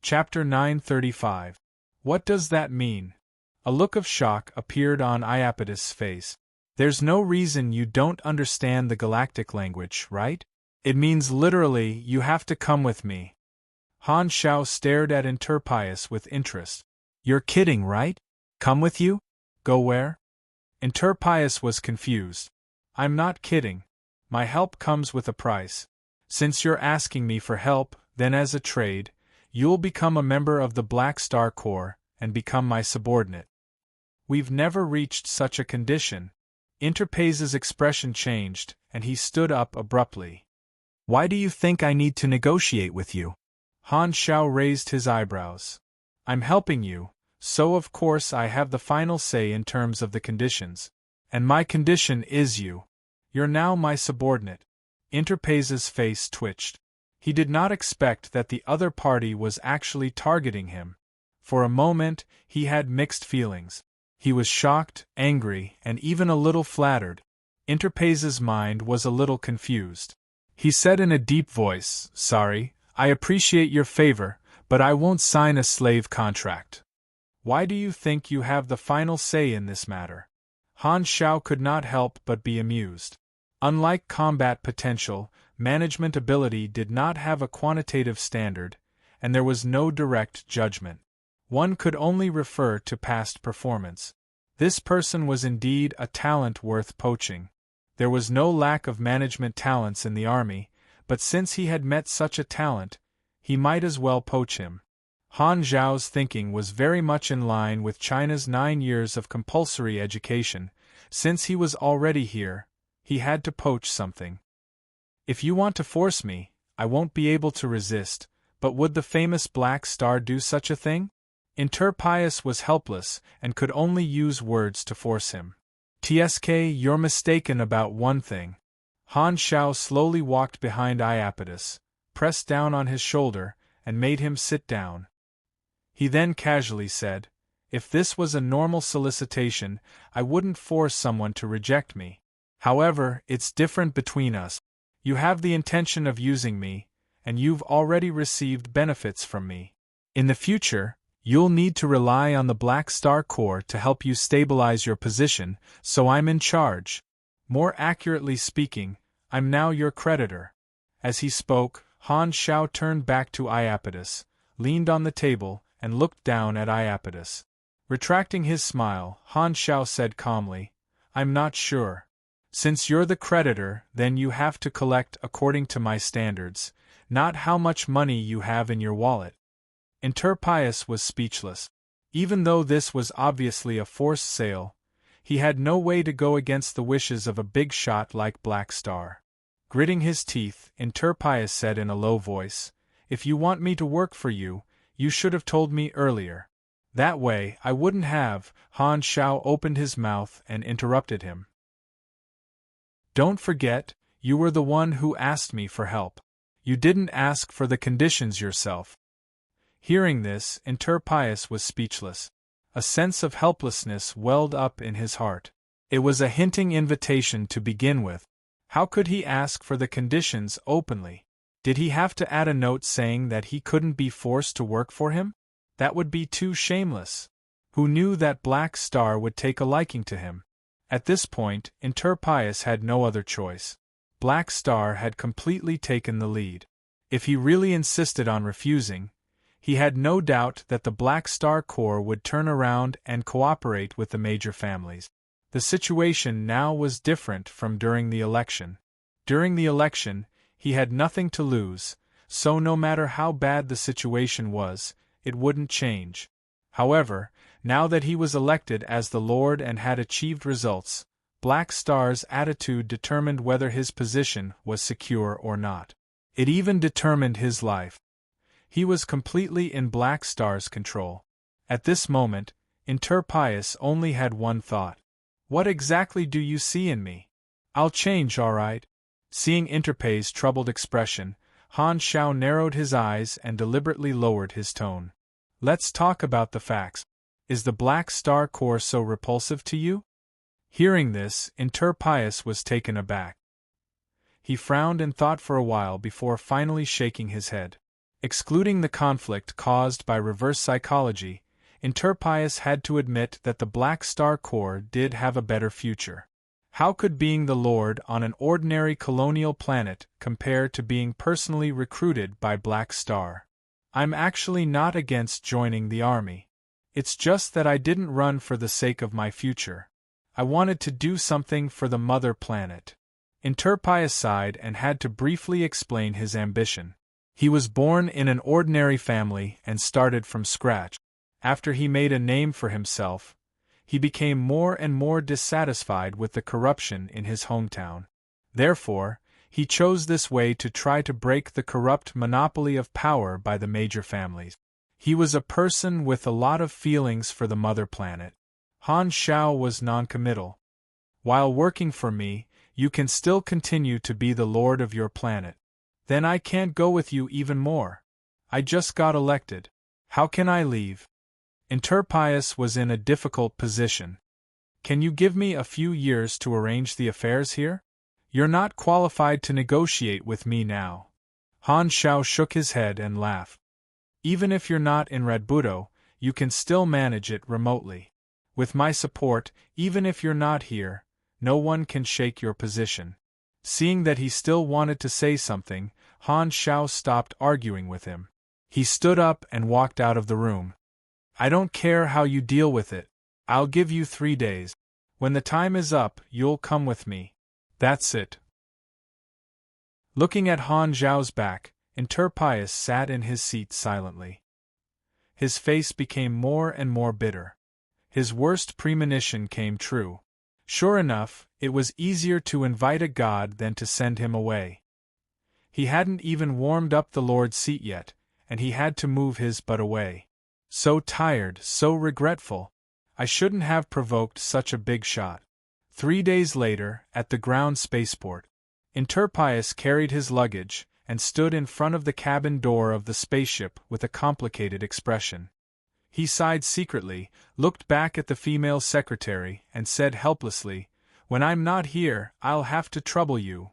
Chapter 935. What does that mean? A look of shock appeared on Iapetus' face. There's no reason you don't understand the galactic language, right? It means literally, you have to come with me. Han Xiao stared at Enterpius with interest. You're kidding, right? Come with you? Go where? Enterpius was confused. I'm not kidding. My help comes with a price. Since you're asking me for help, then as a trade, you'll become a member of the Black Star Corps and become my subordinate. We've never reached such a condition. Enterpius' expression changed, and he stood up abruptly. Why do you think I need to negotiate with you? Han Xiao raised his eyebrows. I'm helping you, so of course I have the final say in terms of the conditions. And my condition is you. You're now my subordinate. Enterpius' face twitched. He did not expect that the other party was actually targeting him. For a moment, he had mixed feelings. He was shocked, angry, and even a little flattered. Enterpius' mind was a little confused. He said in a deep voice, Sorry, I appreciate your favor, but I won't sign a slave contract. Why do you think you have the final say in this matter? Han Xiao could not help but be amused. Unlike combat potential, management ability did not have a quantitative standard, and there was no direct judgment. One could only refer to past performance. This person was indeed a talent worth poaching. There was no lack of management talents in the army, but since he had met such a talent, he might as well poach him. Han Zhao's thinking was very much in line with China's 9 years of compulsory education. Since he was already here, he had to poach something. If you want to force me, I won't be able to resist, but would the famous Black Star do such a thing? Enterpius was helpless and could only use words to force him. TSK, you're mistaken about one thing. Han Xiao slowly walked behind Iapetus, pressed down on his shoulder, and made him sit down. He then casually said, If this was a normal solicitation, I wouldn't force someone to reject me. However, it's different between us. You have the intention of using me, and you've already received benefits from me. In the future, you'll need to rely on the Black Star Corps to help you stabilize your position, so I'm in charge. More accurately speaking, I'm now your creditor. As he spoke, Han Xiao turned back to Iapetus, leaned on the table, and looked down at Iapetus. Retracting his smile, Han Xiao said calmly, I'm not sure. Since you're the creditor, then you have to collect according to my standards, not how much money you have in your wallet. Enterpius was speechless. Even though this was obviously a forced sale, he had no way to go against the wishes of a big shot like Black Star. Gritting his teeth, Enterpius said in a low voice, If you want me to work for you, you should have told me earlier. That way, I wouldn't have. Han Xiao opened his mouth and interrupted him. Don't forget, you were the one who asked me for help. You didn't ask for the conditions yourself. Hearing this, Enterpius was speechless. A sense of helplessness welled up in his heart. It was a hinting invitation to begin with. How could he ask for the conditions openly? Did he have to add a note saying that he couldn't be forced to work for him? That would be too shameless. Who knew that Black Star would take a liking to him? At this point, Enterpius had no other choice. Black Star had completely taken the lead. If he really insisted on refusing, he had no doubt that the Black Star Corps would turn around and cooperate with the major families. The situation now was different from during the election. During the election, he had nothing to lose, so no matter how bad the situation was, it wouldn't change. However, now that he was elected as the Lord and had achieved results, Black Star's attitude determined whether his position was secure or not. It even determined his life. He was completely in Black Star's control. At this moment, Enterpius only had one thought. What exactly do you see in me? I'll change, all right. Seeing Enterpius' troubled expression, Han Xiao narrowed his eyes and deliberately lowered his tone. Let's talk about the facts. Is the Black Star Corps so repulsive to you? Hearing this, Enterpius was taken aback. He frowned and thought for a while before finally shaking his head. Excluding the conflict caused by reverse psychology, Interpius had to admit that the Black Star Corps did have a better future. How could being the Lord on an ordinary colonial planet compare to being personally recruited by Black Star? I'm actually not against joining the army. It's just that I didn't run for the sake of my future. I wanted to do something for the mother planet. Interpius sighed and had to briefly explain his ambition. He was born in an ordinary family and started from scratch. After he made a name for himself, he became more and more dissatisfied with the corruption in his hometown. Therefore, he chose this way to try to break the corrupt monopoly of power by the major families. He was a person with a lot of feelings for the mother planet. Han Shao was noncommittal. While working for me, you can still continue to be the lord of your planet. Then I can't go with you even more. I just got elected. How can I leave? Interpius was in a difficult position. Can you give me a few years to arrange the affairs here? You're not qualified to negotiate with me now. Han Shao shook his head and laughed. Even if you're not in Red Budo, you can still manage it remotely. With my support, even if you're not here, no one can shake your position. Seeing that he still wanted to say something, Han Shao stopped arguing with him. He stood up and walked out of the room. I don't care how you deal with it. I'll give you 3 days. When the time is up, you'll come with me. That's it. Looking at Han Zhao's back, Interpius sat in his seat silently. His face became more and more bitter. His worst premonition came true. Sure enough, it was easier to invite a god than to send him away. He hadn't even warmed up the Lord's seat yet, and he had to move his butt away. So tired, so regretful. I shouldn't have provoked such a big shot. 3 days later, at the ground spaceport, Interpius carried his luggage and stood in front of the cabin door of the spaceship with a complicated expression. He sighed secretly, looked back at the female secretary, and said helplessly, "When I'm not here, I'll have to trouble you."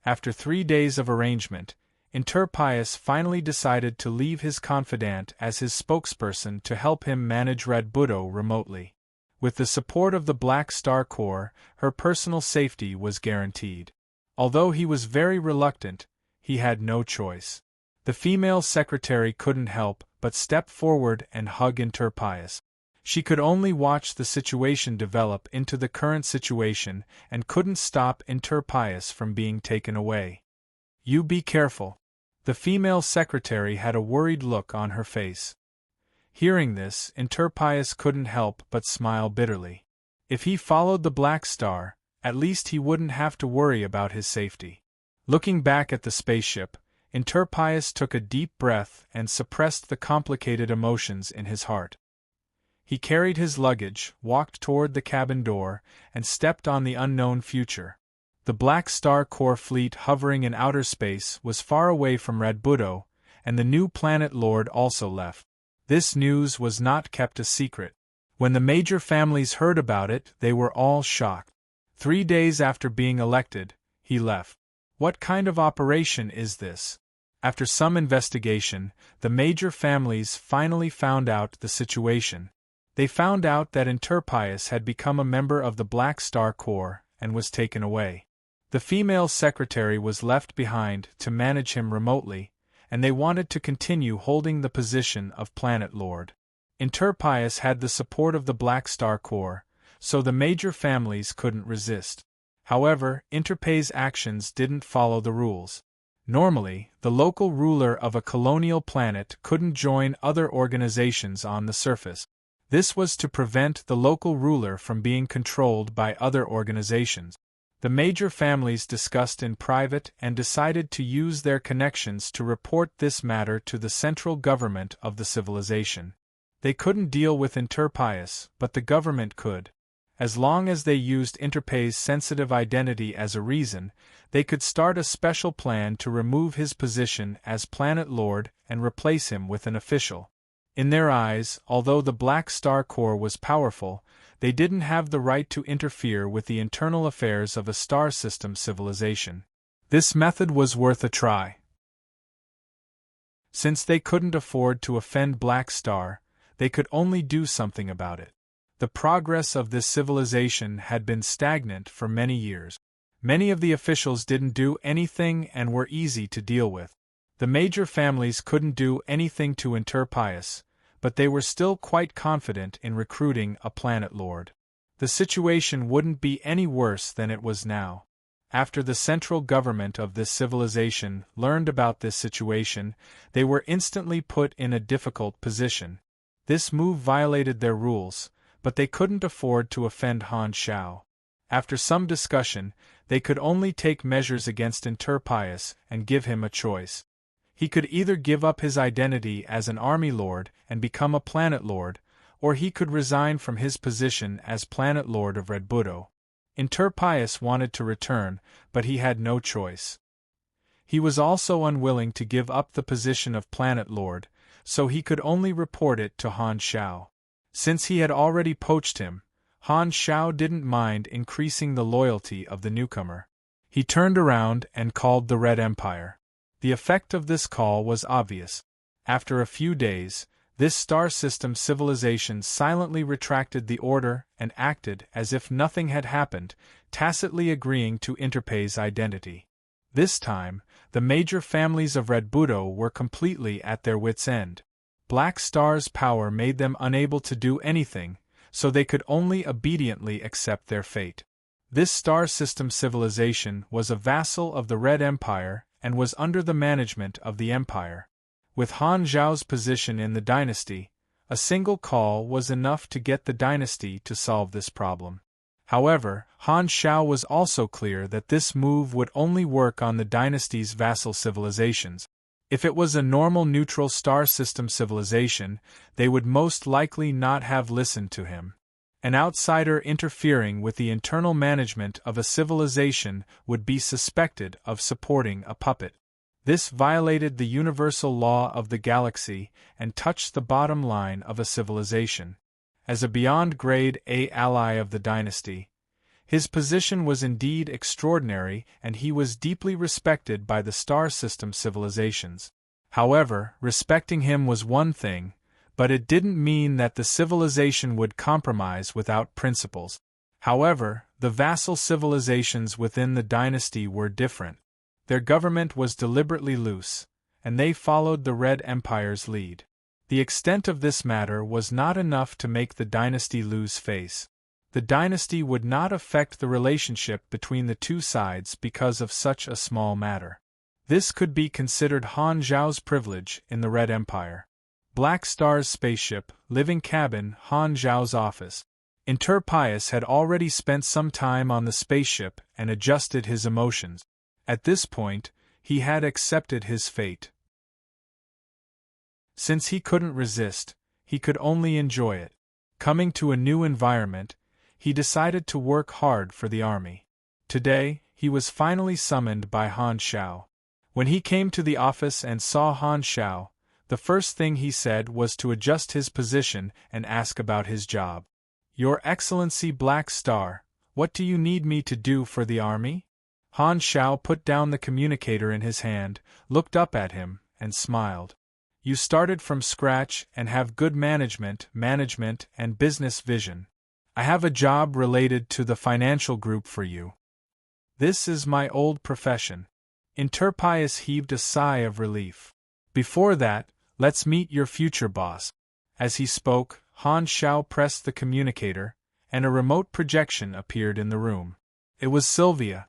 After 3 days of arrangement, Interpius finally decided to leave his confidant as his spokesperson to help him manage Red Budo remotely. With the support of the Black Star Corps, her personal safety was guaranteed. Although he was very reluctant, he had no choice. The female secretary couldn't help but step forward and hug Interpius. She could only watch the situation develop into the current situation and couldn't stop Interpius from being taken away. "You be careful." The female secretary had a worried look on her face. Hearing this, Interpius couldn't help but smile bitterly. If he followed the Black Star, at least he wouldn't have to worry about his safety. Looking back at the spaceship, Interpius took a deep breath and suppressed the complicated emotions in his heart. He carried his luggage, walked toward the cabin door, and stepped on the unknown future. The Black Star Corps fleet hovering in outer space was far away from Red Budo, and the new planet lord also left. This news was not kept a secret. When the major families heard about it, they were all shocked. 3 days after being elected, he left. What kind of operation is this? After some investigation, the major families finally found out the situation. They found out that Interpius had become a member of the Black Star Corps and was taken away. The female secretary was left behind to manage him remotely, and they wanted to continue holding the position of Planet Lord. Interpius had the support of the Black Star Corps, so the major families couldn't resist. However, Interpay's actions didn't follow the rules. Normally, the local ruler of a colonial planet couldn't join other organizations on the surface. This was to prevent the local ruler from being controlled by other organizations. The major families discussed in private and decided to use their connections to report this matter to the central government of the civilization. They couldn't deal with Interpius, but the government could. As long as they used Interpay's sensitive identity as a reason, they could start a special plan to remove his position as Planet Lord and replace him with an official. In their eyes, although the Black Star Corps was powerful, they didn't have the right to interfere with the internal affairs of a star system civilization. This method was worth a try. Since they couldn't afford to offend Black Star, they could only do something about it. The progress of this civilization had been stagnant for many years. Many of the officials didn't do anything and were easy to deal with. The major families couldn't do anything to inter Pius, but they were still quite confident in recruiting a planet lord. The situation wouldn't be any worse than it was now. After the central government of this civilization learned about this situation, they were instantly put in a difficult position. This move violated their rules, but they couldn't afford to offend Han Shao. After some discussion, they could only take measures against Inter Pius and give him a choice. He could either give up his identity as an army lord and become a planet lord, or he could resign from his position as planet lord of Red Budo. Inter Pius wanted to return, but he had no choice. He was also unwilling to give up the position of planet lord, so he could only report it to Han Shao. Since he had already poached him, Han Shao didn't mind increasing the loyalty of the newcomer. He turned around and called the Red Empire. The effect of this call was obvious. After a few days, this star system civilization silently retracted the order and acted as if nothing had happened, tacitly agreeing to Interpay's identity. This time, the major families of Red Budo were completely at their wits' end. Black Star's power made them unable to do anything, so they could only obediently accept their fate. This star system civilization was a vassal of the Red Empire and was under the management of the Empire. With Han Zhao's position in the dynasty, a single call was enough to get the dynasty to solve this problem. However, Han Shao was also clear that this move would only work on the dynasty's vassal civilizations. If it was a normal neutral star system civilization, they would most likely not have listened to him. An outsider interfering with the internal management of a civilization would be suspected of supporting a puppet. This violated the universal law of the galaxy and touched the bottom line of a civilization. As a beyond grade A ally of the dynasty, his position was indeed extraordinary and he was deeply respected by the star system civilizations. However, respecting him was one thing, but it didn't mean that the civilization would compromise without principles. However, the vassal civilizations within the dynasty were different. Their government was deliberately loose, and they followed the Red Empire's lead. The extent of this matter was not enough to make the dynasty lose face. The dynasty would not affect the relationship between the two sides because of such a small matter. This could be considered Han Zhao's privilege in the Red Empire. Black Star's spaceship, living cabin, Han Zhao's office. Inter Pius had already spent some time on the spaceship and adjusted his emotions. At this point, he had accepted his fate. Since he couldn't resist, he could only enjoy it. Coming to a new environment, he decided to work hard for the army. Today, he was finally summoned by Han Shao. When he came to the office and saw Han Shao, the first thing he said was to adjust his position and ask about his job. "Your Excellency Black Star, what do you need me to do for the army?" Han Shao put down the communicator in his hand, looked up at him, and smiled. "You started from scratch and have good management and business vision. I have a job related to the financial group for you. This is my old profession." Inter Pius heaved a sigh of relief. "Before that, let's meet your future boss." As he spoke, Han Shao pressed the communicator, and a remote projection appeared in the room. It was Sylvia.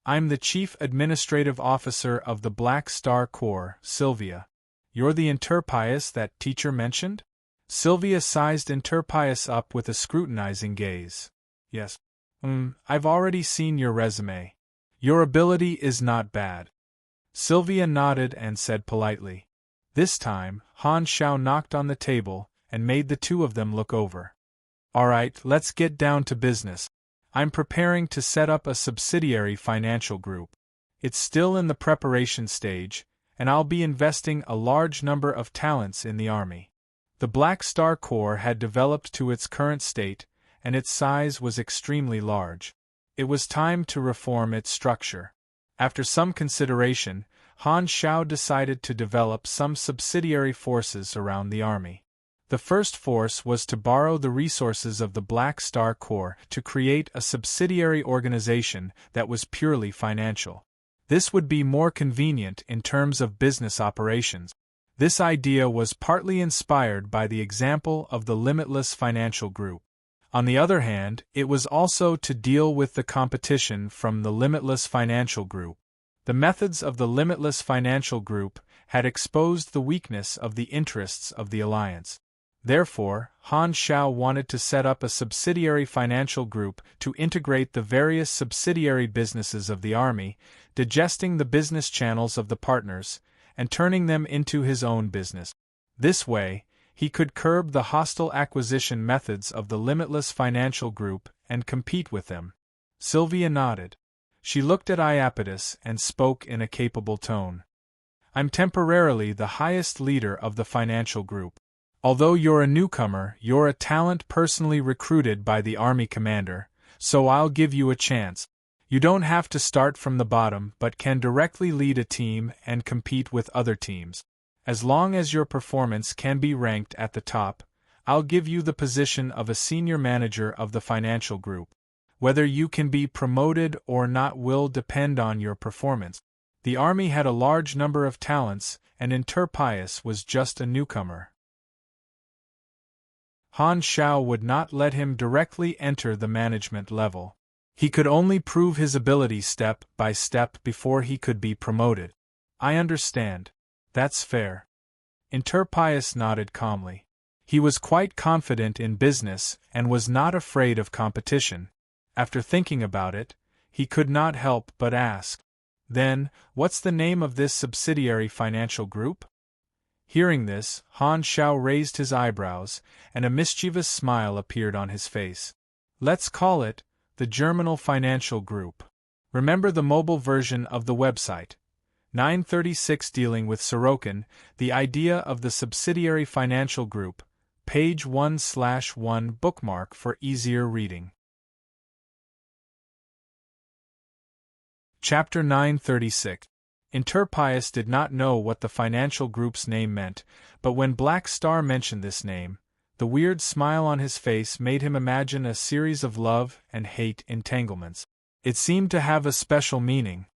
"I'm the Chief Administrative Officer of the Black Star Corps, Sylvia. You're the Inter Pius that teacher mentioned?" Sylvia sized Inter Pius up with a scrutinizing gaze. "Yes. I've already seen your resume. Your ability is not bad." Sylvia nodded and said politely. This time, Han Shao knocked on the table and made the two of them look over. "All right, let's get down to business. I'm preparing to set up a subsidiary financial group. It's still in the preparation stage, and I'll be investing a large number of talents in the army." The Black Star Corps had developed to its current state, and its size was extremely large. It was time to reform its structure. After some consideration, Han Shao decided to develop some subsidiary forces around the army. The first force was to borrow the resources of the Black Star Corps to create a subsidiary organization that was purely financial. This would be more convenient in terms of business operations. This idea was partly inspired by the example of the Limitless Financial Group. On the other hand, it was also to deal with the competition from the Limitless Financial Group. The methods of the Limitless Financial Group had exposed the weakness of the interests of the alliance. Therefore, Han Shao wanted to set up a subsidiary financial group to integrate the various subsidiary businesses of the army, digesting the business channels of the partners, and turning them into his own business. This way, he could curb the hostile acquisition methods of the Limitless Financial Group and compete with them. Sylvia nodded. She looked at Iapetus and spoke in a capable tone. "I'm temporarily the highest leader of the financial group. Although you're a newcomer, you're a talent personally recruited by the army commander, so I'll give you a chance. You don't have to start from the bottom but can directly lead a team and compete with other teams. As long as your performance can be ranked at the top, I'll give you the position of a senior manager of the financial group. Whether you can be promoted or not will depend on your performance." The army had a large number of talents, and Interpius was just a newcomer. Han Shao would not let him directly enter the management level. He could only prove his ability step by step before he could be promoted. "I understand. That's fair." Interpius nodded calmly. He was quite confident in business and was not afraid of competition. After thinking about it, he could not help but ask, "Then, what's the name of this subsidiary financial group?" Hearing this, Han Shao raised his eyebrows, and a mischievous smile appeared on his face. "Let's call it the Germinal Financial Group. Remember the mobile version of the website. 936 dealing with Sorokin, the idea of the subsidiary financial group, page 1/1 bookmark for easier reading." Chapter 936. Interpius did not know what the financial group's name meant, but when Black Star mentioned this name, the weird smile on his face made him imagine a series of love and hate entanglements. It seemed to have a special meaning.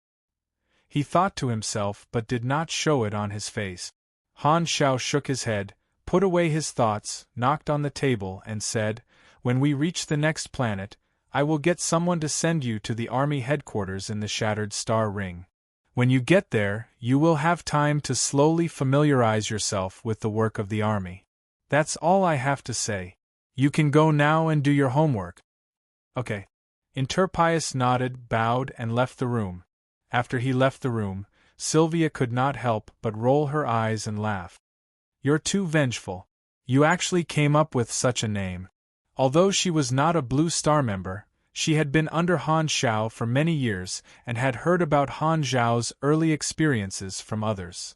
He thought to himself but did not show it on his face. Han Shao shook his head, put away his thoughts, knocked on the table and said, "When we reach the next planet, I will get someone to send you to the army headquarters in the Shattered Star Ring. When you get there, you will have time to slowly familiarize yourself with the work of the army. That's all I have to say. You can go now and do your homework." "Okay." Interpius nodded, bowed, and left the room. After he left the room, Sylvia could not help but roll her eyes and laugh. "You're too vengeful. You actually came up with such a name." Although she was not a Blue Star member, she had been under Han Shao for many years and had heard about Han Zhao's early experiences from others.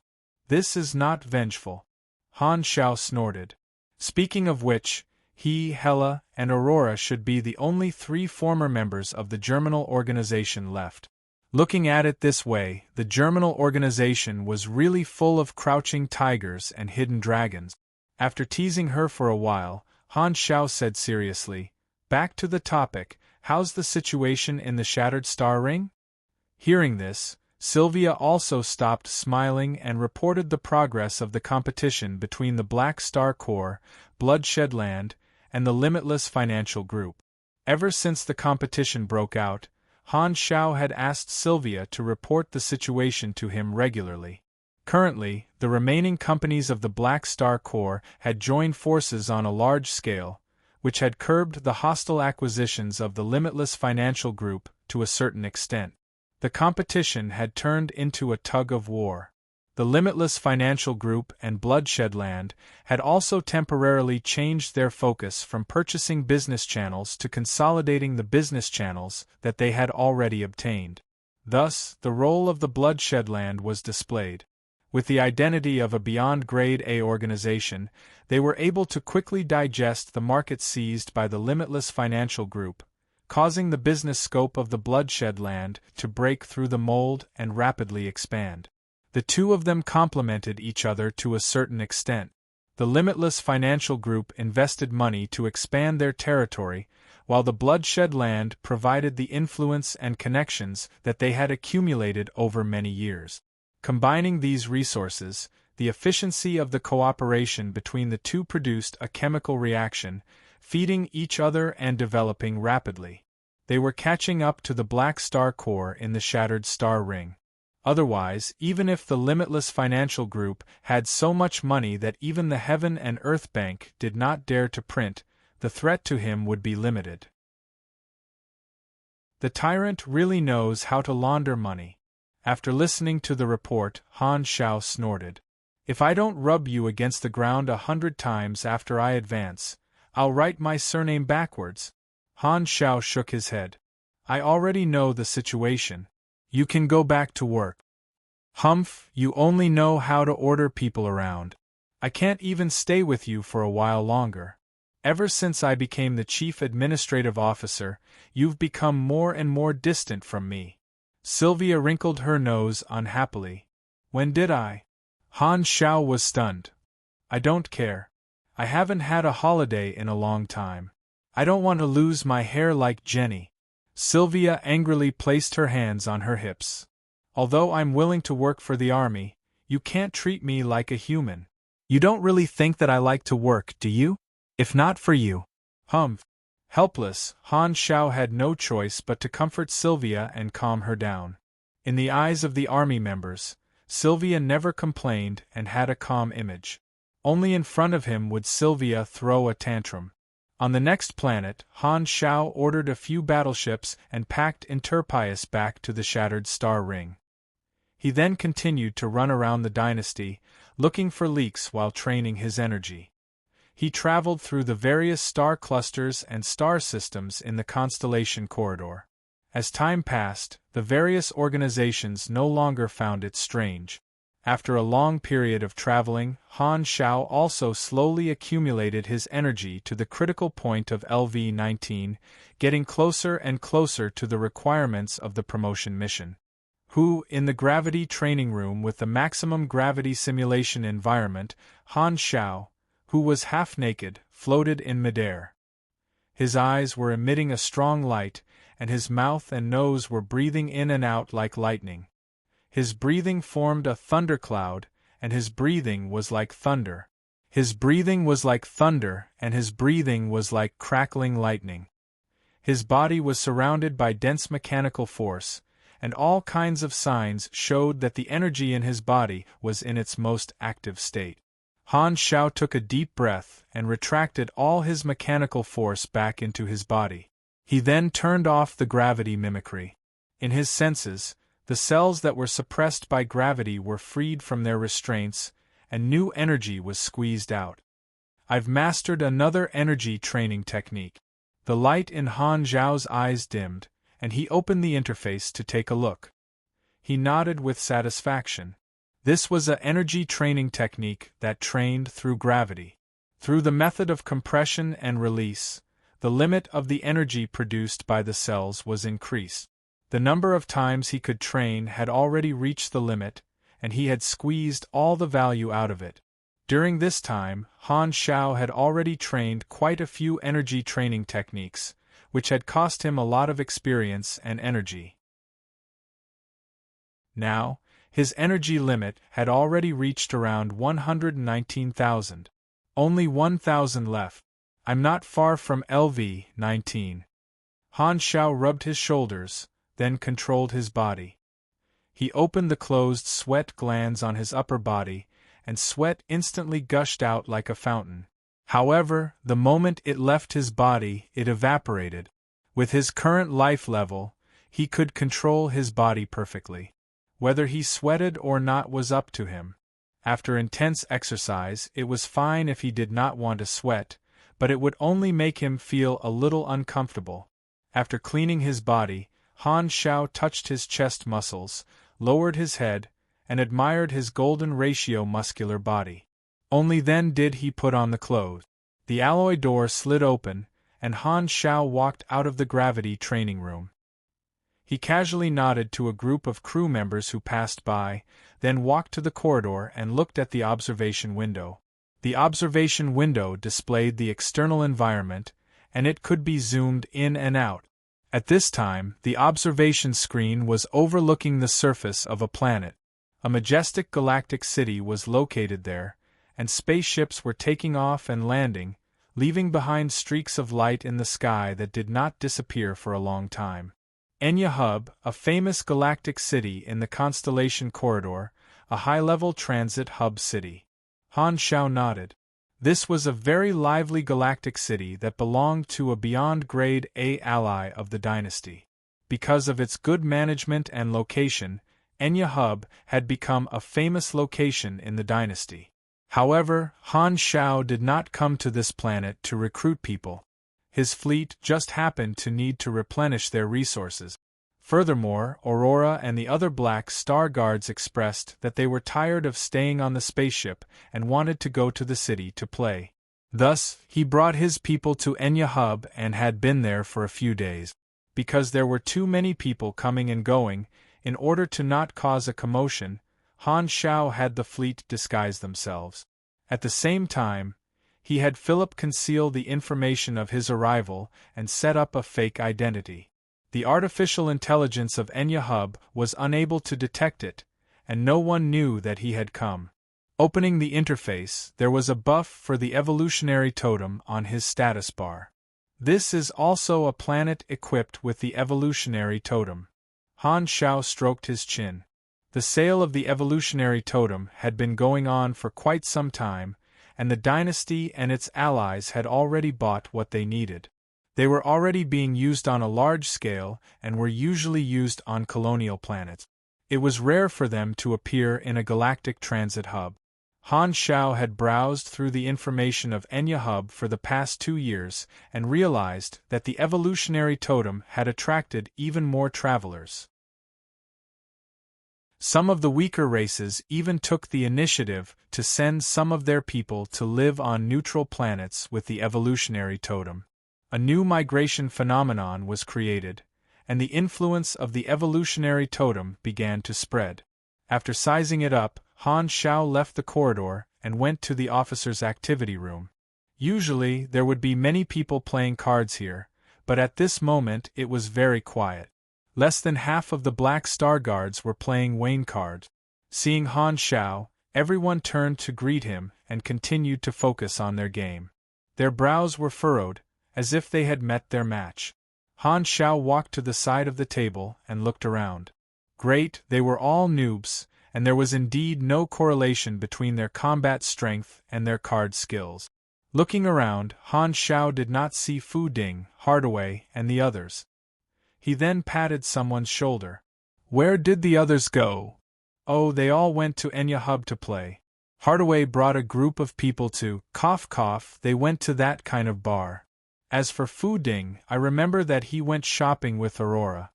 "This is not vengeful," Han Shao snorted. "Speaking of which, he, Hela, and Aurora should be the only 3 former members of the Germinal organization left." Looking at it this way, the Germinal organization was really full of crouching tigers and hidden dragons. After teasing her for a while, Han Shao said seriously, "Back to the topic, how's the situation in the Shattered Star Ring?" Hearing this, Sylvia also stopped smiling and reported the progress of the competition between the Black Star Corps, Bloodshed Land, and the Limitless Financial Group. Ever since the competition broke out, Han Shao had asked Sylvia to report the situation to him regularly. Currently, the remaining companies of the Black Star Corps had joined forces on a large scale, which had curbed the hostile acquisitions of the Limitless Financial Group to a certain extent. The competition had turned into a tug of war. The Limitless Financial Group and Bloodshed Land had also temporarily changed their focus from purchasing business channels to consolidating the business channels that they had already obtained. Thus, the role of the Bloodshed Land was displayed. With the identity of a beyond Grade A organization, they were able to quickly digest the market seized by the Limitless Financial Group, causing the business scope of the Bloodshed Land to break through the mold and rapidly expand. The two of them complemented each other to a certain extent. The Limitless Financial Group invested money to expand their territory, while the Bloodshed Land provided the influence and connections that they had accumulated over many years. Combining these resources, the efficiency of the cooperation between the two produced a chemical reaction, feeding each other and developing rapidly. They were catching up to the black star core in the shattered star ring. Otherwise, even if the Limitless Financial Group had so much money that even the Heaven and Earth Bank did not dare to print, the threat to him would be limited. The tyrant really knows how to launder money. After listening to the report, Han Shao snorted. If I don't rub you against the ground 100 times after I advance, I'll write my surname backwards. Han Shao shook his head. I already know the situation. You can go back to work. Humph, you only know how to order people around. I can't even stay with you for a while longer. Ever since I became the chief administrative officer, you've become more and more distant from me. Sylvia wrinkled her nose unhappily. When did I? Han Shao was stunned. I don't care. I haven't had a holiday in a long time. I don't want to lose my hair like Jenny. Sylvia angrily placed her hands on her hips. Although I'm willing to work for the army, you can't treat me like a human. You don't really think that I like to work, do you? If not for you. Humph. Helpless, Han Shao had no choice but to comfort Sylvia and calm her down. In the eyes of the army members, Sylvia never complained and had a calm image. Only in front of him would Sylvia throw a tantrum. On the next planet, Han Shao ordered a few battleships and packed Interpius back to the shattered star ring. He then continued to run around the dynasty, looking for leaks while training his energy. He traveled through the various star clusters and star systems in the constellation corridor. As time passed, the various organizations no longer found it strange. After a long period of traveling, Han Shao also slowly accumulated his energy to the critical point of LV-19, getting closer and closer to the requirements of the promotion mission. In the gravity training room with the maximum gravity simulation environment, Han Shao, who was half naked, floated in midair. His eyes were emitting a strong light, and his mouth and nose were breathing in and out like lightning. His breathing formed a thundercloud, and his breathing was like thunder. His breathing was like thunder, and his breathing was like crackling lightning. His body was surrounded by dense mechanical force, and all kinds of signs showed that the energy in his body was in its most active state. Han Shao took a deep breath and retracted all his mechanical force back into his body. He then turned off the gravity mimicry. In his senses, the cells that were suppressed by gravity were freed from their restraints, and new energy was squeezed out. I've mastered another energy training technique. The light in Han Zhao's eyes dimmed, and he opened the interface to take a look. He nodded with satisfaction. This was an energy training technique that trained through gravity. Through the method of compression and release, the limit of the energy produced by the cells was increased. The number of times he could train had already reached the limit, and he had squeezed all the value out of it. During this time, Han Shao had already trained quite a few energy training techniques, which had cost him a lot of experience and energy. Now, his energy limit had already reached around 119,000. Only 1,000 left. I'm not far from LV-19. Han Shao rubbed his shoulders, then controlled his body. He opened the closed sweat glands on his upper body, and sweat instantly gushed out like a fountain. However, the moment it left his body, it evaporated. With his current life level, he could control his body perfectly. Whether he sweated or not was up to him. After intense exercise, it was fine if he did not want to sweat, but it would only make him feel a little uncomfortable. After cleaning his body, Han Shao touched his chest muscles, lowered his head, and admired his golden ratio muscular body. Only then did he put on the clothes. The alloy door slid open, and Han Shao walked out of the gravity training room. He casually nodded to a group of crew members who passed by, then walked to the corridor and looked at the observation window. The observation window displayed the external environment, and it could be zoomed in and out. At this time, the observation screen was overlooking the surface of a planet. A majestic galactic city was located there, and spaceships were taking off and landing, leaving behind streaks of light in the sky that did not disappear for a long time. Enya Hub, a famous galactic city in the Constellation Corridor, a high-level transit hub city. Han Xiao nodded. This was a very lively galactic city that belonged to a beyond grade A ally of the dynasty. Because of its good management and location, Enya Hub had become a famous location in the dynasty. However, Han Xiao did not come to this planet to recruit people. His fleet just happened to need to replenish their resources. Furthermore, Aurora and the other Black Star Guards expressed that they were tired of staying on the spaceship and wanted to go to the city to play. Thus, he brought his people to Enya Hub and had been there for a few days. Because there were too many people coming and going, in order to not cause a commotion, Han Xiao had the fleet disguise themselves. At the same time, he had Philip conceal the information of his arrival and set up a fake identity. The artificial intelligence of Enya Hub was unable to detect it, and no one knew that he had come. Opening the interface, there was a buff for the evolutionary totem on his status bar. This is also a planet equipped with the evolutionary totem. Han Xiao stroked his chin. The sale of the evolutionary totem had been going on for quite some time, and the dynasty and its allies had already bought what they needed. They were already being used on a large scale and were usually used on colonial planets. It was rare for them to appear in a galactic transit hub. Han Xiao had browsed through the information of Enya Hub for the past 2 years and realized that the evolutionary totem had attracted even more travelers. Some of the weaker races even took the initiative to send some of their people to live on neutral planets with the evolutionary totem. A new migration phenomenon was created, and the influence of the evolutionary totem began to spread. After sizing it up, Han Xiao left the corridor and went to the officers' activity room. Usually, there would be many people playing cards here, but at this moment it was very quiet. Less than half of the Black Star Guards were playing Wayne cards. Seeing Han Xiao, everyone turned to greet him and continued to focus on their game. Their brows were furrowed, as if they had met their match. Han Xiao walked to the side of the table and looked around. Great, they were all noobs, and there was indeed no correlation between their combat strength and their card skills. Looking around, Han Xiao did not see Fu Ding, Hardaway, and the others. He then patted someone's shoulder. Where did the others go? Oh, they all went to Enya Hub to play. Hardaway brought a group of people to, they went to that kind of bar. As for Fu Ding, I remember that he went shopping with Aurora.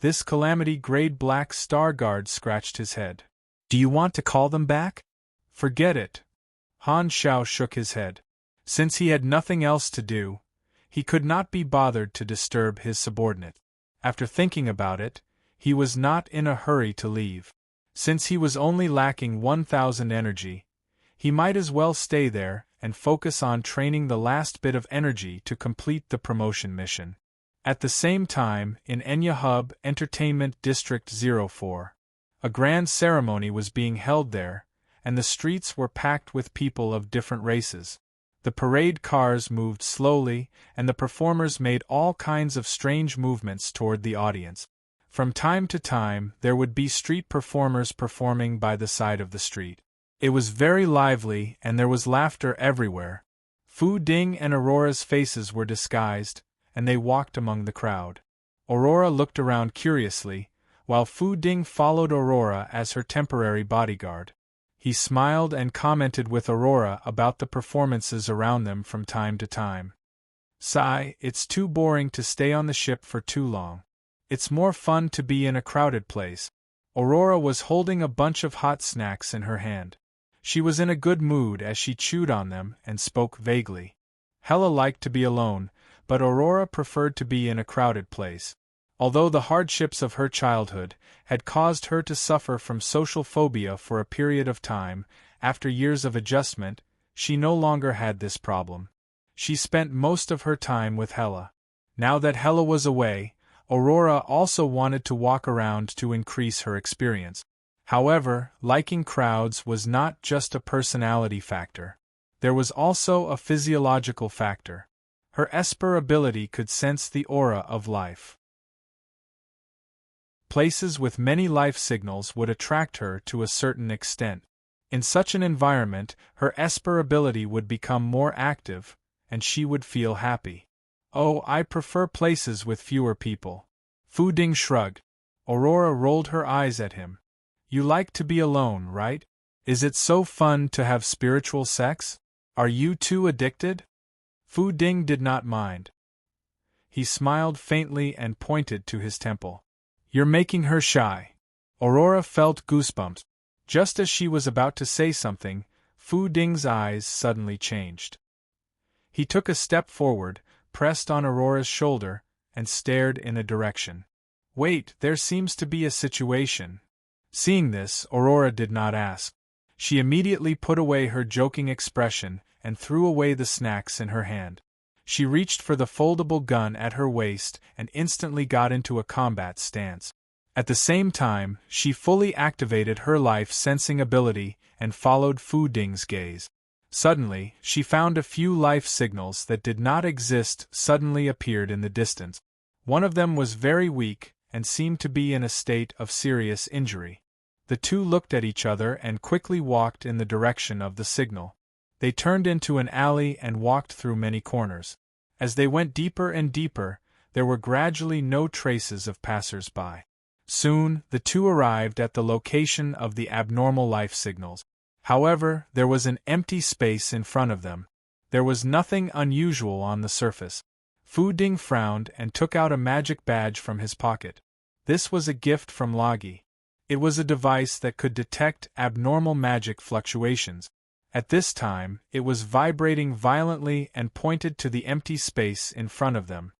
This calamity-grade Black Star Guard scratched his head. Do you want to call them back? Forget it. Han Xiao shook his head. Since he had nothing else to do, he could not be bothered to disturb his subordinate. After thinking about it, he was not in a hurry to leave. Since he was only lacking 1,000 energy, he might as well stay there and focus on training the last bit of energy to complete the promotion mission. At the same time, in Enya Hub Entertainment District 04, a grand ceremony was being held there, and the streets were packed with people of different races. The parade cars moved slowly, and the performers made all kinds of strange movements toward the audience. From time to time, there would be street performers performing by the side of the street. It was very lively, and there was laughter everywhere. Fu Ding and Aurora's faces were disguised, and they walked among the crowd. Aurora looked around curiously, while Fu Ding followed Aurora as her temporary bodyguard. He smiled and commented with Aurora about the performances around them from time to time. Sigh, it's too boring to stay on the ship for too long. It's more fun to be in a crowded place. Aurora was holding a bunch of hot snacks in her hand. She was in a good mood as she chewed on them and spoke vaguely. Hella liked to be alone, but Aurora preferred to be in a crowded place. Although the hardships of her childhood had caused her to suffer from social phobia for a period of time, after years of adjustment, she no longer had this problem. She spent most of her time with Hella. Now that Hella was away, Aurora also wanted to walk around to increase her experience. However, liking crowds was not just a personality factor. There was also a physiological factor. Her Esper ability could sense the aura of life. Places with many life signals would attract her to a certain extent. In such an environment, her Esper ability would become more active, and she would feel happy. Oh, I prefer places with fewer people. Fu Ding shrugged. Aurora rolled her eyes at him. You like to be alone, right? Is it so fun to have spiritual sex? Are you too addicted? Fu Ding did not mind. He smiled faintly and pointed to his temple. You're making her shy. Aurora felt goosebumps. Just as she was about to say something, Fu Ding's eyes suddenly changed. He took a step forward, pressed on Aurora's shoulder, and stared in a direction. Wait, there seems to be a situation. Seeing this, Aurora did not ask. She immediately put away her joking expression and threw away the snacks in her hand. She reached for the foldable gun at her waist and instantly got into a combat stance. At the same time, she fully activated her life-sensing ability and followed Fu Ding's gaze. Suddenly, she found a few life signals that did not exist suddenly appeared in the distance. One of them was very weak and seemed to be in a state of serious injury. The two looked at each other and quickly walked in the direction of the signal. They turned into an alley and walked through many corners. As they went deeper and deeper, there were gradually no traces of passers-by. Soon, the two arrived at the location of the abnormal life signals. However, there was an empty space in front of them. There was nothing unusual on the surface. Fu Ding frowned and took out a magic badge from his pocket. This was a gift from Lagi. It was a device that could detect abnormal magic fluctuations. At this time, it was vibrating violently and pointed to the empty space in front of them.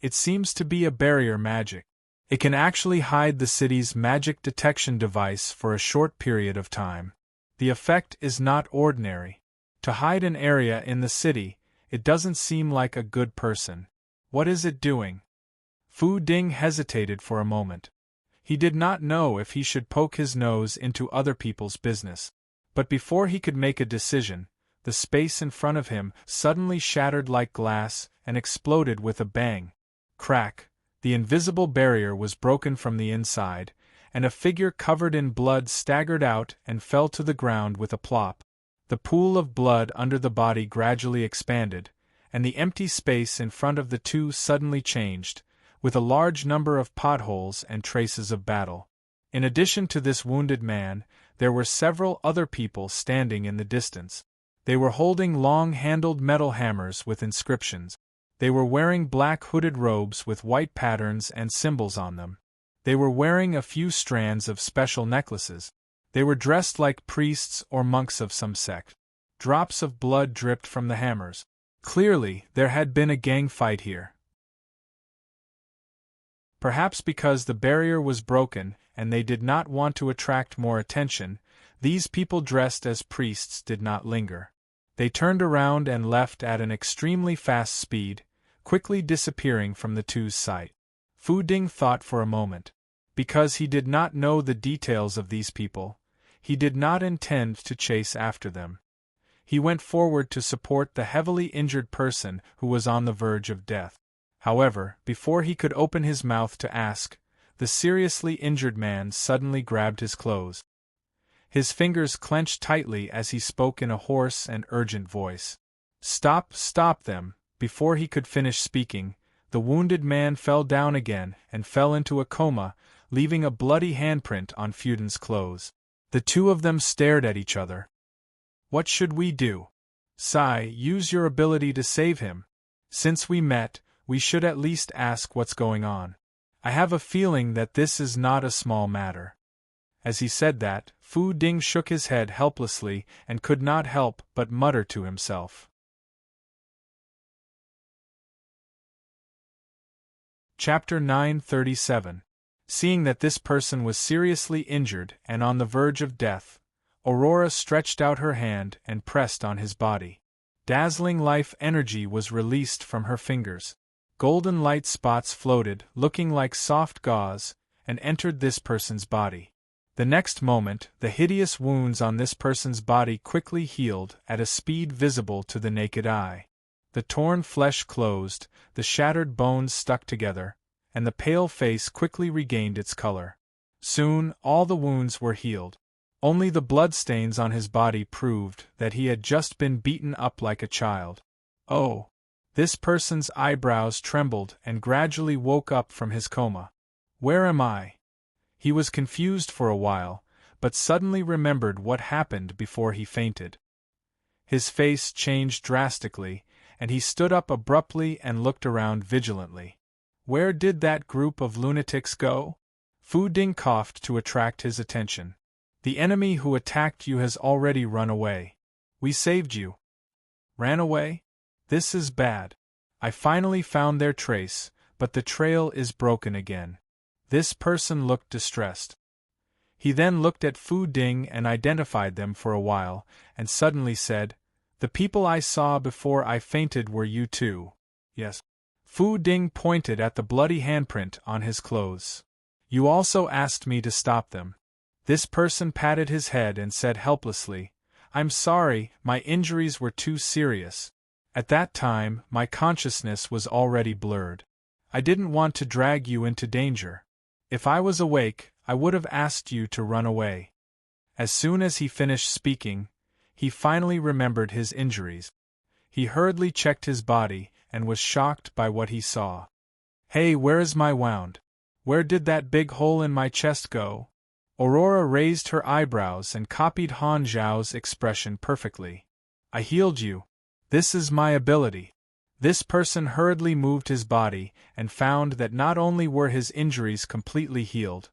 It seems to be a barrier magic. It can actually hide the city's magic detection device for a short period of time. The effect is not ordinary. To hide an area in the city, it doesn't seem like a good person. What is it doing? Fu Ding hesitated for a moment. He did not know if he should poke his nose into other people's business. But before he could make a decision, the space in front of him suddenly shattered like glass and exploded with a bang. Crack! The invisible barrier was broken from the inside, and a figure covered in blood staggered out and fell to the ground with a plop. The pool of blood under the body gradually expanded, and the empty space in front of the two suddenly changed, with a large number of potholes and traces of battle. In addition to this wounded man, there were several other people standing in the distance. They were holding long-handled metal hammers with inscriptions. They were wearing black hooded robes with white patterns and symbols on them. They were wearing a few strands of special necklaces. They were dressed like priests or monks of some sect. Drops of blood dripped from the hammers. Clearly, there had been a gang fight here. Perhaps because the barrier was broken and they did not want to attract more attention, these people dressed as priests did not linger. They turned around and left at an extremely fast speed, quickly disappearing from the two's sight. Fu Ding thought for a moment. Because he did not know the details of these people, he did not intend to chase after them. He went forward to support the heavily injured person who was on the verge of death. However, before he could open his mouth to ask, the seriously injured man suddenly grabbed his clothes. His fingers clenched tightly as he spoke in a hoarse and urgent voice. Stop them! Before he could finish speaking, the wounded man fell down again and fell into a coma, leaving a bloody handprint on Fu Ding's clothes. The two of them stared at each other. What should we do? Sai, use your ability to save him. Since we met, we should at least ask what's going on. I have a feeling that this is not a small matter. As he said that, Fu Ding shook his head helplessly and could not help but mutter to himself. Chapter 937. Seeing that this person was seriously injured and on the verge of death, Aurora stretched out her hand and pressed on his body. Dazzling life energy was released from her fingers. Golden light spots floated, looking like soft gauze, and entered this person's body. The next moment, the hideous wounds on this person's body quickly healed at a speed visible to the naked eye. The torn flesh closed, the shattered bones stuck together, and the pale face quickly regained its color. Soon, all the wounds were healed. Only the bloodstains on his body proved that he had just been beaten up like a child. Oh! This person's eyebrows trembled and gradually woke up from his coma. Where am I? He was confused for a while, but suddenly remembered what happened before he fainted. His face changed drastically, and he stood up abruptly and looked around vigilantly. Where did that group of lunatics go? Fu Ding coughed to attract his attention. The enemy who attacked you has already run away. We saved you. Ran away? This is bad. I finally found their trace, but the trail is broken again. This person looked distressed. He then looked at Fu Ding and identified them for a while, and suddenly said, "The people I saw before I fainted were you too." Yes. Fu Ding pointed at the bloody handprint on his clothes. You also asked me to stop them. This person patted his head and said helplessly, "I'm sorry, my injuries were too serious. At that time, my consciousness was already blurred. I didn't want to drag you into danger. If I was awake, I would have asked you to run away." As soon as he finished speaking, he finally remembered his injuries. He hurriedly checked his body and was shocked by what he saw. "Hey, where is my wound? Where did that big hole in my chest go?" Aurora raised her eyebrows and copied Han Zhao's expression perfectly. "I healed you. This is my ability." This person hurriedly moved his body and found that not only were his injuries completely healed,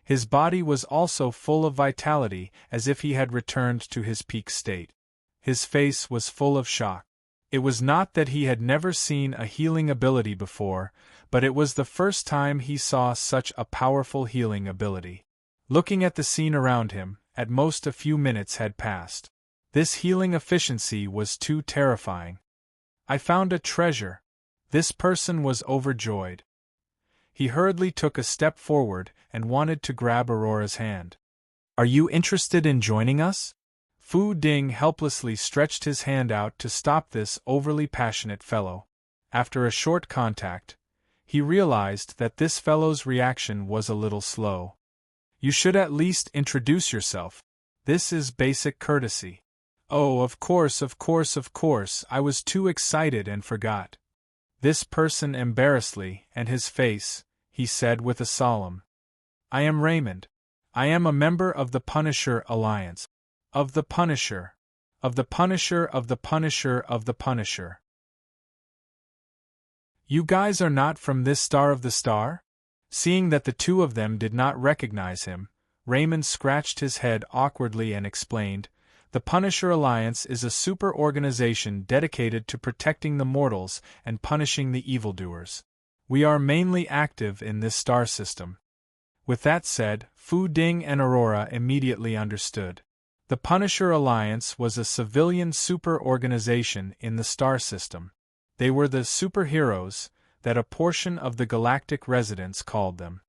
his body was also full of vitality as if he had returned to his peak state. His face was full of shock. It was not that he had never seen a healing ability before, but it was the first time he saw such a powerful healing ability. Looking at the scene around him, at most a few minutes had passed. This healing efficiency was too terrifying. "I found a treasure." This person was overjoyed. He hurriedly took a step forward and wanted to grab Aurora's hand. "Are you interested in joining us?" Fu Ding helplessly stretched his hand out to stop this overly passionate fellow. After a short contact, he realized that this fellow's reaction was a little slow. "You should at least introduce yourself. This is basic courtesy." "Oh, of course, I was too excited and forgot." This person embarrassedly, and his face, he said with a solemn, "I am Raymond. I am a member of the Punisher Alliance. Of the Punisher. Of the Punisher of the Punisher of the Punisher." "You guys are not from this Star of the Star?" Seeing that the two of them did not recognize him, Raymond scratched his head awkwardly and explained, "The Punisher Alliance is a super organization dedicated to protecting the mortals and punishing the evildoers. We are mainly active in this star system." With that said, Fu Ding and Aurora immediately understood. The Punisher Alliance was a civilian super organization in the star system. They were the superheroes that a portion of the galactic residents called them.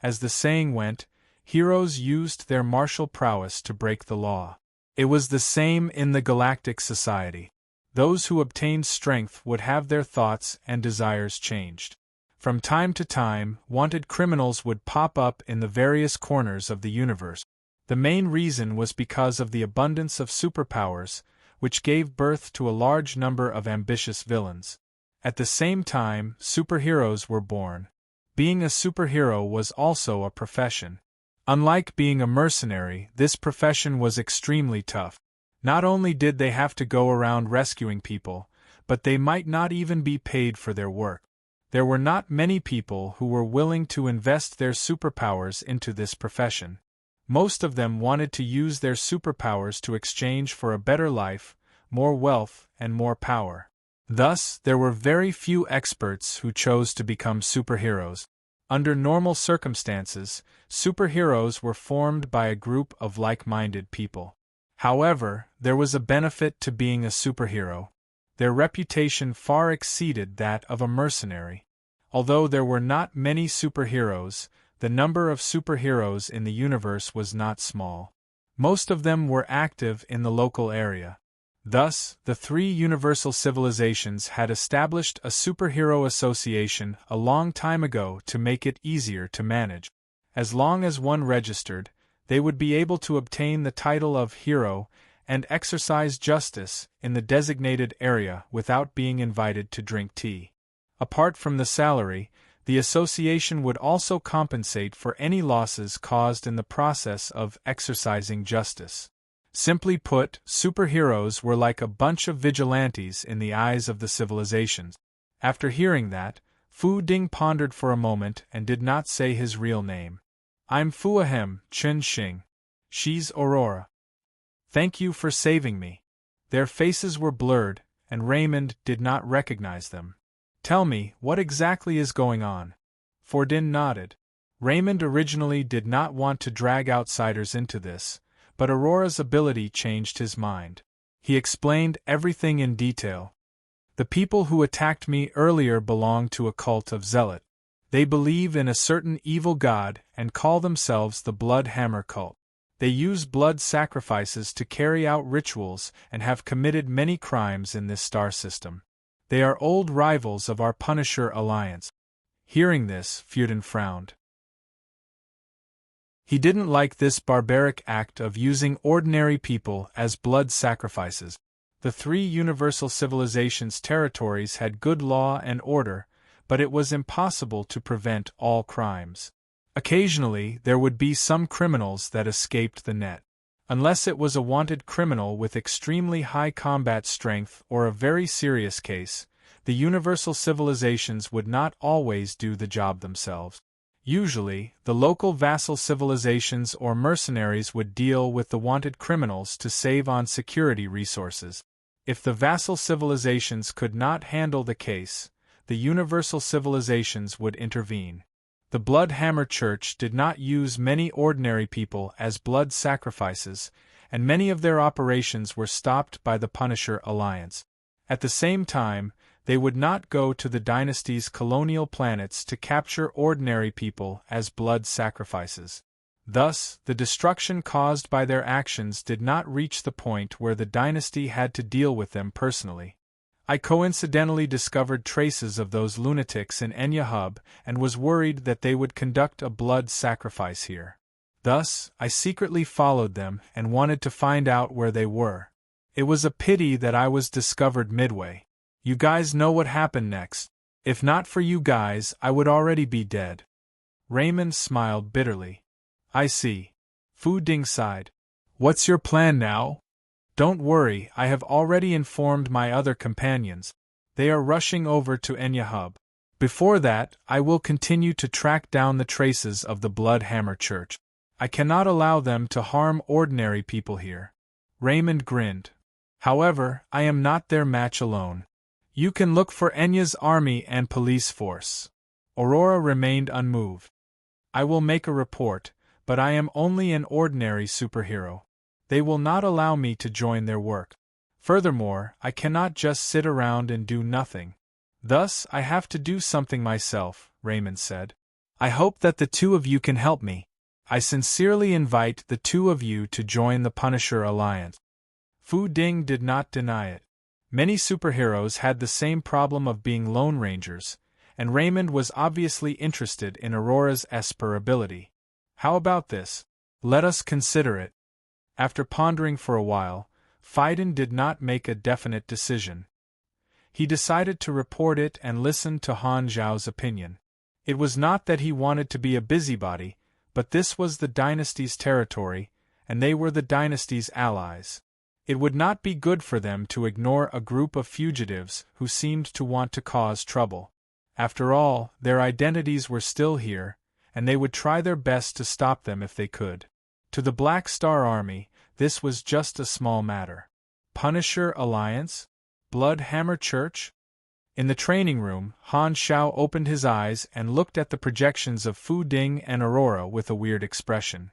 As the saying went, heroes used their martial prowess to break the law. It was the same in the galactic society. Those who obtained strength would have their thoughts and desires changed. From time to time, wanted criminals would pop up in the various corners of the universe. The main reason was because of the abundance of superpowers, which gave birth to a large number of ambitious villains. At the same time, superheroes were born. Being a superhero was also a profession. Unlike being a mercenary, this profession was extremely tough. Not only did they have to go around rescuing people, but they might not even be paid for their work. There were not many people who were willing to invest their superpowers into this profession. Most of them wanted to use their superpowers to exchange for a better life, more wealth, and more power. Thus, there were very few experts who chose to become superheroes. Under normal circumstances, superheroes were formed by a group of like-minded people. However, there was a benefit to being a superhero. Their reputation far exceeded that of a mercenary. Although there were not many superheroes, the number of superheroes in the universe was not small. Most of them were active in the local area. Thus, the three universal civilizations had established a superhero association a long time ago to make it easier to manage. As long as one registered, they would be able to obtain the title of hero and exercise justice in the designated area without being invited to drink tea. Apart from the salary, the association would also compensate for any losses caused in the process of exercising justice. Simply put, superheroes were like a bunch of vigilantes in the eyes of the civilizations. After hearing that, Fu Ding pondered for a moment and did not say his real name. I'm Fuahem Chen Xing. She's Aurora. Thank you for saving me. Their faces were blurred, and Raymond did not recognize them. Tell me, what exactly is going on? Fordin nodded. Raymond originally did not want to drag outsiders into this, but Aurora's ability changed his mind. He explained everything in detail. The people who attacked me earlier belong to a cult of zealot. They believe in a certain evil god and call themselves the Blood Hammer cult. They use blood sacrifices to carry out rituals and have committed many crimes in this star system. They are old rivals of our Punisher alliance. Hearing this, Fuden frowned. He didn't like this barbaric act of using ordinary people as blood sacrifices. The three universal civilizations' territories had good law and order, but it was impossible to prevent all crimes. Occasionally, there would be some criminals that escaped the net. Unless it was a wanted criminal with extremely high combat strength or a very serious case, the universal civilizations would not always do the job themselves. Usually, the local vassal civilizations or mercenaries would deal with the wanted criminals to save on security resources. If the vassal civilizations could not handle the case, the universal civilizations would intervene. The Blood Hammer Church did not use many ordinary people as blood sacrifices, and many of their operations were stopped by the Punisher Alliance. At the same time, they would not go to the dynasty's colonial planets to capture ordinary people as blood sacrifices. Thus, the destruction caused by their actions did not reach the point where the dynasty had to deal with them personally. I coincidentally discovered traces of those lunatics in Enya Hub and was worried that they would conduct a blood sacrifice here. Thus, I secretly followed them and wanted to find out where they were. It was a pity that I was discovered midway. You guys know what happened next. If not for you guys, I would already be dead. Raymond smiled bitterly. I see. Fu Ding sighed. What's your plan now? Don't worry, I have already informed my other companions. They are rushing over to Enya Hub. Before that, I will continue to track down the traces of the Blood Hammer Church. I cannot allow them to harm ordinary people here. Raymond grinned. However, I am not their match alone. You can look for Enya's army and police force. Aurora remained unmoved. I will make a report, but I am only an ordinary superhero. They will not allow me to join their work. Furthermore, I cannot just sit around and do nothing. Thus, I have to do something myself, Raymond said. I hope that the two of you can help me. I sincerely invite the two of you to join the Punisher Alliance. Fu Ding did not deny it. Many superheroes had the same problem of being Lone Rangers, and Raymond was obviously interested in Aurora's Esper ability. How about this? Let us consider it. After pondering for a while, Fiden did not make a definite decision. He decided to report it and listen to Han Zhao's opinion. It was not that he wanted to be a busybody, but this was the dynasty's territory, and they were the dynasty's allies. It would not be good for them to ignore a group of fugitives who seemed to want to cause trouble. After all, their identities were still here, and they would try their best to stop them if they could. To the Black Star Army, this was just a small matter. Punisher Alliance? Blood Hammer Church? In the training room, Han Shao opened his eyes and looked at the projections of Fu Ding and Aurora with a weird expression.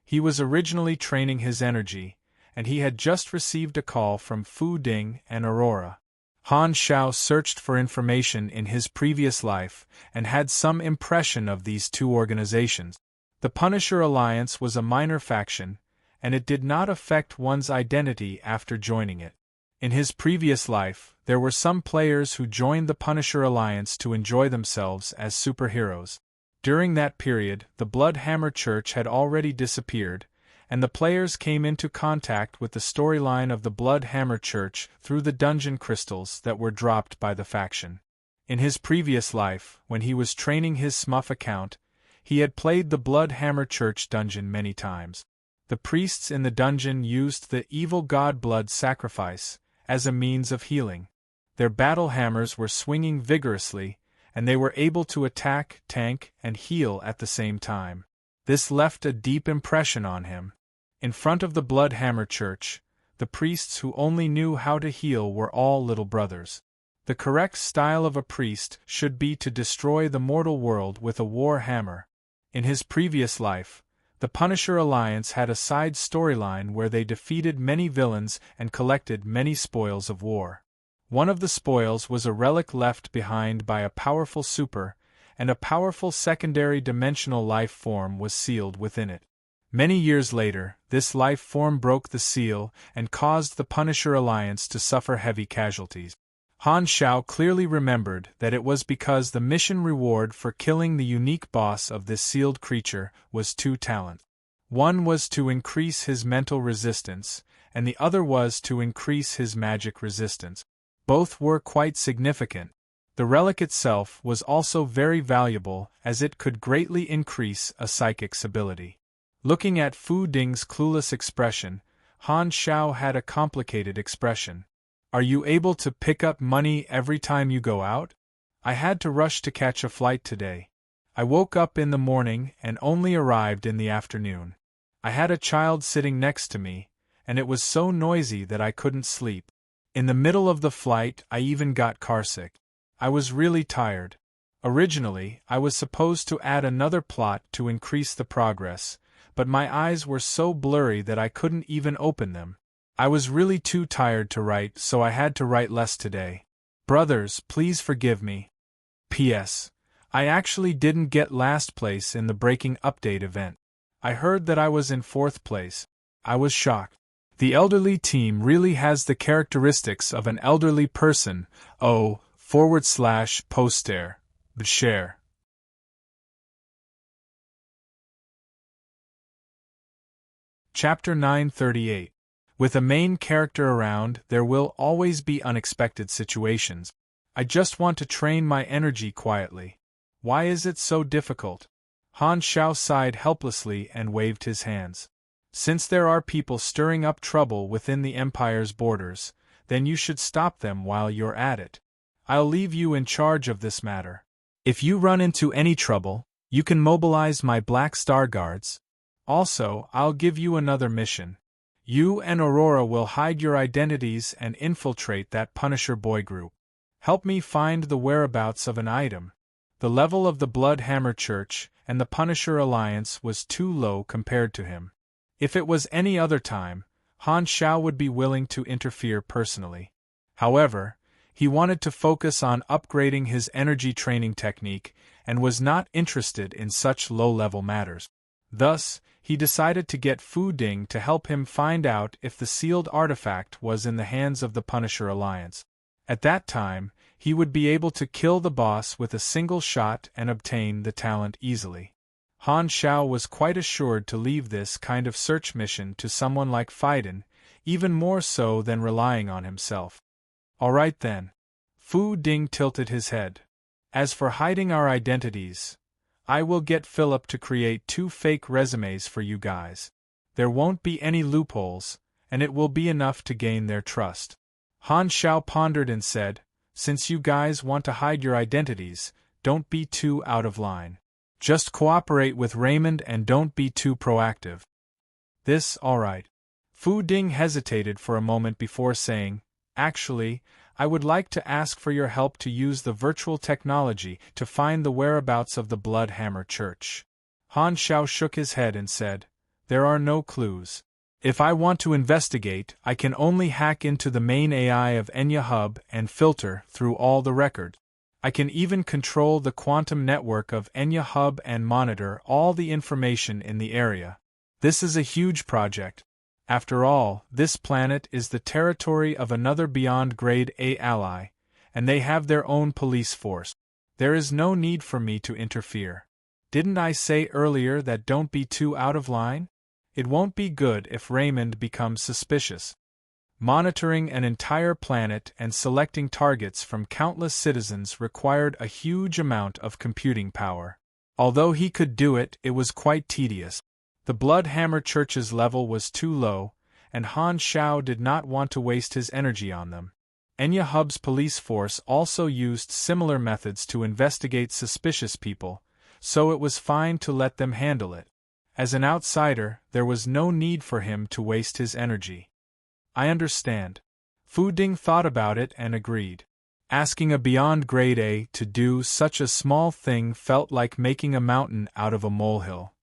He was originally training his energy, and he had just received a call from Fu Ding and Aurora. Han Shao searched for information in his previous life and had some impression of these two organizations. The Punisher Alliance was a minor faction, and it did not affect one's identity after joining it. In his previous life, there were some players who joined the Punisher Alliance to enjoy themselves as superheroes. During that period, the Blood Hammer Church had already disappeared, and the players came into contact with the storyline of the Blood Hammer Church through the dungeon crystals that were dropped by the faction. In his previous life, when he was training his Smuff account, he had played the Blood Hammer Church dungeon many times. The priests in the dungeon used the evil god blood sacrifice as a means of healing. Their battle hammers were swinging vigorously, and they were able to attack, tank, and heal at the same time. This left a deep impression on him. In front of the Blood Hammer Church, the priests who only knew how to heal were all little brothers. The correct style of a priest should be to destroy the mortal world with a war hammer. In his previous life, the Punisher Alliance had a side storyline where they defeated many villains and collected many spoils of war. One of the spoils was a relic left behind by a powerful super, and a powerful secondary dimensional life form was sealed within it. Many years later, this life form broke the seal and caused the Punisher Alliance to suffer heavy casualties. Han Shao clearly remembered that it was because the mission reward for killing the unique boss of this sealed creature was 2 talents. One was to increase his mental resistance, and the other was to increase his magic resistance. Both were quite significant. The relic itself was also very valuable as it could greatly increase a psychic's ability. Looking at Fu Ding's clueless expression, Han Shao had a complicated expression. Are you able to pick up money every time you go out? I had to rush to catch a flight today. I woke up in the morning and only arrived in the afternoon. I had a child sitting next to me, and it was so noisy that I couldn't sleep. In the middle of the flight, I even got carsick. I was really tired. Originally, I was supposed to add another plot to increase the progress, but my eyes were so blurry that I couldn't even open them. I was really too tired to write, so I had to write less today. Brothers, please forgive me. P.S. I actually didn't get last place in the Breaking Update event. I heard that I was in 4th place. I was shocked. The elderly team really has the characteristics of an elderly person. /poster. Share. Chapter 938. With a main character around, there will always be unexpected situations. I just want to train my energy quietly. Why is it so difficult? Han Shao sighed helplessly and waved his hands. Since there are people stirring up trouble within the Empire's borders, then you should stop them while you're at it. I'll leave you in charge of this matter. If you run into any trouble, you can mobilize my Black Star Guards. Also, I'll give you another mission. You and Aurora will hide your identities and infiltrate that Punisher boy group. Help me find the whereabouts of an item. The level of the Blood Hammer Church and the Punisher Alliance was too low compared to him. If it was any other time, Han Shao would be willing to interfere personally. However, he wanted to focus on upgrading his energy training technique and was not interested in such low-level matters. Thus, he decided to get Fu Ding to help him find out if the sealed artifact was in the hands of the Punisher Alliance. At that time, he would be able to kill the boss with a single shot and obtain the talent easily. Han Shao was quite assured to leave this kind of search mission to someone like Faiden, even more so than relying on himself. All right then. Fu Ding tilted his head. As for hiding our identities, I will get Philip to create 2 fake resumes for you guys. There won't be any loopholes, and it will be enough to gain their trust. Han Shao pondered and said, since you guys want to hide your identities, don't be too out of line. Just cooperate with Raymond and don't be too proactive. This, all right. Fu Ding hesitated for a moment before saying, "Actually, I would like to ask for your help to use the virtual technology to find the whereabouts of the Blood Hammer Church." Han Xiao shook his head and said, "There are no clues. If I want to investigate, I can only hack into the main AI of Enya Hub and filter through all the records. I can even control the quantum network of Enya Hub and monitor all the information in the area. This is a huge project. After all, this planet is the territory of another beyond Grade A ally, and they have their own police force. There is no need for me to interfere. Didn't I say earlier that don't be too out of line? It won't be good if Raymond becomes suspicious." Monitoring an entire planet and selecting targets from countless citizens required a huge amount of computing power. Although he could do it, it was quite tedious. The Blood Hammer Church's level was too low, and Han Xiao did not want to waste his energy on them. Enya Hub's police force also used similar methods to investigate suspicious people, so it was fine to let them handle it. As an outsider, there was no need for him to waste his energy. "I understand." Fu Ding thought about it and agreed. Asking a beyond Grade A to do such a small thing felt like making a mountain out of a molehill.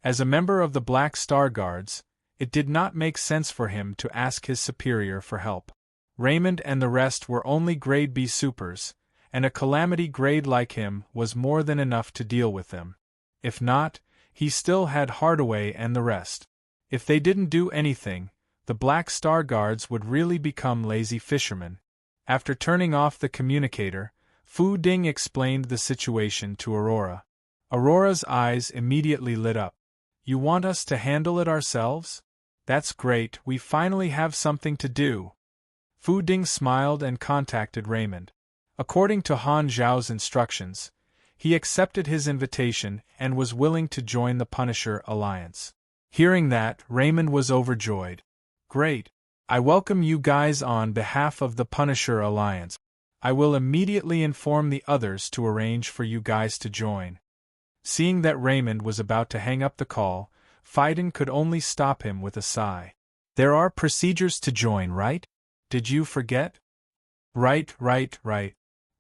As a member of the Black Star Guards, it did not make sense for him to ask his superior for help. Raymond and the rest were only Grade B supers, and a calamity grade like him was more than enough to deal with them. If not, he still had Hardaway and the rest. If they didn't do anything, the Black Star Guards would really become lazy fishermen. After turning off the communicator, Fu Ding explained the situation to Aurora. Aurora's eyes immediately lit up. "You want us to handle it ourselves? That's great, we finally have something to do." Fu Ding smiled and contacted Raymond. According to Han Zhao's instructions, he accepted his invitation and was willing to join the Punisher Alliance. Hearing that, Raymond was overjoyed. "Great! I welcome you guys on behalf of the Punisher Alliance. I will immediately inform the others to arrange for you guys to join." Seeing that Raymond was about to hang up the call, Phaidon could only stop him with a sigh. "There are procedures to join, right? Did you forget?" Right.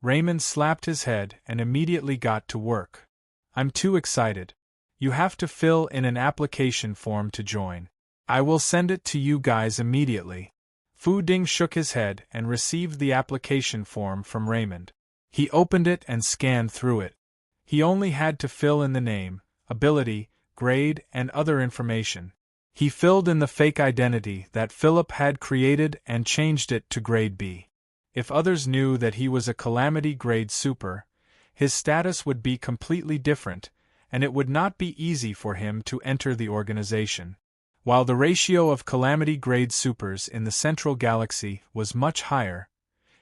Raymond slapped his head and immediately got to work. "I'm too excited. You have to fill in an application form to join. I will send it to you guys immediately." Fu Ding shook his head and received the application form from Raymond. He opened it and scanned through it. He only had to fill in the name, ability, grade, and other information. He filled in the fake identity that Philip had created and changed it to Grade B. If others knew that he was a Calamity Grade Super, his status would be completely different, and it would not be easy for him to enter the organization. While the ratio of Calamity Grade Supers in the Central Galaxy was much higher,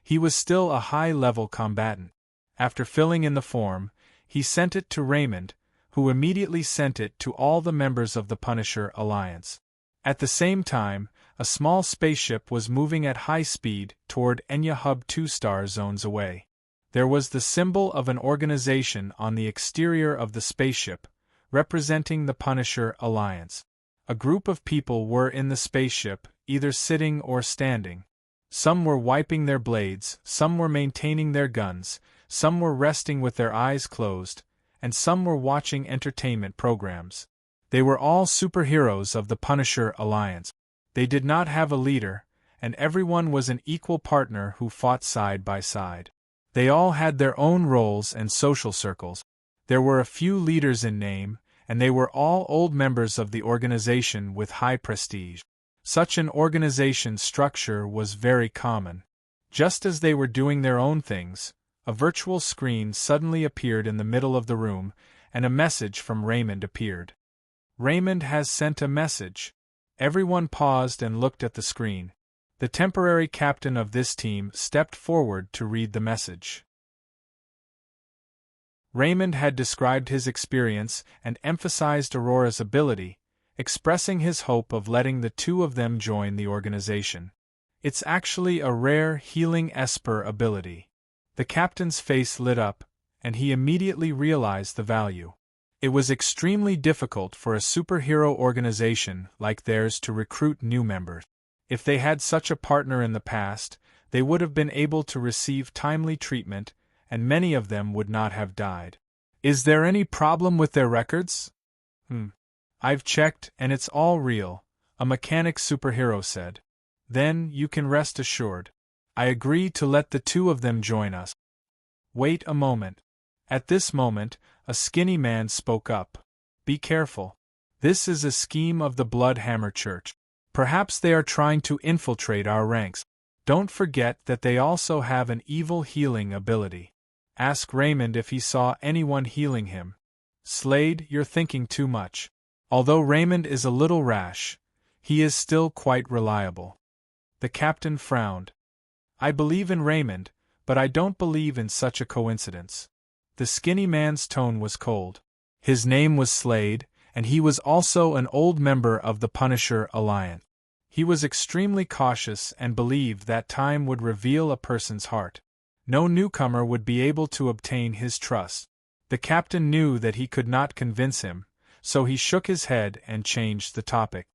he was still a high-level combatant. After filling in the form, he sent it to Raymond, who immediately sent it to all the members of the Punisher Alliance. At the same time, a small spaceship was moving at high speed toward Enya Hub 2 star zones away. There was the symbol of an organization on the exterior of the spaceship, representing the Punisher Alliance. A group of people were in the spaceship, either sitting or standing. Some were wiping their blades, some were maintaining their guns, some were resting with their eyes closed, and some were watching entertainment programs. They were all superheroes of the Punisher Alliance. They did not have a leader, and everyone was an equal partner who fought side by side. They all had their own roles and social circles. There were a few leaders in name, and they were all old members of the organization with high prestige. Such an organization structure was very common. Just as they were doing their own things, a virtual screen suddenly appeared in the middle of the room, and a message from Raymond appeared. "Raymond has sent a message." Everyone paused and looked at the screen. The temporary captain of this team stepped forward to read the message. Raymond had described his experience and emphasized Aurora's ability, expressing his hope of letting the two of them join the organization. "It's actually a rare healing Esper ability." The captain's face lit up, and he immediately realized the value. It was extremely difficult for a superhero organization like theirs to recruit new members. If they had such a partner in the past, they would have been able to receive timely treatment, and many of them would not have died. Is there any problem with their records? I've checked, and it's all real, a mechanic superhero said. Then you can rest assured. I agree to let the two of them join us. Wait a moment. At this moment, a skinny man spoke up. Be careful. This is a scheme of the Bloodhammer Church. Perhaps they are trying to infiltrate our ranks. Don't forget that they also have an evil healing ability. Ask Raymond if he saw anyone healing him. Slade, you're thinking too much. Although Raymond is a little rash, he is still quite reliable. The captain frowned. I believe in Raymond, but I don't believe in such a coincidence. The skinny man's tone was cold. His name was Slade, and he was also an old member of the Punisher Alliance. He was extremely cautious and believed that time would reveal a person's heart. No newcomer would be able to obtain his trust. The captain knew that he could not convince him, so he shook his head and changed the topic.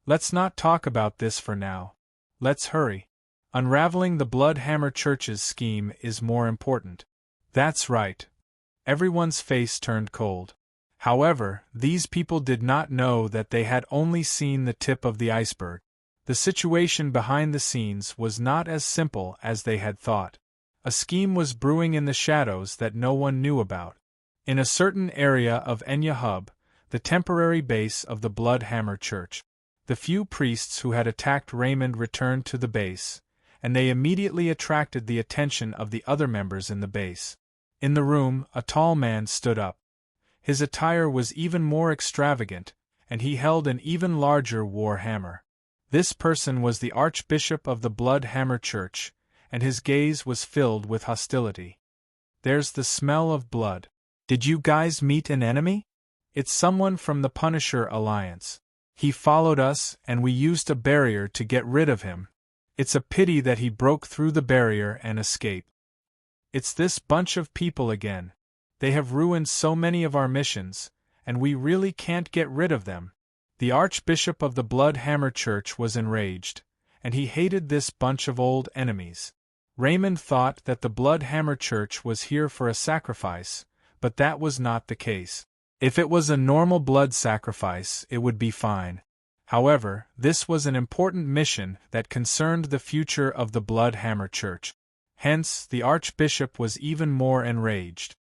Let's not talk about this for now. Let's hurry. Unraveling the Bloodhammer Church's scheme is more important. That's right. Everyone's face turned cold. However, these people did not know that they had only seen the tip of the iceberg. The situation behind the scenes was not as simple as they had thought. A scheme was brewing in the shadows that no one knew about. In a certain area of Enya Hub, the temporary base of the Bloodhammer Church, the few priests who had attacked Raymond returned to the base, and they immediately attracted the attention of the other members in the base. In the room, a tall man stood up. His attire was even more extravagant, and he held an even larger war hammer. This person was the Archbishop of the Bloodhammer Church, and his gaze was filled with hostility. There's the smell of blood. Did you guys meet an enemy? It's someone from the Punisher Alliance. He followed us, and we used a barrier to get rid of him. It's a pity that he broke through the barrier and escaped. It's this bunch of people again. They have ruined so many of our missions, and we really can't get rid of them. The Archbishop of the Bloodhammer Church was enraged, and he hated this bunch of old enemies. Raymond thought that the Bloodhammer Church was here for a sacrifice, but that was not the case. If it was a normal blood sacrifice, it would be fine. However, this was an important mission that concerned the future of the Bloodhammer Church. Hence, the Archbishop was even more enraged.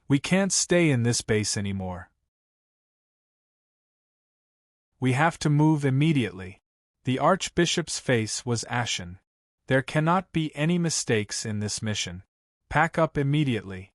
We can't stay in this base anymore. We have to move immediately. The Archbishop's face was ashen. There cannot be any mistakes in this mission. Pack up immediately.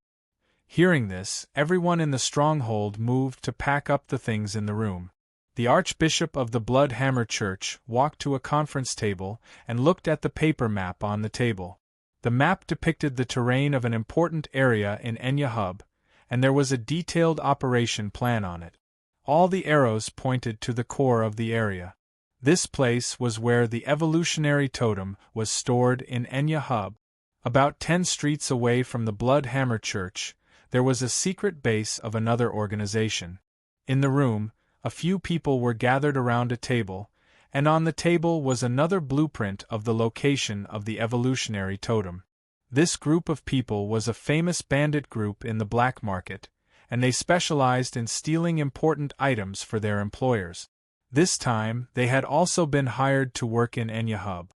Hearing this, everyone in the stronghold moved to pack up the things in the room. The Archbishop of the Bloodhammer Church walked to a conference table and looked at the paper map on the table. The map depicted the terrain of an important area in Enya Hub, and there was a detailed operation plan on it. All the arrows pointed to the core of the area. This place was where the evolutionary totem was stored in Enya Hub. About 10 streets away from the Bloodhammer Church, there was a secret base of another organization. In the room, a few people were gathered around a table, and on the table was another blueprint of the location of the evolutionary totem. This group of people was a famous bandit group in the black market, and they specialized in stealing important items for their employers. This time, they had also been hired to work in Enya Hub.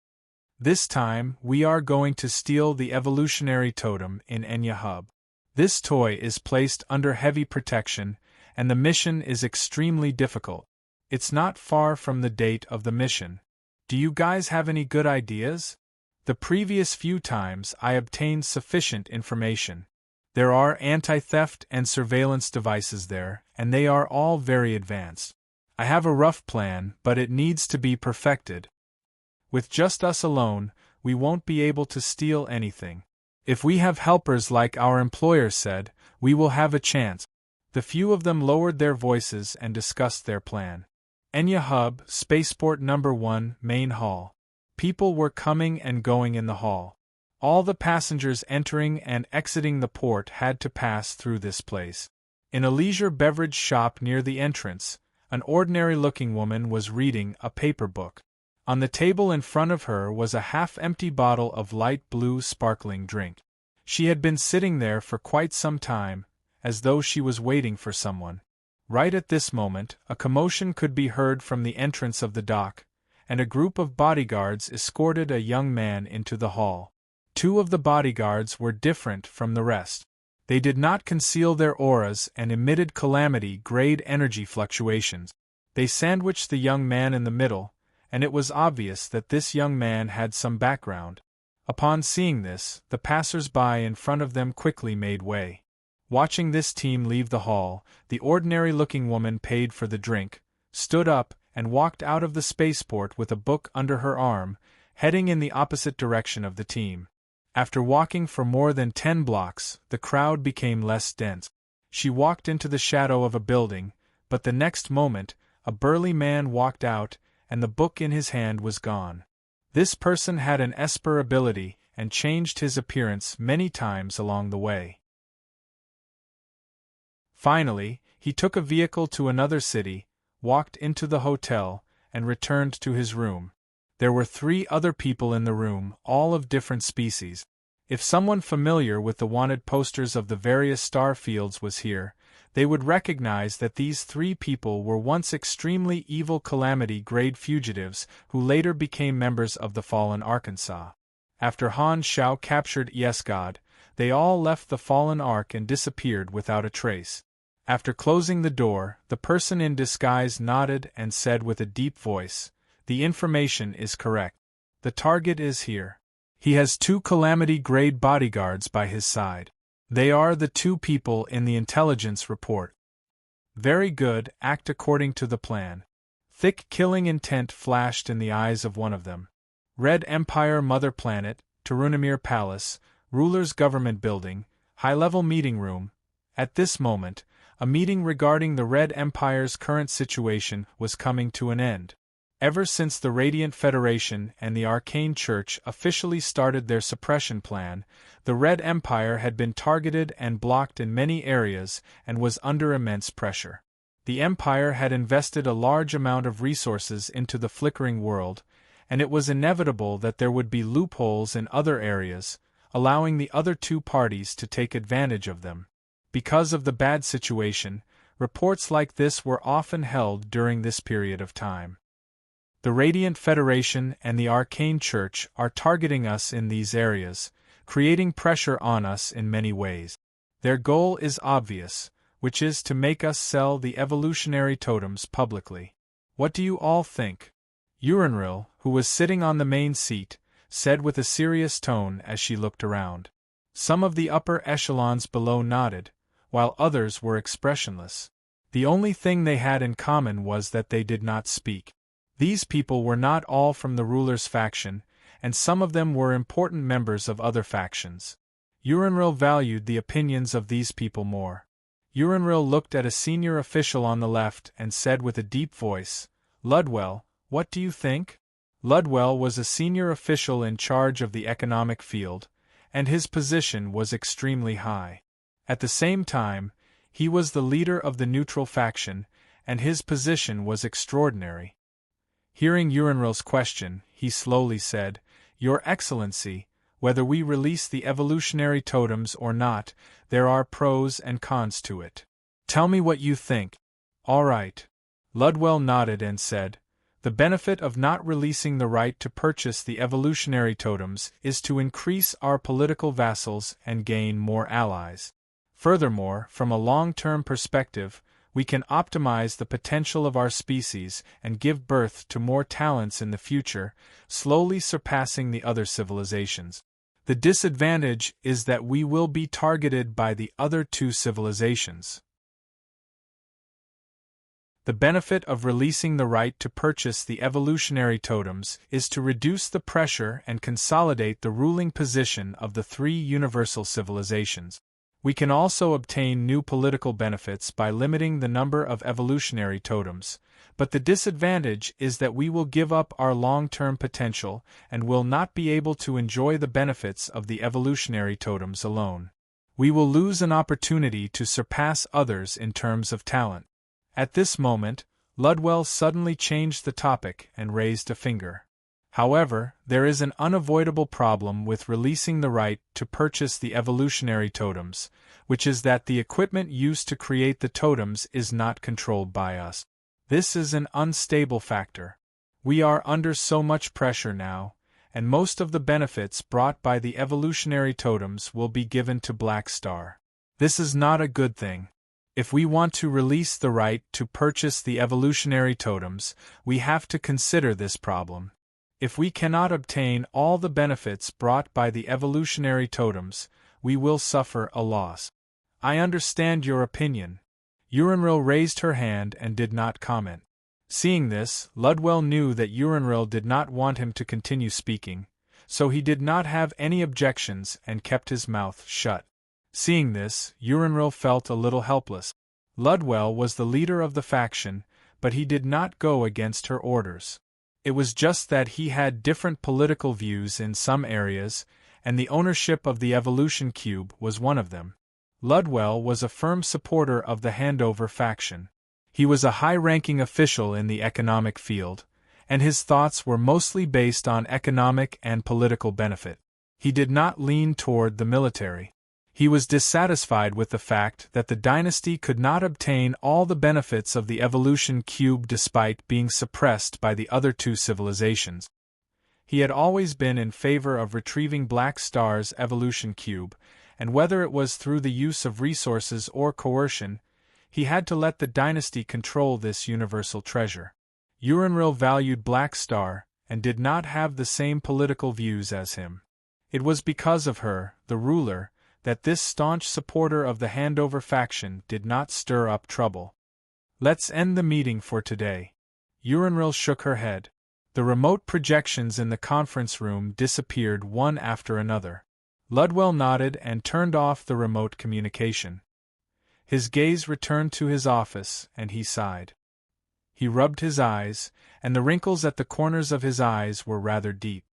This time, we are going to steal the evolutionary totem in Enya Hub. This toy is placed under heavy protection, and the mission is extremely difficult. It's not far from the date of the mission. Do you guys have any good ideas? The previous few times I obtained sufficient information. There are anti-theft and surveillance devices there, and they are all very advanced. I have a rough plan, but it needs to be perfected. With just us alone, we won't be able to steal anything. If we have helpers like our employer said, we will have a chance. The few of them lowered their voices and discussed their plan. Enya Hub, Spaceport No. 1, Main Hall. People were coming and going in the hall. All the passengers entering and exiting the port had to pass through this place. In a leisure beverage shop near the entrance, an ordinary-looking woman was reading a paper book. On the table in front of her was a half-empty bottle of light blue sparkling drink. She had been sitting there for quite some time, as though she was waiting for someone. Right at this moment, a commotion could be heard from the entrance of the dock, and a group of bodyguards escorted a young man into the hall. Two of the bodyguards were different from the rest. They did not conceal their auras and emitted calamity-grade energy fluctuations. They sandwiched the young man in the middle, and it was obvious that this young man had some background. Upon seeing this, the passers-by in front of them quickly made way. Watching this team leave the hall, the ordinary-looking woman paid for the drink, stood up, and walked out of the spaceport with a book under her arm, heading in the opposite direction of the team. After walking for more than 10 blocks, the crowd became less dense. She walked into the shadow of a building, but the next moment, a burly man walked out, and the book in his hand was gone. This person had an esper ability, and changed his appearance many times along the way. Finally, he took a vehicle to another city, walked into the hotel, and returned to his room. There were 3 other people in the room, all of different species. If someone familiar with the wanted posters of the various star fields was here, they would recognize that these 3 people were once extremely evil calamity-grade fugitives who later became members of the fallen Arkansas. After Han Shao captured Yes-God, they all left the fallen Ark and disappeared without a trace. After closing the door, the person in disguise nodded and said with a deep voice, "The information is correct. The target is here. He has 2 calamity-grade bodyguards by his side. They are the 2 people in the intelligence report." "Very good, act according to the plan." Thick killing intent flashed in the eyes of one of them. Red Empire Mother Planet, Tarunamir Palace, Ruler's Government Building, High-Level Meeting Room. At this moment, a meeting regarding the Red Empire's current situation was coming to an end. Ever since the Radiant Federation and the Arcane Church officially started their suppression plan, the Red Empire had been targeted and blocked in many areas and was under immense pressure. The Empire had invested a large amount of resources into the flickering world, and it was inevitable that there would be loopholes in other areas, allowing the other 2 parties to take advantage of them. Because of the bad situation, reports like this were often held during this period of time. The Radiant Federation and the Arcane Church are targeting us in these areas, creating pressure on us in many ways. Their goal is obvious, which is to make us sell the evolutionary totems publicly. What do you all think? Urinril, who was sitting on the main seat, said with a serious tone as she looked around. Some of the upper echelons below nodded, while others were expressionless. The only thing they had in common was that they did not speak. These people were not all from the ruler's faction, and some of them were important members of other factions. Urinril valued the opinions of these people more. Urinril looked at a senior official on the left and said with a deep voice, "Ludwell, what do you think?" Ludwell was a senior official in charge of the economic field, and his position was extremely high. At the same time, he was the leader of the neutral faction, and his position was extraordinary. Hearing Urinril's question, he slowly said, "Your Excellency, whether we release the evolutionary totems or not, there are pros and cons to it. Tell me what you think." "All right." Ludwell nodded and said, "The benefit of not releasing the right to purchase the evolutionary totems is to increase our political vassals and gain more allies. Furthermore, from a long-term perspective, we can optimize the potential of our species and give birth to more talents in the future, slowly surpassing the other civilizations. The disadvantage is that we will be targeted by the other 2 civilizations. The benefit of releasing the right to purchase the evolutionary totems is to reduce the pressure and consolidate the ruling position of the 3 universal civilizations. We can also obtain new political benefits by limiting the number of evolutionary totems, but the disadvantage is that we will give up our long-term potential and will not be able to enjoy the benefits of the evolutionary totems alone. We will lose an opportunity to surpass others in terms of talent. At this moment, Ludwell suddenly changed the topic and raised a finger. However, there is an unavoidable problem with releasing the right to purchase the evolutionary totems, which is that the equipment used to create the totems is not controlled by us. This is an unstable factor. We are under so much pressure now, and most of the benefits brought by the evolutionary totems will be given to Black Star. This is not a good thing. If we want to release the right to purchase the evolutionary totems, we have to consider this problem. If we cannot obtain all the benefits brought by the evolutionary totems, we will suffer a loss. I understand your opinion. Urinril raised her hand and did not comment. Seeing this, Ludwell knew that Urinril did not want him to continue speaking, so he did not have any objections and kept his mouth shut. Seeing this, Urinril felt a little helpless. Ludwell was the leader of the faction, but he did not go against her orders. It was just that he had different political views in some areas, and the ownership of the Evolution Cube was one of them. Ludwell was a firm supporter of the Handover faction. He was a high-ranking official in the economic field, and his thoughts were mostly based on economic and political benefit. He did not lean toward the military. He was dissatisfied with the fact that the dynasty could not obtain all the benefits of the Evolution Cube despite being suppressed by the other two civilizations. He had always been in favor of retrieving Black Star's Evolution Cube, and whether it was through the use of resources or coercion, he had to let the dynasty control this universal treasure. Urinril valued Black Star, and did not have the same political views as him. It was because of her, the ruler, that this staunch supporter of the Handover faction did not stir up trouble. Let's end the meeting for today. Urinril shook her head. The remote projections in the conference room disappeared one after another. Ludwell nodded and turned off the remote communication. His gaze returned to his office, and he sighed. He rubbed his eyes, and the wrinkles at the corners of his eyes were rather deep.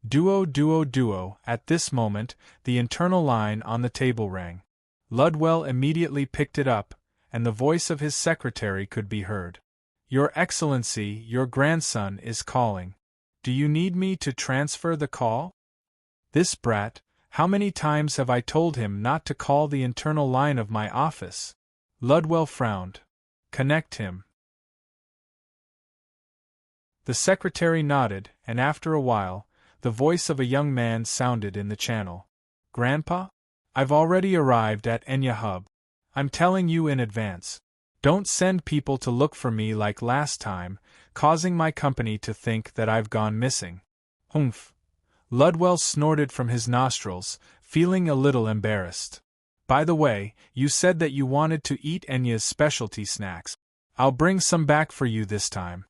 Duo, duo, duo. At this moment, the internal line on the table rang. Ludwell immediately picked it up, and the voice of his secretary could be heard. Your Excellency, your grandson is calling. Do you need me to transfer the call? This brat, how many times have I told him not to call the internal line of my office? Ludwell frowned. Connect him. The secretary nodded, and after a while, the voice of a young man sounded in the channel. Grandpa? I've already arrived at Enya Hub. I'm telling you in advance. Don't send people to look for me like last time, causing my company to think that I've gone missing. Humph. Ludwell snorted from his nostrils, feeling a little embarrassed. By the way, you said that you wanted to eat Enya's specialty snacks. I'll bring some back for you this time.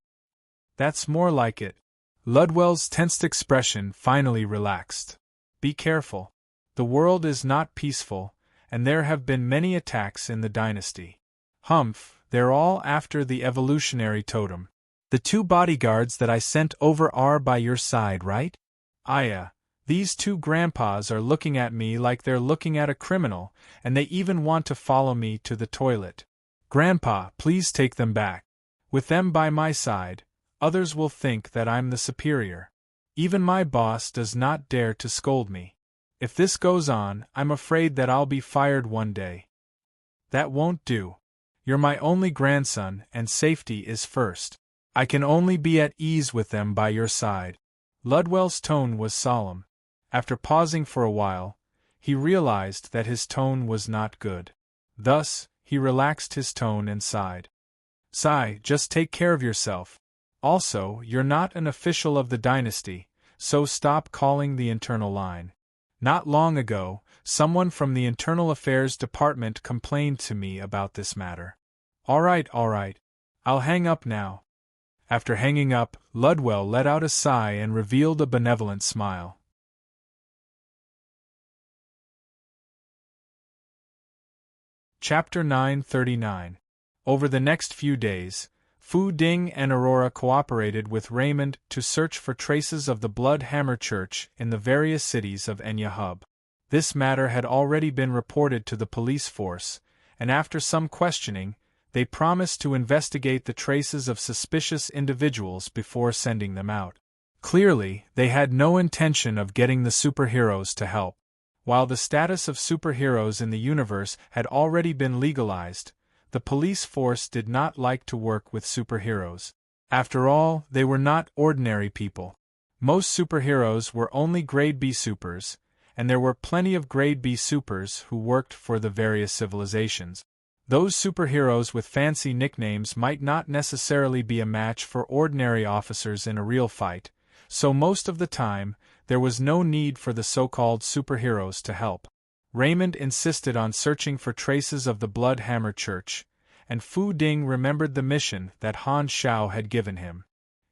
That's more like it. Ludwell's tensed expression finally relaxed. Be careful. The world is not peaceful, and there have been many attacks in the dynasty. Humph, they're all after the evolutionary totem. The two bodyguards that I sent over are by your side, right? Aya, these two grandpas are looking at me like they're looking at a criminal, and they even want to follow me to the toilet. Grandpa, please take them back. With them by my side, others will think that I'm the superior. Even my boss does not dare to scold me. If this goes on, I'm afraid that I'll be fired one day. That won't do. You're my only grandson, and safety is first. I can only be at ease with them by your side. Ludwell's tone was solemn. After pausing for a while, he realized that his tone was not good. Thus, he relaxed his tone and sighed. Sigh, just take care of yourself. Also, you're not an official of the dynasty, so stop calling the internal line. Not long ago, someone from the Internal Affairs Department complained to me about this matter. All right. I'll hang up now. After hanging up, Ludwell let out a sigh and revealed a benevolent smile. Chapter 939. Over the next few days, Fu Ding and Aurora cooperated with Raymond to search for traces of the Blood Hammer Church in the various cities of Enya Hub. This matter had already been reported to the police force, and after some questioning, they promised to investigate the traces of suspicious individuals before sending them out. Clearly, they had no intention of getting the superheroes to help. While the status of superheroes in the universe had already been legalized, the police force did not like to work with superheroes. After all, they were not ordinary people. Most superheroes were only Grade B supers, and there were plenty of Grade B supers who worked for the various civilizations. Those superheroes with fancy nicknames might not necessarily be a match for ordinary officers in a real fight, so most of the time, there was no need for the so-called superheroes to help. Raymond insisted on searching for traces of the Blood Hammer Church, and Fu Ding remembered the mission that Han Shao had given him.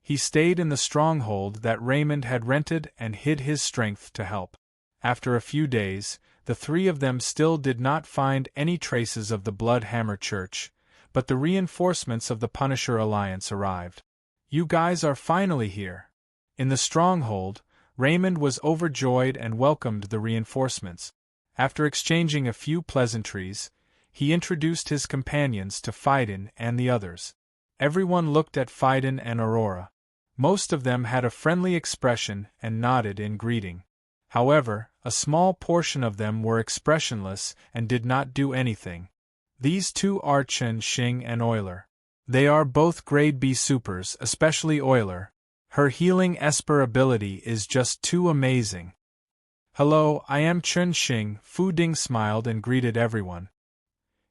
He stayed in the stronghold that Raymond had rented and hid his strength to help. After a few days, the three of them still did not find any traces of the Blood Hammer Church, but the reinforcements of the Punisher Alliance arrived. "You guys are finally here." In the stronghold, Raymond was overjoyed and welcomed the reinforcements. After exchanging a few pleasantries, he introduced his companions to Phaidon and the others. Everyone looked at Phaidon and Aurora. Most of them had a friendly expression and nodded in greeting. However, a small portion of them were expressionless and did not do anything. These two are Chen Xing and Euler. They are both Grade B supers, especially Euler. Her healing Esper ability is just too amazing. "Hello, I am Chen Xing," Fu Ding smiled and greeted everyone.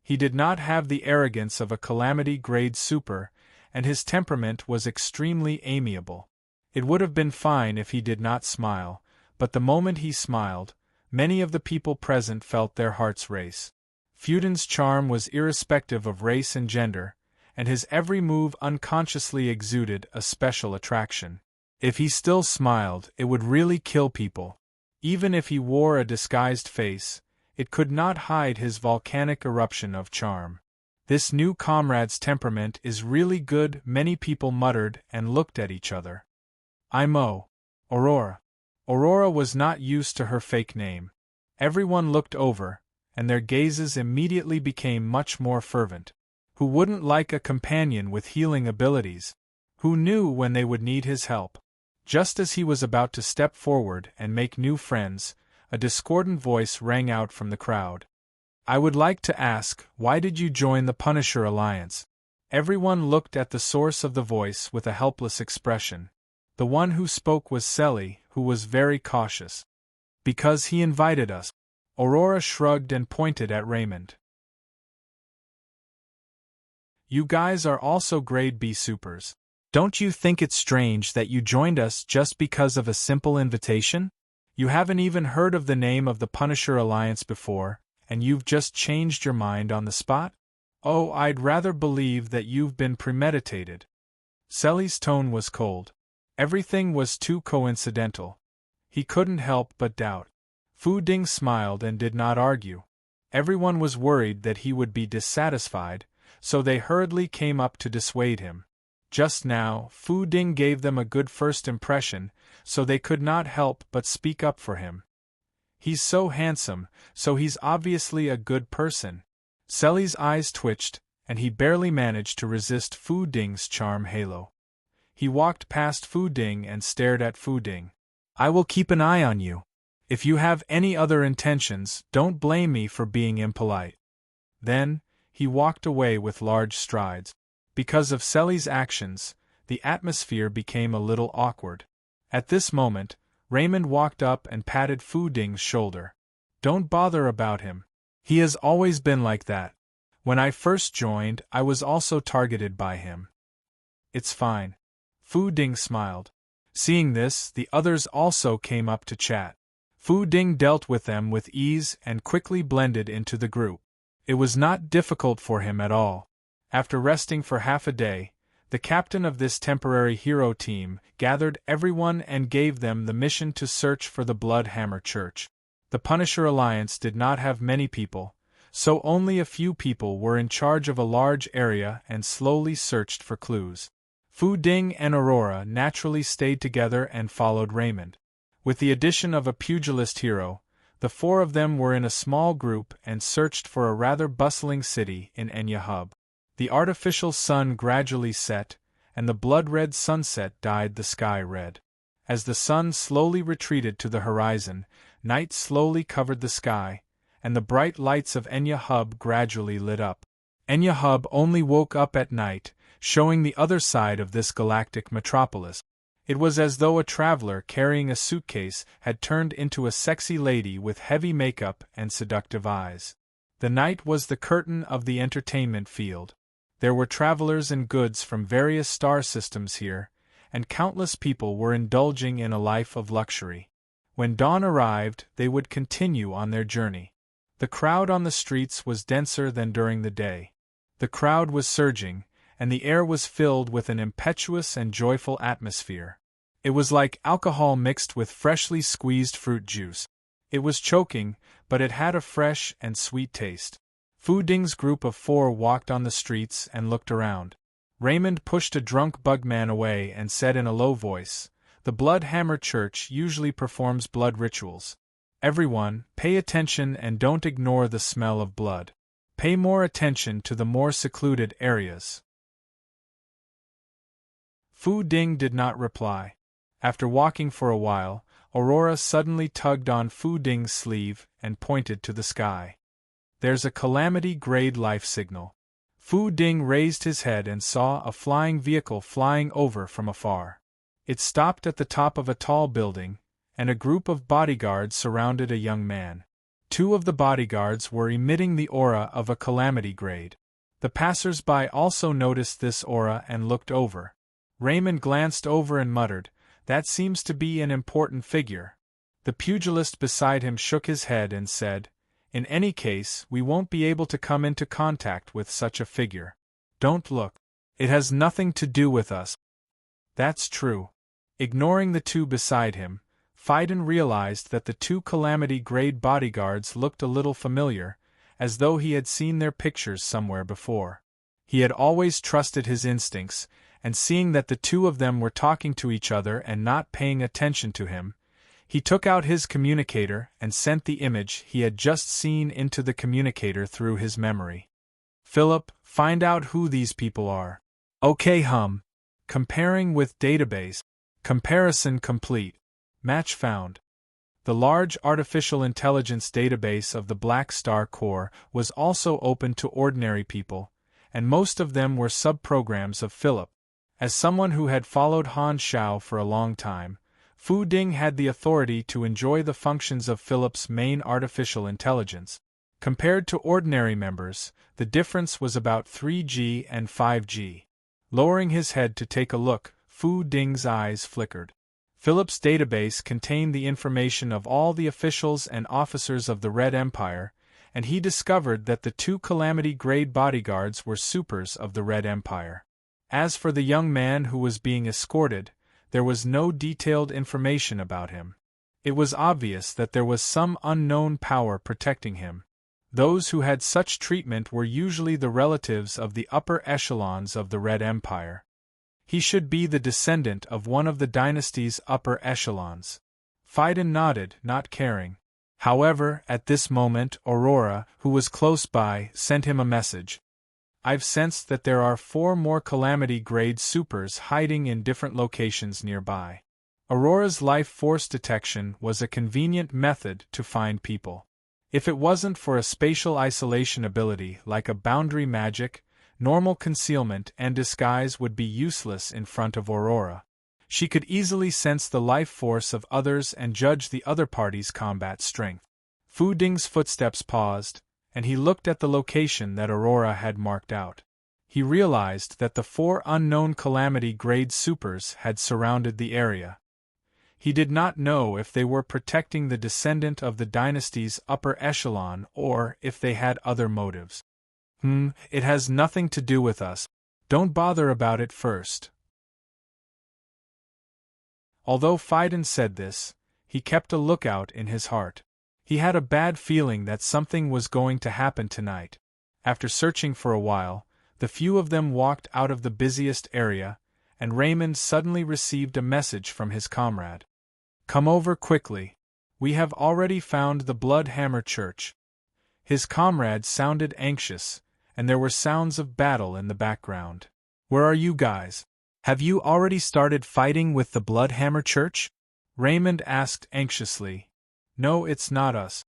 He did not have the arrogance of a Calamity Grade super, and his temperament was extremely amiable. It would have been fine if he did not smile, but the moment he smiled, many of the people present felt their hearts race. Fudin's charm was irrespective of race and gender, and his every move unconsciously exuded a special attraction. If he still smiled, it would really kill people. Even if he wore a disguised face, it could not hide his volcanic eruption of charm. "This new comrade's temperament is really good," many people muttered and looked at each other. Aurora. Aurora was not used to her fake name. Everyone looked over, and their gazes immediately became much more fervent. Who wouldn't like a companion with healing abilities? Who knew when they would need his help? Just as he was about to step forward and make new friends, a discordant voice rang out from the crowd. "I would like to ask, why did you join the Punisher Alliance?" Everyone looked at the source of the voice with a helpless expression. The one who spoke was Selly, who was very cautious. "Because he invited us." Aurora shrugged and pointed at Raymond. "You guys are also Grade B supers. Don't you think it's strange that you joined us just because of a simple invitation? You haven't even heard of the name of the Punisher Alliance before, and you've just changed your mind on the spot? Oh, I'd rather believe that you've been premeditated." Selly's tone was cold. Everything was too coincidental. He couldn't help but doubt. Fu Ding smiled and did not argue. Everyone was worried that he would be dissatisfied, so they hurriedly came up to dissuade him. Just now, Fu Ding gave them a good first impression, so they could not help but speak up for him. "He's so handsome, so he's obviously a good person." Selly's eyes twitched, and he barely managed to resist Fu Ding's charm halo. He walked past Fu Ding and stared at Fu Ding. "I will keep an eye on you. If you have any other intentions, don't blame me for being impolite." Then, he walked away with large strides. Because of Selly's actions, the atmosphere became a little awkward. At this moment, Raymond walked up and patted Fu Ding's shoulder. "Don't bother about him. He has always been like that. When I first joined, I was also targeted by him." "It's fine." Fu Ding smiled. Seeing this, the others also came up to chat. Fu Ding dealt with them with ease and quickly blended into the group. It was not difficult for him at all. After resting for half a day, the captain of this temporary hero team gathered everyone and gave them the mission to search for the Blood Hammer Church. The Punisher Alliance did not have many people, so only a few people were in charge of a large area and slowly searched for clues. Fu Ding and Aurora naturally stayed together and followed Raymond. With the addition of a pugilist hero, The four of them were in a small group and searched for a rather bustling city in Hub. The artificial sun gradually set, and the blood-red sunset dyed the sky red. As the sun slowly retreated to the horizon, night slowly covered the sky, and the bright lights of Hub gradually lit up. Hub only woke up at night, showing the other side of this galactic metropolis. It was as though a traveler carrying a suitcase had turned into a sexy lady with heavy makeup and seductive eyes. The night was the curtain of the entertainment field. There were travelers and goods from various star systems here, and countless people were indulging in a life of luxury. When dawn arrived, they would continue on their journey. The crowd on the streets was denser than during the day. The crowd was surging, and the air was filled with an impetuous and joyful atmosphere. It was like alcohol mixed with freshly squeezed fruit juice. It was choking, but it had a fresh and sweet taste. Fu Ding's group of four walked on the streets and looked around. Raymond pushed a drunk bugman away and said in a low voice, "The Blood Hammer Church usually performs blood rituals. Everyone, pay attention and don't ignore the smell of blood. Pay more attention to the more secluded areas." Fu Ding did not reply. After walking for a while, Aurora suddenly tugged on Fu Ding's sleeve and pointed to the sky. "There's a calamity-grade life signal." Fu Ding raised his head and saw a flying vehicle flying over from afar. It stopped at the top of a tall building, and a group of bodyguards surrounded a young man. Two of the bodyguards were emitting the aura of a calamity grade. The passers-by also noticed this aura and looked over. Raymond glanced over and muttered, "That seems to be an important figure." The pugilist beside him shook his head and said, "In any case, we won't be able to come into contact with such a figure. Don't look. It has nothing to do with us." "That's true." Ignoring the two beside him, Phaidon realized that the two calamity-grade bodyguards looked a little familiar, as though he had seen their pictures somewhere before. He had always trusted his instincts, and seeing that the two of them were talking to each other and not paying attention to him, he took out his communicator and sent the image he had just seen into the communicator through his memory. "Philip, find out who these people are." "Okay, hum." Comparing with database. Comparison complete. Match found. The large artificial intelligence database of the Black Star Corps was also open to ordinary people, and most of them were sub-programs of Philip. As someone who had followed Han Shao for a long time, Fu Ding had the authority to enjoy the functions of Philip's main artificial intelligence. Compared to ordinary members, the difference was about 3G and 5G. Lowering his head to take a look, Fu Ding's eyes flickered. Philip's database contained the information of all the officials and officers of the Red Empire, and he discovered that the two calamity-grade bodyguards were supers of the Red Empire. As for the young man who was being escorted, there was no detailed information about him. It was obvious that there was some unknown power protecting him. Those who had such treatment were usually the relatives of the upper echelons of the Red Empire. He should be the descendant of one of the dynasty's upper echelons. Phaidon nodded, not caring. However, at this moment Aurora, who was close by, sent him a message. "I've sensed that there are 4 more calamity-grade supers hiding in different locations nearby." Aurora's life force detection was a convenient method to find people. If it wasn't for a spatial isolation ability like a boundary magic, normal concealment and disguise would be useless in front of Aurora. She could easily sense the life force of others and judge the other party's combat strength. Fu Ding's footsteps paused, and he looked at the location that Aurora had marked out. He realized that the 4 unknown calamity-grade supers had surrounded the area. He did not know if they were protecting the descendant of the dynasty's upper echelon or if they had other motives. It has nothing to do with us. Don't bother about it first." Although Phaidon said this, he kept a lookout in his heart. He had a bad feeling that something was going to happen tonight. After searching for a while, the few of them walked out of the busiest area, and Raymond suddenly received a message from his comrade. "Come over quickly. We have already found the Bloodhammer Church. His comrades sounded anxious, and there were sounds of battle in the background. Where are you guys? Have you already started fighting with the Bloodhammer Church? Raymond asked anxiously. No, it's not us.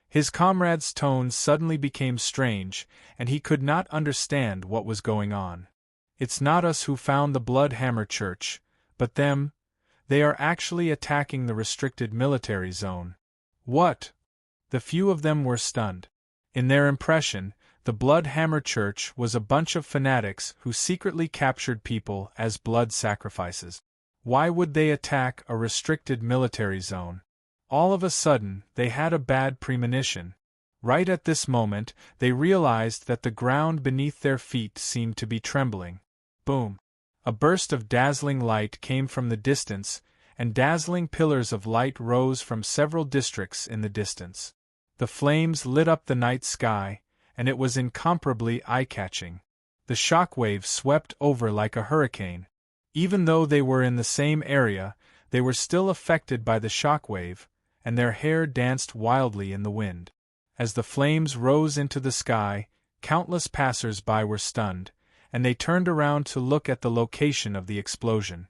His comrade's tone suddenly became strange, and he could not understand what was going on. It's not us who found the Bloodhammer Church, but them. They are actually attacking the restricted military zone. What? The few of them were stunned. In their impression, the Bloodhammer Church was a bunch of fanatics who secretly captured people as blood sacrifices. Why would they attack a restricted military zone? All of a sudden, they had a bad premonition. Right at this moment, they realized that the ground beneath their feet seemed to be trembling. Boom! A burst of dazzling light came from the distance, and dazzling pillars of light rose from several districts in the distance. The flames lit up the night sky, and it was incomparably eye-catching. The shockwave swept over like a hurricane. Even though they were in the same area, they were still affected by the shockwave, and their hair danced wildly in the wind. As the flames rose into the sky, countless passers-by were stunned, and they turned around to look at the location of the explosion.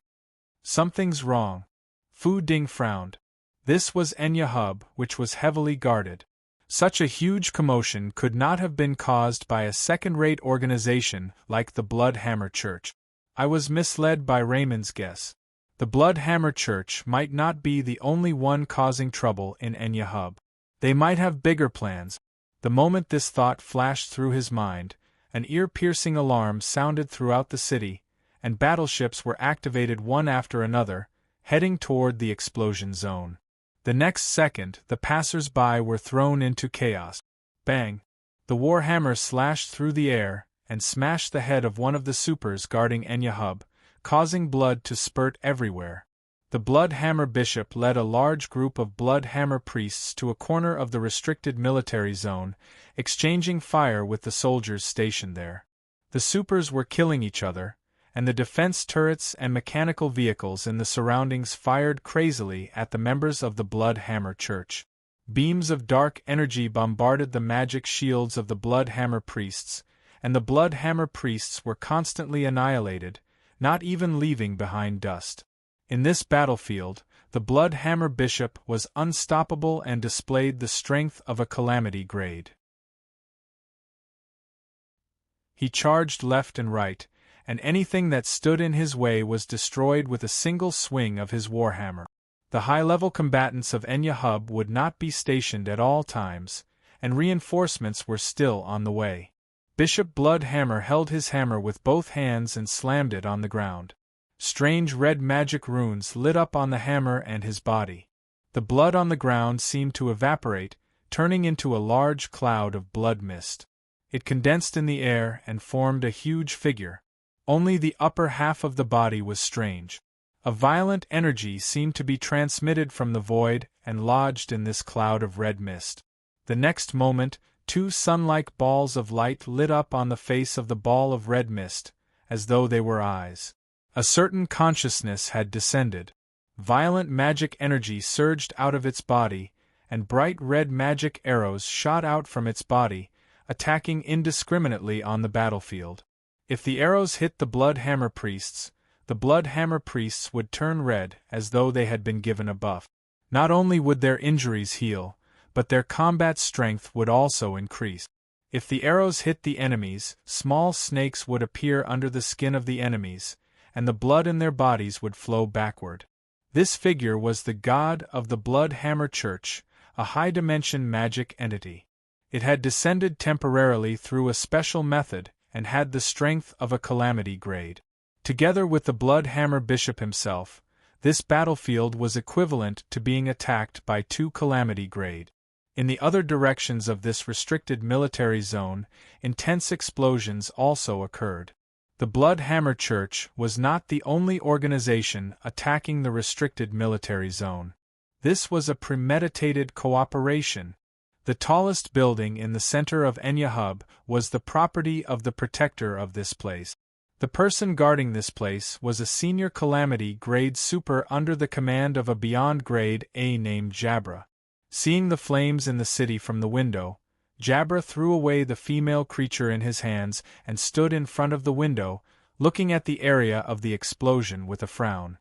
Something's wrong. Fu Ding frowned. This was Enya Hub, which was heavily guarded. Such a huge commotion could not have been caused by a second-rate organization like the Bloodhammer Church. I was misled by Raymond's guess. The Bloodhammer Church might not be the only one causing trouble in Enya Hub. They might have bigger plans. The moment this thought flashed through his mind, an ear-piercing alarm sounded throughout the city, and battleships were activated one after another, heading toward the explosion zone. The next second, the passers-by were thrown into chaos. Bang! The warhammer slashed through the air and smashed the head of one of the supers guarding Enya Hub, causing blood to spurt everywhere. The Bloodhammer Bishop led a large group of Bloodhammer priests to a corner of the restricted military zone, exchanging fire with the soldiers stationed there. The supers were killing each other, and the defense turrets and mechanical vehicles in the surroundings fired crazily at the members of the Bloodhammer Church. Beams of dark energy bombarded the magic shields of the Bloodhammer priests, and the Bloodhammer priests were constantly annihilated, not even leaving behind dust. In this battlefield, the Bloodhammer Bishop was unstoppable and displayed the strength of a calamity grade. He charged left and right, and anything that stood in his way was destroyed with a single swing of his warhammer. The high-level combatants of Enya Hub would not be stationed at all times, and reinforcements were still on the way. Bishop Bloodhammer held his hammer with both hands and slammed it on the ground. Strange red magic runes lit up on the hammer and his body. The blood on the ground seemed to evaporate, turning into a large cloud of blood mist. It condensed in the air and formed a huge figure. Only the upper half of the body was strange. A violent energy seemed to be transmitted from the void and lodged in this cloud of red mist. The next moment, two sun-like balls of light lit up on the face of the ball of red mist, as though they were eyes. A certain consciousness had descended. Violent magic energy surged out of its body, and bright red magic arrows shot out from its body, attacking indiscriminately on the battlefield. If the arrows hit the Bloodhammer priests, the Bloodhammer priests would turn red as though they had been given a buff. Not only would their injuries heal, but their combat strength would also increase. If the arrows hit the enemies, small snakes would appear under the skin of the enemies, and the blood in their bodies would flow backward. This figure was the god of the Bloodhammer Church, a high-dimension magic entity. It had descended temporarily through a special method and had the strength of a calamity grade. Together with the Bloodhammer Bishop himself, this battlefield was equivalent to being attacked by 2 calamity grade. In the other directions of this restricted military zone, intense explosions also occurred. The Bloodhammer Church was not the only organization attacking the restricted military zone. This was a premeditated cooperation. The tallest building in the center of Enya Hub was the property of the protector of this place. The person guarding this place was a senior Calamity Grade Super under the command of a Beyond Grade A named Jabra. Seeing the flames in the city from the window, Jabra threw away the female creature in his hands and stood in front of the window, looking at the area of the explosion with a frown.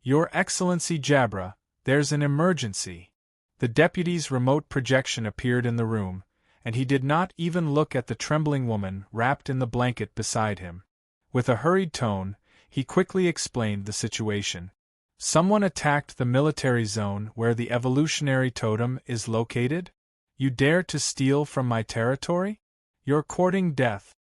"Your Excellency Jabra, there's an emergency." The deputy's remote projection appeared in the room, and he did not even look at the trembling woman wrapped in the blanket beside him. With a hurried tone, he quickly explained the situation. "Someone attacked the military zone where the evolutionary totem is located? You dare to steal from my territory? You're courting death."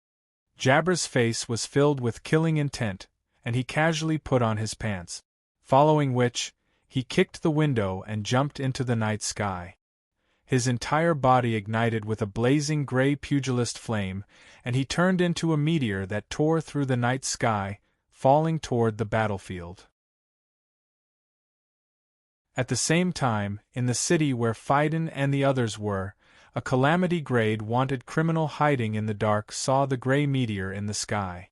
Jabra's face was filled with killing intent, and he casually put on his pants. Following which, he kicked the window and jumped into the night sky. His entire body ignited with a blazing gray pugilist flame, and he turned into a meteor that tore through the night sky, falling toward the battlefield. At the same time, in the city where Phaidon and the others were, a Calamity Grade wanted criminal hiding in the dark saw the gray meteor in the sky.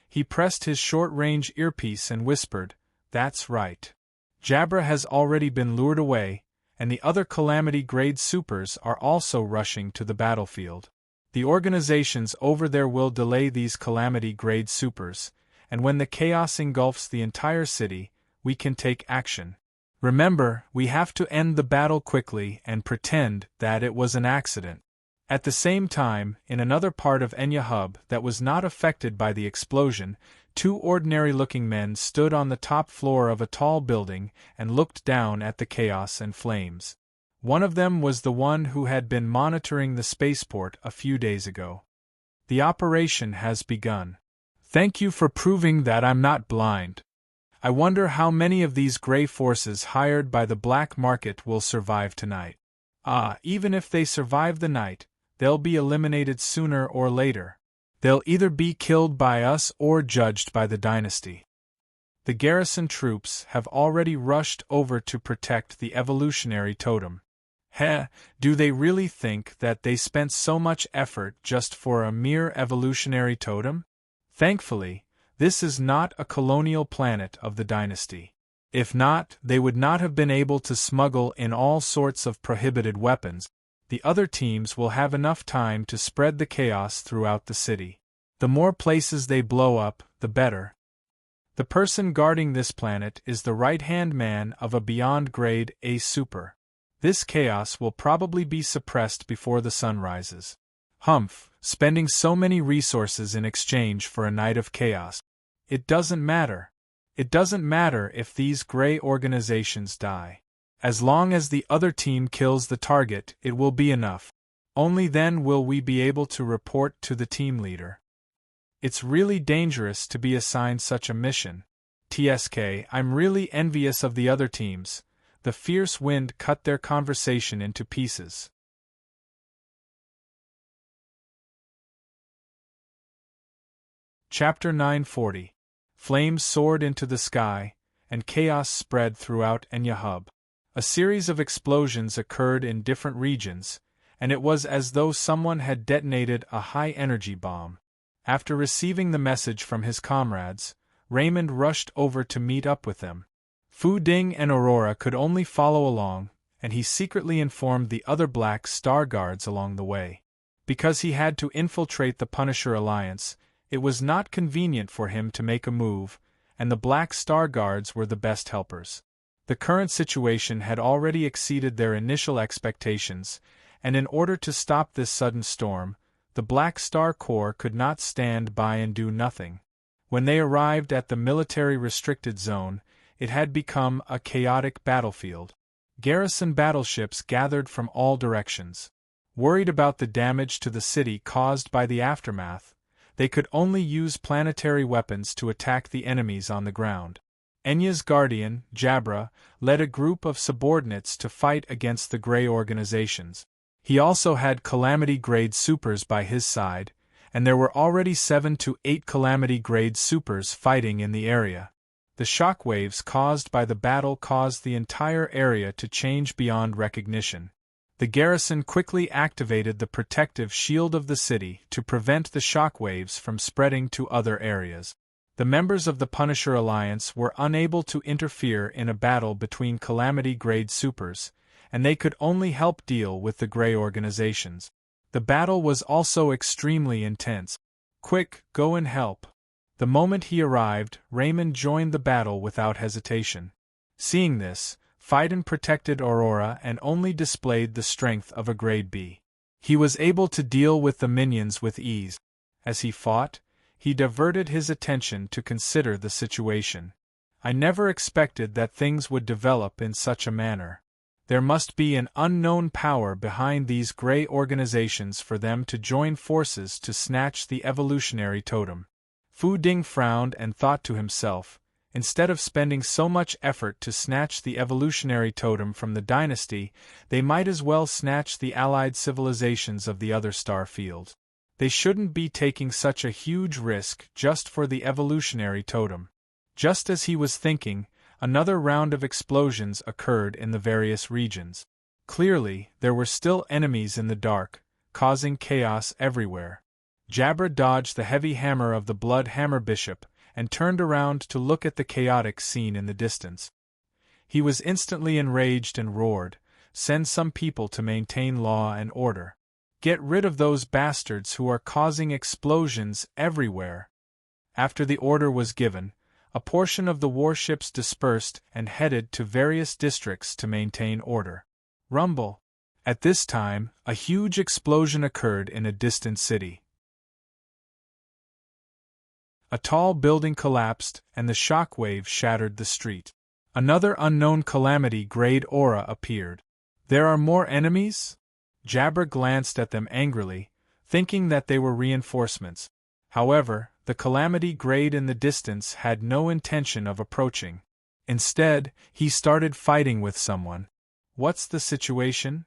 He pressed his short-range earpiece and whispered, "That's right. Jabra has already been lured away, and the other Calamity Grade Supers are also rushing to the battlefield. The organizations over there will delay these Calamity Grade Supers, and when the chaos engulfs the entire city, we can take action. Remember, we have to end the battle quickly and pretend that it was an accident." At the same time, in another part of Enya Hub that was not affected by the explosion, two ordinary-looking men stood on the top floor of a tall building and looked down at the chaos and flames. One of them was the one who had been monitoring the spaceport a few days ago. "The operation has begun. Thank you for proving that I'm not blind. I wonder how many of these gray forces hired by the black market will survive tonight. Even if they survive the night, they'll be eliminated sooner or later. They'll either be killed by us or judged by the dynasty. The garrison troops have already rushed over to protect the evolutionary totem. Do they really think that they spent so much effort just for a mere evolutionary totem? Thankfully, this is not a colonial planet of the dynasty. If not, they would not have been able to smuggle in all sorts of prohibited weapons. The other teams will have enough time to spread the chaos throughout the city. The more places they blow up, the better. The person guarding this planet is the right-hand man of a Beyond Grade A Super. This chaos will probably be suppressed before the sun rises. Humph, spending so many resources in exchange for a night of chaos. It doesn't matter. It doesn't matter if these gray organizations die. As long as the other team kills the target, it will be enough. Only then will we be able to report to the team leader. It's really dangerous to be assigned such a mission. TSK, I'm really envious of the other teams." The fierce wind cut their conversation into pieces. Chapter 940. Flames soared into the sky, and chaos spread throughout Enya Hub. A series of explosions occurred in different regions, and it was as though someone had detonated a high-energy bomb. After receiving the message from his comrades, Raymond rushed over to meet up with them. Fu Ding and Aurora could only follow along, and he secretly informed the other Black Star Guards along the way. Because he had to infiltrate the Punisher Alliance, it was not convenient for him to make a move, and the Black Star Guards were the best helpers. The current situation had already exceeded their initial expectations, and in order to stop this sudden storm, the Black Star Corps could not stand by and do nothing. When they arrived at the military-restricted zone, it had become a chaotic battlefield. Garrison battleships gathered from all directions. Worried about the damage to the city caused by the aftermath, they could only use planetary weapons to attack the enemies on the ground. Enya's guardian, Jabra, led a group of subordinates to fight against the Grey organizations. He also had Calamity Grade Supers by his side, and there were already 7 to 8 Calamity Grade Supers fighting in the area. The shockwaves caused by the battle caused the entire area to change beyond recognition. The garrison quickly activated the protective shield of the city to prevent the shockwaves from spreading to other areas. The members of the Punisher Alliance were unable to interfere in a battle between Calamity-grade supers, and they could only help deal with the Grey organizations. The battle was also extremely intense. "Quick, go and help." The moment he arrived, Raymond joined the battle without hesitation. Seeing this, Phaidon protected Aurora and only displayed the strength of a grade B. He was able to deal with the minions with ease. As he fought, he diverted his attention to consider the situation. "I never expected that things would develop in such a manner. There must be an unknown power behind these Grey organizations for them to join forces to snatch the evolutionary totem." Fu Ding frowned and thought to himself, instead of spending so much effort to snatch the evolutionary totem from the dynasty, they might as well snatch the allied civilizations of the other star field. They shouldn't be taking such a huge risk just for the evolutionary totem. Just as he was thinking, another round of explosions occurred in the various regions. Clearly, there were still enemies in the dark, causing chaos everywhere. Jabra dodged the heavy hammer of the Blood Hammer Bishop and turned around to look at the chaotic scene in the distance. He was instantly enraged and roared, "Send some people to maintain law and order. Get rid of those bastards who are causing explosions everywhere." After the order was given, a portion of the warships dispersed and headed to various districts to maintain order. Rumble. At this time, a huge explosion occurred in a distant city. A tall building collapsed, and the shock wave shattered the street. Another unknown Calamity-grade aura appeared. "There are more enemies?" Jabra glanced at them angrily, thinking that they were reinforcements. However, the Calamity-grade in the distance had no intention of approaching. Instead, he started fighting with someone. "What's the situation?"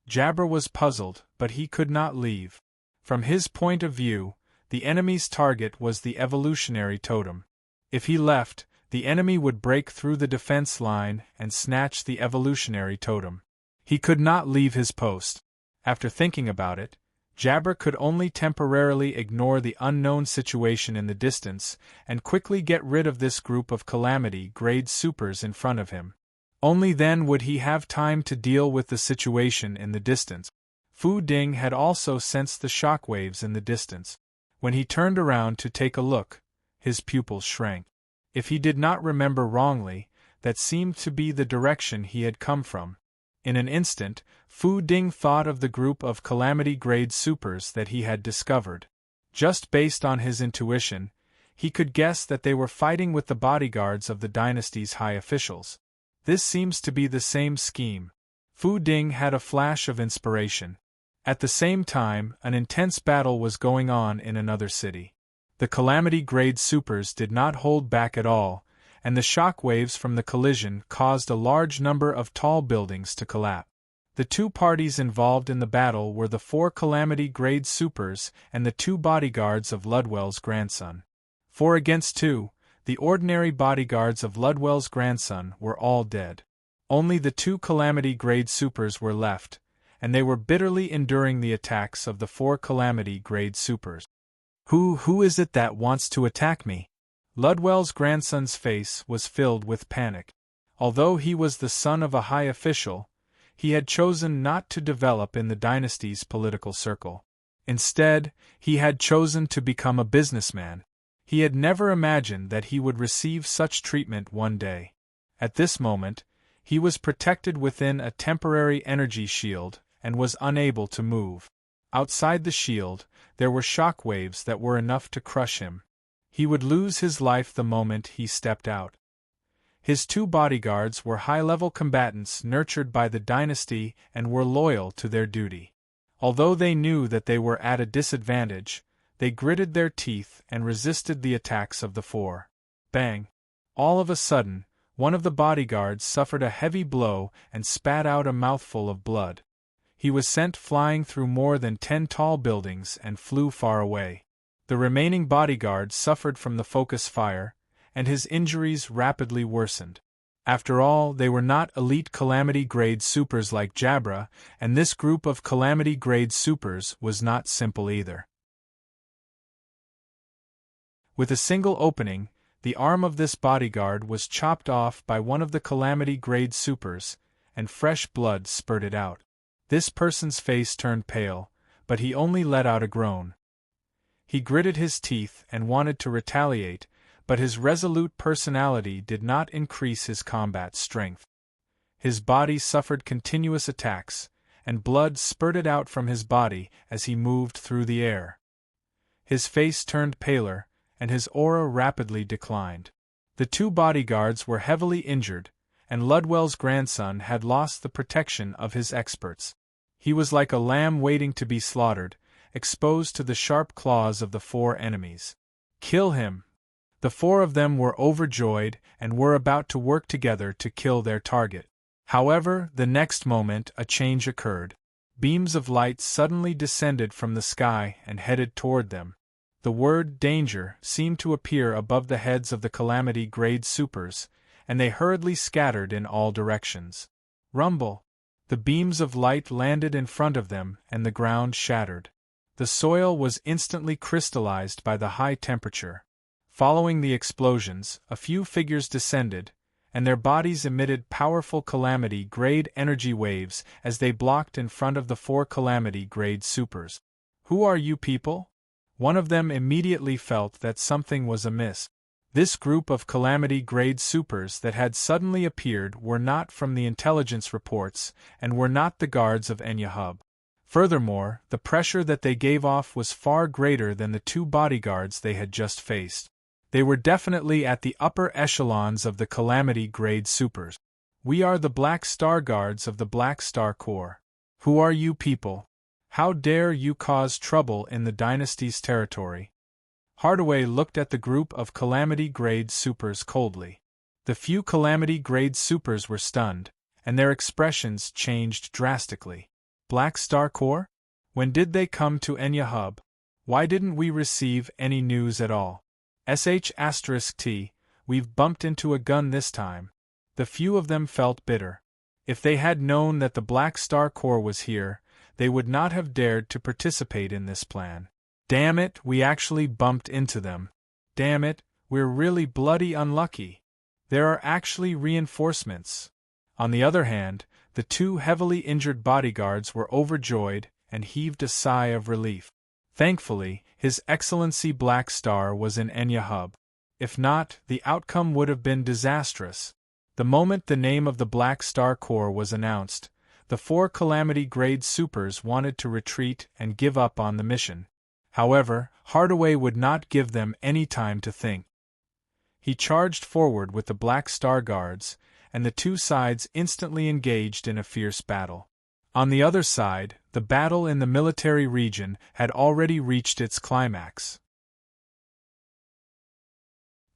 Jabra was puzzled, but he could not leave. From his point of view, the enemy's target was the evolutionary totem. If he left, the enemy would break through the defense line and snatch the evolutionary totem. He could not leave his post. After thinking about it, Jabra could only temporarily ignore the unknown situation in the distance and quickly get rid of this group of Calamity-grade supers in front of him. Only then would he have time to deal with the situation in the distance. Fu Ding had also sensed the shockwaves in the distance. When he turned around to take a look, his pupils shrank. If he did not remember wrongly, that seemed to be the direction he had come from. In an instant, Fu Ding thought of the group of Calamity-grade supers that he had discovered. Just based on his intuition, he could guess that they were fighting with the bodyguards of the dynasty's high officials. This seems to be the same scheme. Fu Ding had a flash of inspiration. At the same time, an intense battle was going on in another city. The Calamity-grade supers did not hold back at all, and the shock waves from the collision caused a large number of tall buildings to collapse. The two parties involved in the battle were the 4 Calamity-grade supers and the 2 bodyguards of Ludwell's grandson. 4 against 2, the ordinary bodyguards of Ludwell's grandson were all dead. Only the 2 Calamity-grade supers were left, and they were bitterly enduring the attacks of the 4 Calamity-grade supers. Who is it that wants to attack me?" Ludwell's grandson's face was filled with panic. Although he was the son of a high official, he had chosen not to develop in the dynasty's political circle. Instead, he had chosen to become a businessman. He had never imagined that he would receive such treatment one day. At this moment, he was protected within a temporary energy shield and was unable to move. Outside the shield, there were shock waves that were enough to crush him. He would lose his life the moment he stepped out. His 2 bodyguards were high-level combatants nurtured by the dynasty and were loyal to their duty. Although they knew that they were at a disadvantage, they gritted their teeth and resisted the attacks of the 4. Bang! All of a sudden, one of the bodyguards suffered a heavy blow and spat out a mouthful of blood. He was sent flying through more than 10 tall buildings and flew far away. The remaining bodyguard suffered from the focus fire, and his injuries rapidly worsened. After all, they were not elite Calamity-grade supers like Jabra, and this group of Calamity-grade supers was not simple either. With a single opening, the arm of this bodyguard was chopped off by one of the calamity-grade supers, and fresh blood spurted out. This person's face turned pale, but he only let out a groan. He gritted his teeth and wanted to retaliate, but his resolute personality did not increase his combat strength. His body suffered continuous attacks, and blood spurted out from his body as he moved through the air. His face turned paler, and his aura rapidly declined. The two bodyguards were heavily injured, and Ludwell's grandson had lost the protection of his experts. He was like a lamb waiting to be slaughtered, exposed to the sharp claws of the four enemies. Kill him! The four of them were overjoyed and were about to work together to kill their target. However, the next moment a change occurred. Beams of light suddenly descended from the sky and headed toward them. The word danger seemed to appear above the heads of the calamity-grade supers, and they hurriedly scattered in all directions. Rumble! The beams of light landed in front of them and the ground shattered. The soil was instantly crystallized by the high temperature. Following the explosions, a few figures descended, and their bodies emitted powerful calamity-grade energy waves as they blocked in front of the four calamity-grade supers. "Who are you people?" One of them immediately felt that something was amiss. This group of calamity-grade supers that had suddenly appeared were not from the intelligence reports and were not the guards of Enyahub. Furthermore, the pressure that they gave off was far greater than the two bodyguards they had just faced. They were definitely at the upper echelons of the calamity-grade supers. "We are the Black Star Guards of the Black Star Corps. Who are you people? How dare you cause trouble in the dynasty's territory?" Hardaway looked at the group of calamity-grade supers coldly. The few calamity-grade supers were stunned, and their expressions changed drastically. Black Star Corps? When did they come to Enyahub? Why didn't we receive any news at all? *T, we've bumped into a gun this time. The few of them felt bitter. If they had known that the Black Star Corps was here, they would not have dared to participate in this plan. Damn it, we actually bumped into them. Damn it, we're really bloody unlucky. There are actually reinforcements. On the other hand, the two heavily injured bodyguards were overjoyed and heaved a sigh of relief. Thankfully, His Excellency Black Star was in Enyahub. If not, the outcome would have been disastrous. The moment the name of the Black Star Corps was announced, the four calamity-grade supers wanted to retreat and give up on the mission. However, Hardaway would not give them any time to think. He charged forward with the Black Star Guards, and the two sides instantly engaged in a fierce battle. On the other side, the battle in the military region had already reached its climax.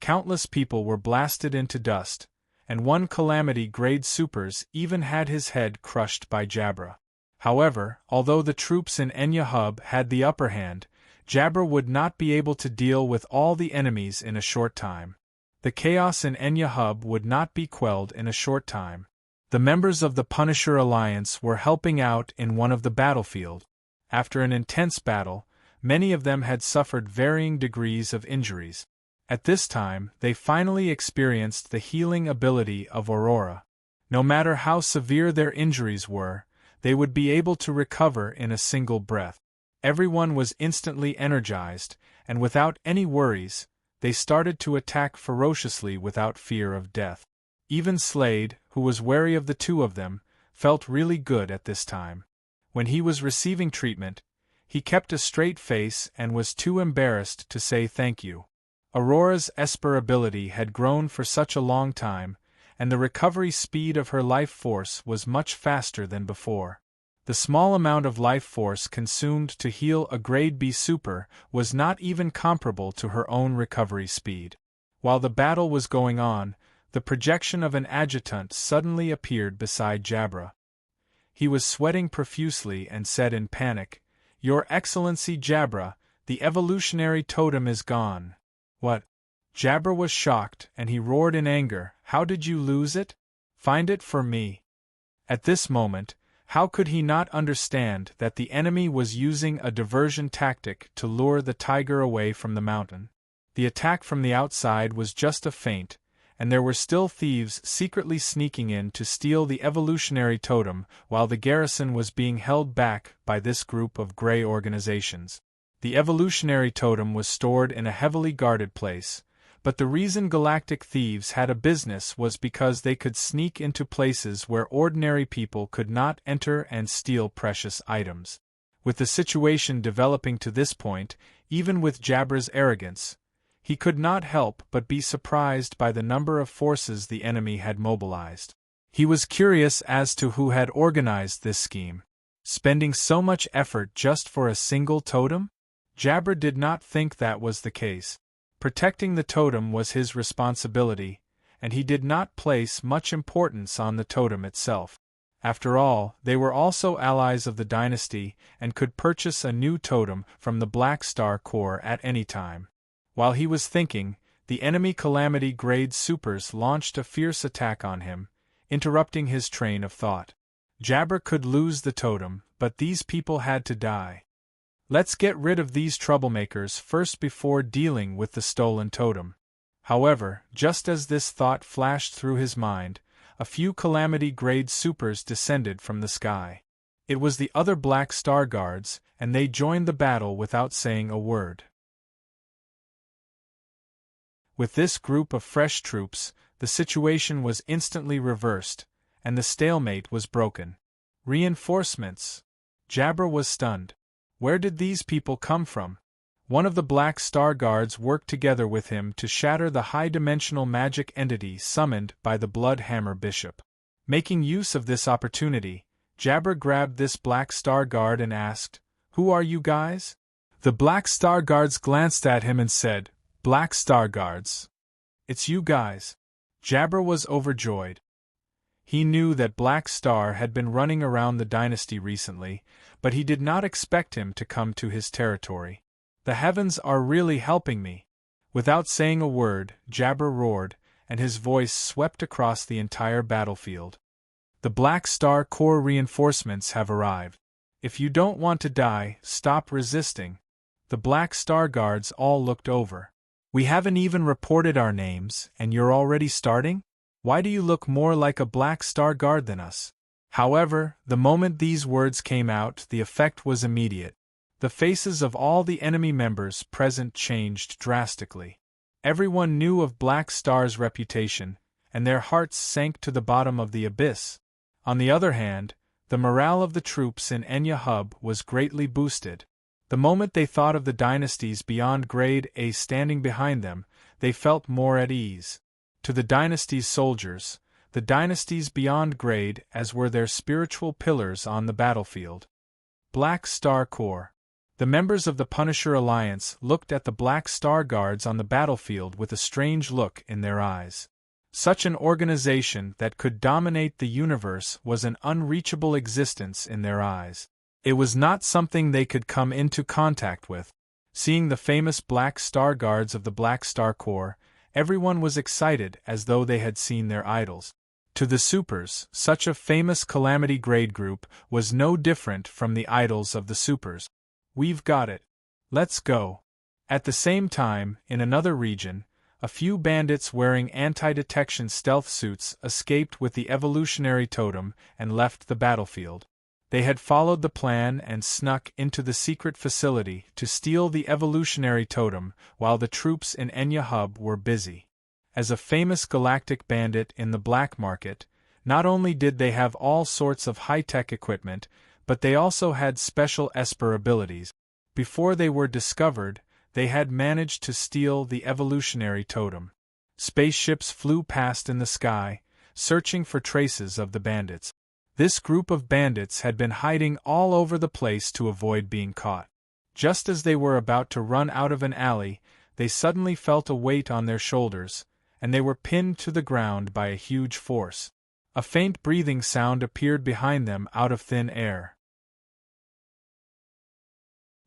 Countless people were blasted into dust, and one calamity-grade supers even had his head crushed by Jabra. However, although the troops in Enyahub had the upper hand, Jabra would not be able to deal with all the enemies in a short time. The chaos in Enyahub would not be quelled in a short time. The members of the Punisher Alliance were helping out in one of the battlefield. After an intense battle, many of them had suffered varying degrees of injuries. At this time, they finally experienced the healing ability of Aurora. No matter how severe their injuries were, they would be able to recover in a single breath. Everyone was instantly energized, and without any worries, they started to attack ferociously without fear of death. Even Slade, who was wary of the two of them, felt really good at this time. When he was receiving treatment, he kept a straight face and was too embarrassed to say thank you. Aurora's Esper ability had grown for such a long time, and the recovery speed of her life force was much faster than before. The small amount of life force consumed to heal a Grade B super was not even comparable to her own recovery speed. While the battle was going on, the projection of an adjutant suddenly appeared beside Jabra. He was sweating profusely and said in panic, "Your Excellency Jabra, the evolutionary totem is gone." "What?" Jabra was shocked, and he roared in anger, "How did you lose it? Find it for me." At this moment, how could he not understand that the enemy was using a diversion tactic to lure the tiger away from the mountain? The attack from the outside was just a feint, and there were still thieves secretly sneaking in to steal the evolutionary totem while the garrison was being held back by this group of gray organizations. The evolutionary totem was stored in a heavily guarded place, but the reason galactic thieves had a business was because they could sneak into places where ordinary people could not enter and steal precious items. With the situation developing to this point, even with Jabber's arrogance, he could not help but be surprised by the number of forces the enemy had mobilized. He was curious as to who had organized this scheme. Spending so much effort just for a single totem? Jabber did not think that was the case. Protecting the totem was his responsibility, and he did not place much importance on the totem itself. After all, they were also allies of the dynasty and could purchase a new totem from the Black Star Corps at any time. While he was thinking, the enemy Calamity Grade Supers launched a fierce attack on him, interrupting his train of thought. Jabber could lose the totem, but these people had to die. Let's get rid of these troublemakers first before dealing with the stolen totem. However, just as this thought flashed through his mind, a few Calamity Grade Supers descended from the sky. It was the other Black Star Guards, and they joined the battle without saying a word. With this group of fresh troops, the situation was instantly reversed, and the stalemate was broken. Reinforcements! Jabber was stunned. Where did these people come from? One of the Black Star Guards worked together with him to shatter the high-dimensional magic entity summoned by the Bloodhammer Bishop. Making use of this opportunity, Jabber grabbed this Black Star Guard and asked, "Who are you guys?" The Black Star Guards glanced at him and said, "Black Star Guards. It's you guys." Jabber was overjoyed. He knew that Black Star had been running around the dynasty recently, but he did not expect him to come to his territory. "The heavens are really helping me." Without saying a word, Jabber roared, and his voice swept across the entire battlefield. "The Black Star Corps reinforcements have arrived. If you don't want to die, stop resisting." The Black Star Guards all looked over. "We haven't even reported our names, and you're already starting? Why do you look more like a Black Star Guard than us?" However, the moment these words came out, the effect was immediate. The faces of all the enemy members present changed drastically. Everyone knew of Black Star's reputation, and their hearts sank to the bottom of the abyss. On the other hand, the morale of the troops in Enya Hub was greatly boosted. The moment they thought of the dynasties beyond Grade A standing behind them, they felt more at ease. To the dynasty's soldiers, the dynasties beyond Grade as were their spiritual pillars on the battlefield. Black Star Corps. The members of the Punisher Alliance looked at the Black Star Guards on the battlefield with a strange look in their eyes. Such an organization that could dominate the universe was an unreachable existence in their eyes. It was not something they could come into contact with. Seeing the famous Black Star Guards of the Black Star Corps, everyone was excited as though they had seen their idols. To the Supers, such a famous Calamity Grade group was no different from the idols of the Supers. "We've got it. Let's go." At the same time, in another region, a few bandits wearing anti-detection stealth suits escaped with the evolutionary totem and left the battlefield. They had followed the plan and snuck into the secret facility to steal the evolutionary totem while the troops in Enya Hub were busy. As a famous galactic bandit in the black market, not only did they have all sorts of high-tech equipment, but they also had special Esper abilities. Before they were discovered, they had managed to steal the evolutionary totem. Spaceships flew past in the sky, searching for traces of the bandits. This group of bandits had been hiding all over the place to avoid being caught. Just as they were about to run out of an alley, they suddenly felt a weight on their shoulders, and they were pinned to the ground by a huge force. A faint breathing sound appeared behind them out of thin air.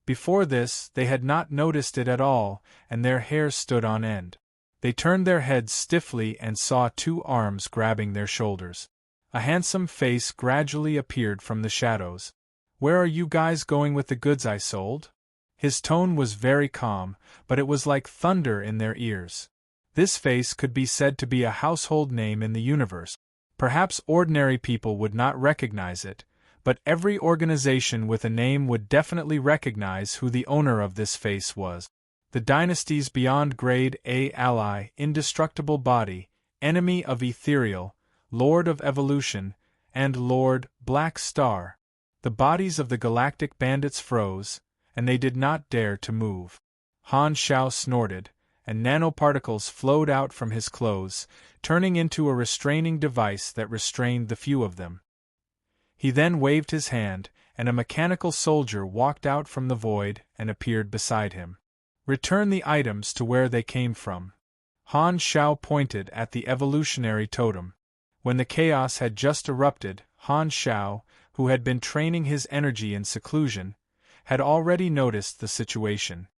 Before this, they had not noticed it at all, and their hair stood on end. They turned their heads stiffly and saw two arms grabbing their shoulders. A handsome face gradually appeared from the shadows. "Where are you guys going with the goods I sold?" His tone was very calm, but it was like thunder in their ears. This face could be said to be a household name in the universe. Perhaps ordinary people would not recognize it, but every organization with a name would definitely recognize who the owner of this face was. The dynasties beyond Grade A ally, indestructible body, enemy of ethereal, Lord of evolution, and Lord Black Star. The bodies of the galactic bandits froze, and they did not dare to move. Han Shao snorted, and nanoparticles flowed out from his clothes, turning into a restraining device that restrained the few of them. He then waved his hand, and a mechanical soldier walked out from the void and appeared beside him. Return the items to where they came from. Han Shao pointed at the evolutionary totem. When the chaos had just erupted, Han Shao, who had been training his energy in seclusion, had already noticed the situation.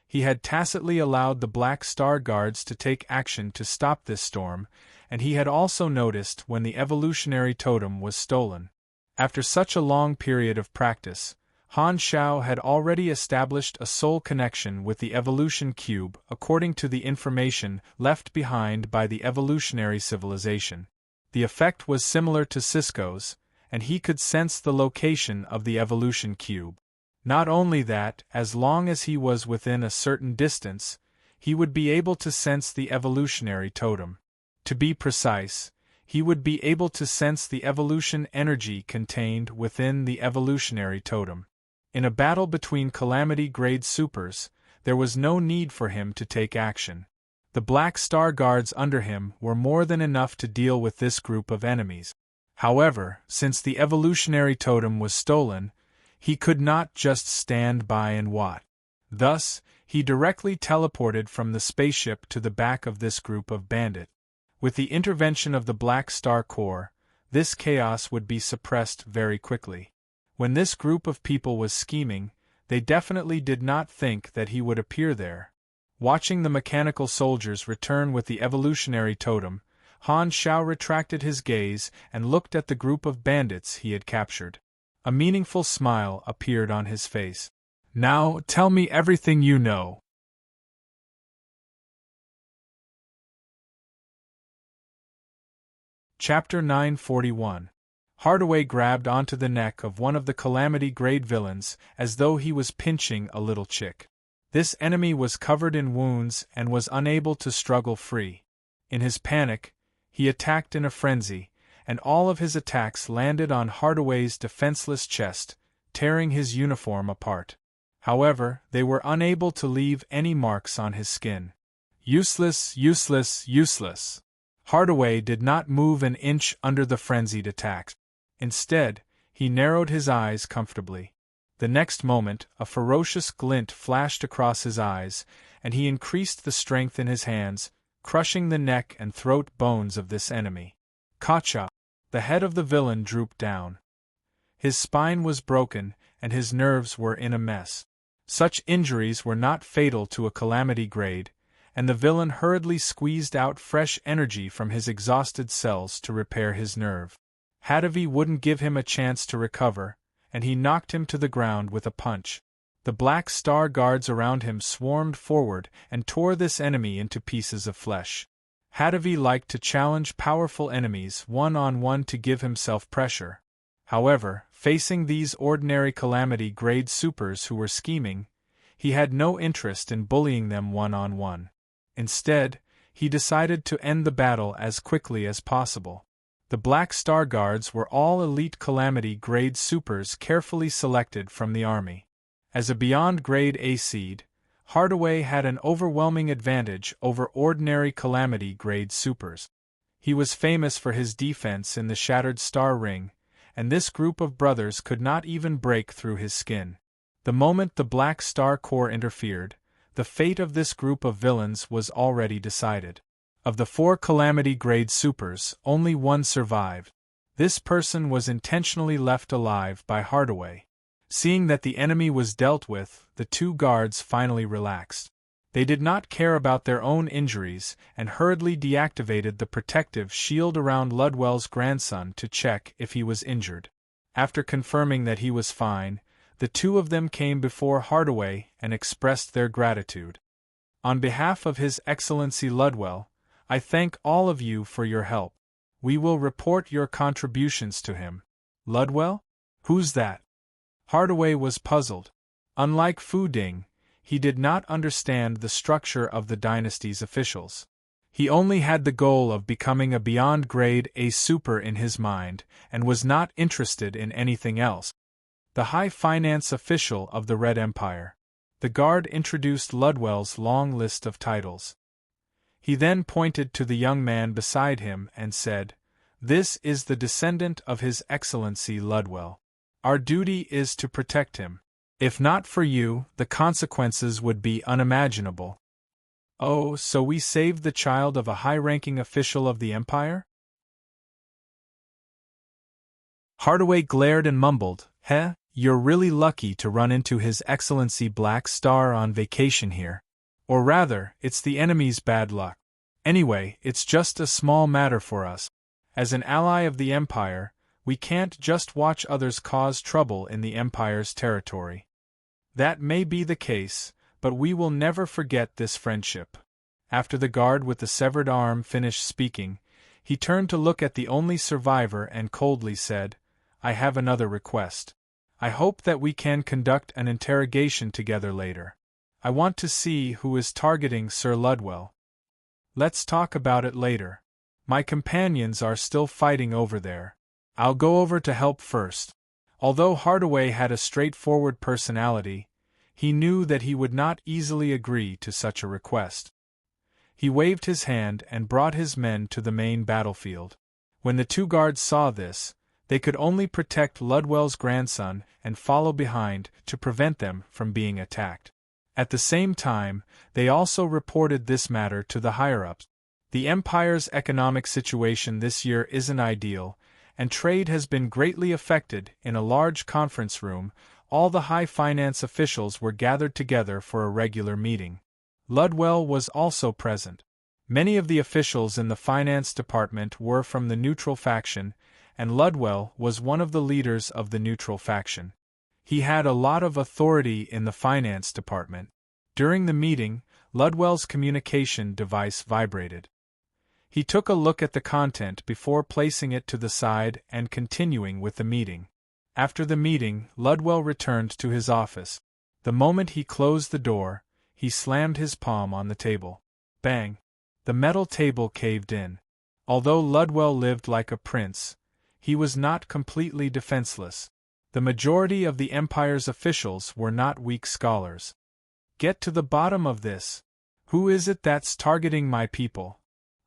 He had tacitly allowed the Black Star Guards to take action to stop this storm, and he had also noticed when the evolutionary totem was stolen. After such a long period of practice, Han Shao had already established a soul connection with the evolution cube according to the information left behind by the evolutionary civilization. The effect was similar to Cisco's, and he could sense the location of the evolution cube. Not only that, as long as he was within a certain distance, he would be able to sense the evolutionary totem. To be precise, he would be able to sense the evolution energy contained within the evolutionary totem. In a battle between Calamity-grade supers, there was no need for him to take action. The Black Star Guards under him were more than enough to deal with this group of enemies. However, since the evolutionary totem was stolen, he could not just stand by and watch. Thus, he directly teleported from the spaceship to the back of this group of bandits. With the intervention of the Black Star Corps, this chaos would be suppressed very quickly. When this group of people was scheming, they definitely did not think that he would appear there. Watching the mechanical soldiers return with the evolutionary totem, Han Shao retracted his gaze and looked at the group of bandits he had captured. A meaningful smile appeared on his face. Now, tell me everything you know. Chapter 941. Hardaway grabbed onto the neck of one of the Calamity-grade villains as though he was pinching a little chick. This enemy was covered in wounds and was unable to struggle free. In his panic, he attacked in a frenzy, and all of his attacks landed on Hardaway's defenseless chest, tearing his uniform apart. However, they were unable to leave any marks on his skin. Useless, useless, useless. Hardaway did not move an inch under the frenzied attack. Instead, he narrowed his eyes comfortably. The next moment, a ferocious glint flashed across his eyes, and he increased the strength in his hands, crushing the neck and throat bones of this enemy. Kacha! The head of the villain drooped down. His spine was broken, and his nerves were in a mess. Such injuries were not fatal to a Calamity grade, and the villain hurriedly squeezed out fresh energy from his exhausted cells to repair his nerve. Hadavi wouldn't give him a chance to recover, and he knocked him to the ground with a punch. The Black Star Guards around him swarmed forward and tore this enemy into pieces of flesh. Hadavi liked to challenge powerful enemies one-on-one to give himself pressure. However, facing these ordinary Calamity-grade supers who were scheming, he had no interest in bullying them one-on-one. Instead, he decided to end the battle as quickly as possible. The Black Star Guards were all elite Calamity-grade supers carefully selected from the army. As a Beyond Grade A seed, Hardaway had an overwhelming advantage over ordinary Calamity-grade supers. He was famous for his defense in the Shattered Star Ring, and this group of brothers could not even break through his skin. The moment the Black Star Corps interfered, the fate of this group of villains was already decided. Of the 4 Calamity-grade supers, only one survived. This person was intentionally left alive by Hardaway. Seeing that the enemy was dealt with, the 2 guards finally relaxed. They did not care about their own injuries and hurriedly deactivated the protective shield around Ludwell's grandson to check if he was injured. After confirming that he was fine, The two of them came before Hardaway and expressed their gratitude. On behalf of His Excellency Ludwell, I thank all of you for your help. We will report your contributions to him. Ludwell? Who's that? Hardaway was puzzled. Unlike Fu Ding, he did not understand the structure of the dynasty's officials. He only had the goal of becoming a beyond grade A super in his mind, and was not interested in anything else. The high finance official of the Red Empire. The guard introduced Ludwell's long list of titles. He then pointed to the young man beside him and said, "This is the descendant of His Excellency Ludwell. Our duty is to protect him. If not for you, the consequences would be unimaginable." "Oh, so we saved the child of a high-ranking official of the Empire?" Hardaway glared and mumbled, You're really lucky to run into His Excellency Black Star on vacation here. Or rather, it's the enemy's bad luck. Anyway, it's just a small matter for us. As an ally of the Empire, we can't just watch others cause trouble in the Empire's territory. That may be the case, but we will never forget this friendship." After the guard with the severed arm finished speaking, he turned to look at the only survivor and coldly said, "I have another request. I hope that we can conduct an interrogation together later. I want to see who is targeting Sir Ludwell." "Let's talk about it later. My companions are still fighting over there. I'll go over to help first." Although Hardaway had a straightforward personality, he knew that he would not easily agree to such a request. He waved his hand and brought his men to the main battlefield. When the two guards saw this, they could only protect Ludwell's grandson and follow behind to prevent them from being attacked. At the same time, they also reported this matter to the higher-ups. The Empire's economic situation this year isn't ideal, and trade has been greatly affected. In a large conference room, all the high finance officials were gathered together for a regular meeting. Ludwell was also present. Many of the officials in the finance department were from the neutral faction, and Ludwell was one of the leaders of the neutral faction. He had a lot of authority in the finance department. During the meeting, Ludwell's communication device vibrated. He took a look at the content before placing it to the side and continuing with the meeting. After the meeting, Ludwell returned to his office. The moment he closed the door, he slammed his palm on the table. Bang! The metal table caved in. Although Ludwell lived like a prince, he was not completely defenseless. The majority of the Empire's officials were not weak scholars. "Get to the bottom of this. Who is it that's targeting my people?"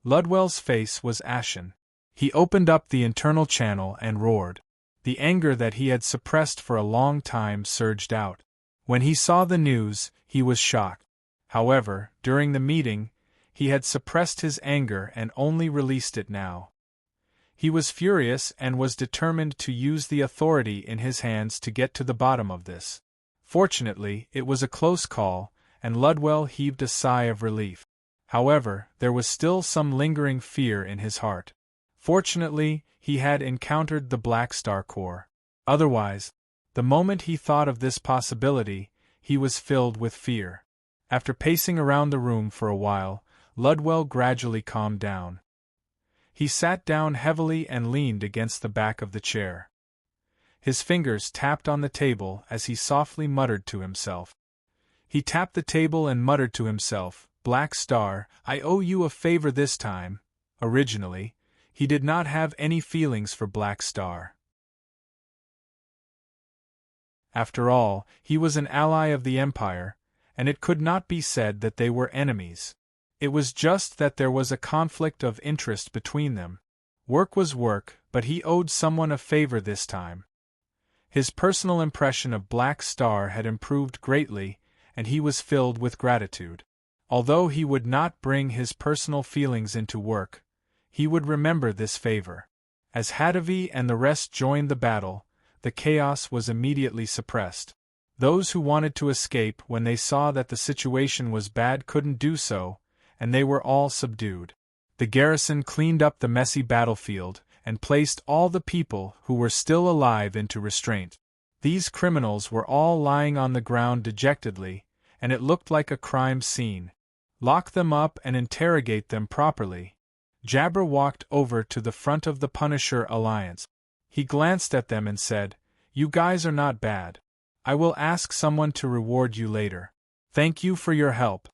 Ludwell's face was ashen. He opened up the internal channel and roared. The anger that he had suppressed for a long time surged out. When he saw the news, he was shocked. However, during the meeting, he had suppressed his anger and only released it now. He was furious and was determined to use the authority in his hands to get to the bottom of this. Fortunately, it was a close call, and Ludwell heaved a sigh of relief. However, there was still some lingering fear in his heart. Fortunately, he had encountered the Black Star Corps. Otherwise, the moment he thought of this possibility, he was filled with fear. After pacing around the room for a while, Ludwell gradually calmed down. He sat down heavily and leaned against the back of the chair. His fingers tapped on the table as he softly muttered to himself. He tapped the table and muttered to himself, "Black Star, I owe you a favor this time." Originally, he did not have any feelings for Black Star. After all, he was an ally of the Empire, and it could not be said that they were enemies. It was just that there was a conflict of interest between them. Work was work, but he owed someone a favor this time. His personal impression of Black Star had improved greatly, and he was filled with gratitude. Although he would not bring his personal feelings into work, he would remember this favor. As Hadavi and the rest joined the battle, the chaos was immediately suppressed. Those who wanted to escape when they saw that the situation was bad couldn't do so, and they were all subdued. The garrison cleaned up the messy battlefield and placed all the people who were still alive into restraint. These criminals were all lying on the ground dejectedly, and it looked like a crime scene. Lock them up and interrogate them properly. Jabber walked over to the front of the Punisher Alliance. He glanced at them and said, "You guys are not bad. I will ask someone to reward you later. Thank you for your help."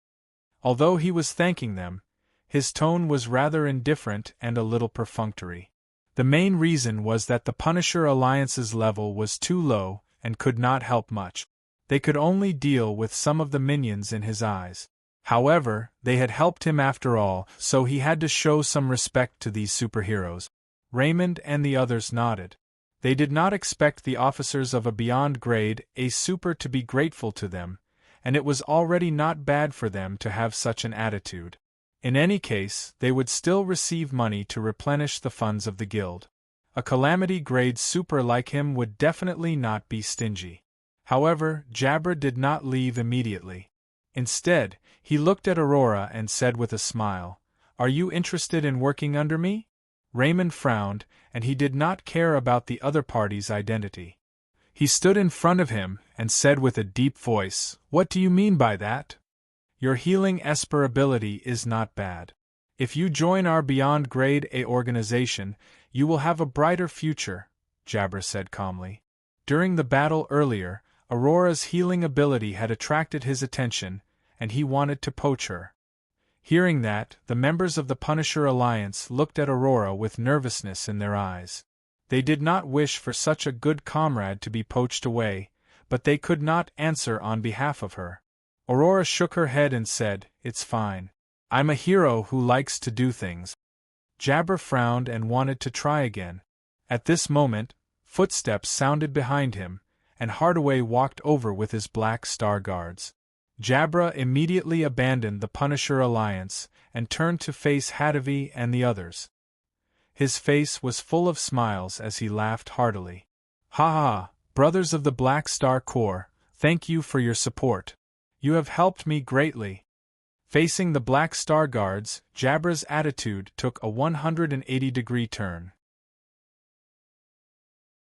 Although he was thanking them, his tone was rather indifferent and a little perfunctory. The main reason was that the Punisher Alliance's level was too low and could not help much. They could only deal with some of the minions in his eyes. However, they had helped him after all, so he had to show some respect to these superheroes. Raymond and the others nodded. They did not expect the officers of a Beyond Grade A super to be grateful to them, and it was already not bad for them to have such an attitude. In any case, they would still receive money to replenish the funds of the guild. A Calamity Grade super like him would definitely not be stingy. However, Jabber did not leave immediately. Instead, he looked at Aurora and said with a smile, "Are you interested in working under me?" Raymond frowned, and he did not care about the other party's identity. He stood in front of him and said with a deep voice, "What do you mean by that?" "Your healing Esper ability is not bad. If you join our Beyond Grade A organization, you will have a brighter future," Jabber said calmly. During the battle earlier, Aurora's healing ability had attracted his attention, and he wanted to poach her. Hearing that, the members of the Punisher Alliance looked at Aurora with nervousness in their eyes. They did not wish for such a good comrade to be poached away, but they could not answer on behalf of her. Aurora shook her head and said, "It's fine. I'm a hero who likes to do things." Jabber frowned and wanted to try again. At this moment, footsteps sounded behind him, and Hardaway walked over with his Black Star Guards. Jabber immediately abandoned the Punisher Alliance and turned to face Hadavy and the others. His face was full of smiles as he laughed heartily. "Ha ha, brothers of the Black Star Corps, thank you for your support. You have helped me greatly." Facing the Black Star Guards, Jabber's attitude took a 180-degree turn.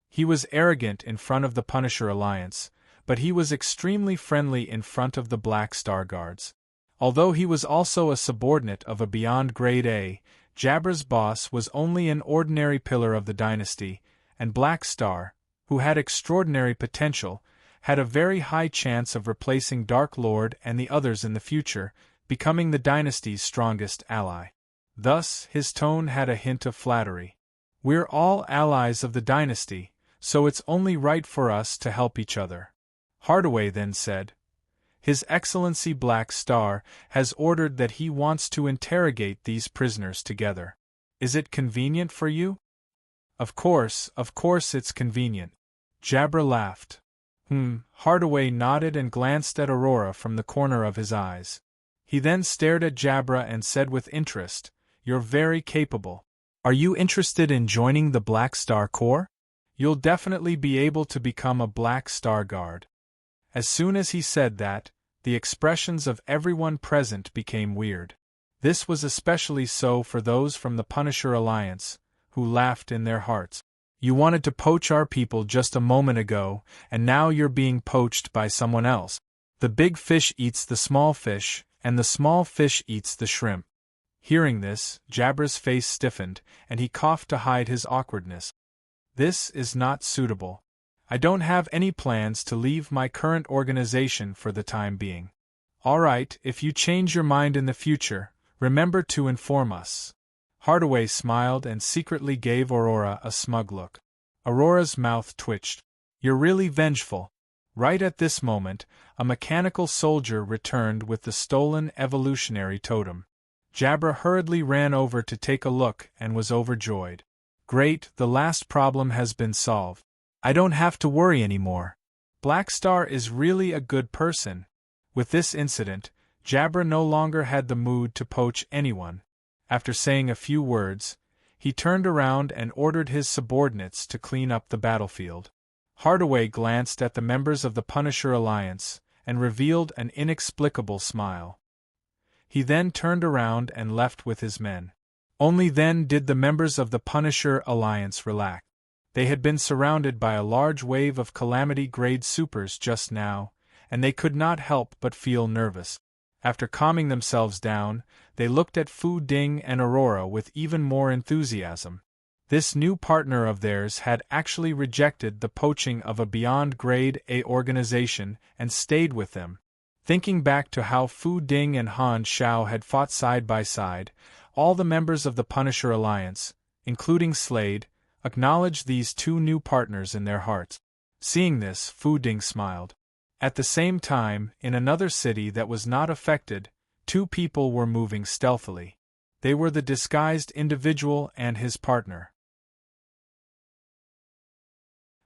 He was arrogant in front of the Punisher Alliance, but he was extremely friendly in front of the Black Star Guards. Although he was also a subordinate of a Beyond Grade A, Jabber's boss was only an ordinary pillar of the dynasty, and Black Star, who had extraordinary potential, had a very high chance of replacing Dark Lord and the others in the future, becoming the dynasty's strongest ally. Thus, his tone had a hint of flattery. "We're all allies of the dynasty, so it's only right for us to help each other." Hardaway then said, "His Excellency Black Star has ordered that he wants to interrogate these prisoners together. Is it convenient for you?" Of course it's convenient." Jabber laughed. Hardaway nodded and glanced at Aurora from the corner of his eyes. He then stared at Jabber and said with interest, "You're very capable. Are you interested in joining the Black Star Corps? You'll definitely be able to become a Black Star Guard." As soon as he said that, the expressions of everyone present became weird. This was especially so for those from the Punisher Alliance, who laughed in their hearts. "You wanted to poach our people just a moment ago, and now you're being poached by someone else. The big fish eats the small fish, and the small fish eats the shrimp." Hearing this, Jabber's face stiffened, and he coughed to hide his awkwardness. "This is not suitable. I don't have any plans to leave my current organization for the time being. All right, if you change your mind in the future, remember to inform us." Hardaway smiled and secretly gave Aurora a smug look. Aurora's mouth twitched. "You're really vengeful." Right at this moment, a mechanical soldier returned with the stolen evolutionary totem. Jabber hurriedly ran over to take a look and was overjoyed. "Great, the last problem has been solved. I don't have to worry anymore. Black Star is really a good person." With this incident, Jabber no longer had the mood to poach anyone. After saying a few words, he turned around and ordered his subordinates to clean up the battlefield. Hardaway glanced at the members of the Punisher Alliance and revealed an inexplicable smile. He then turned around and left with his men. Only then did the members of the Punisher Alliance relax. They had been surrounded by a large wave of calamity-grade supers just now, and they could not help but feel nervous. After calming themselves down, they looked at Fu Ding and Aurora with even more enthusiasm. This new partner of theirs had actually rejected the poaching of a beyond Grade A organization and stayed with them. Thinking back to how Fu Ding and Han Xiao had fought side by side, all the members of the Punisher Alliance, including Slade, acknowledged these two new partners in their hearts. Seeing this, Fu Ding smiled. At the same time, in another city that was not affected, two people were moving stealthily. They were the disguised individual and his partner.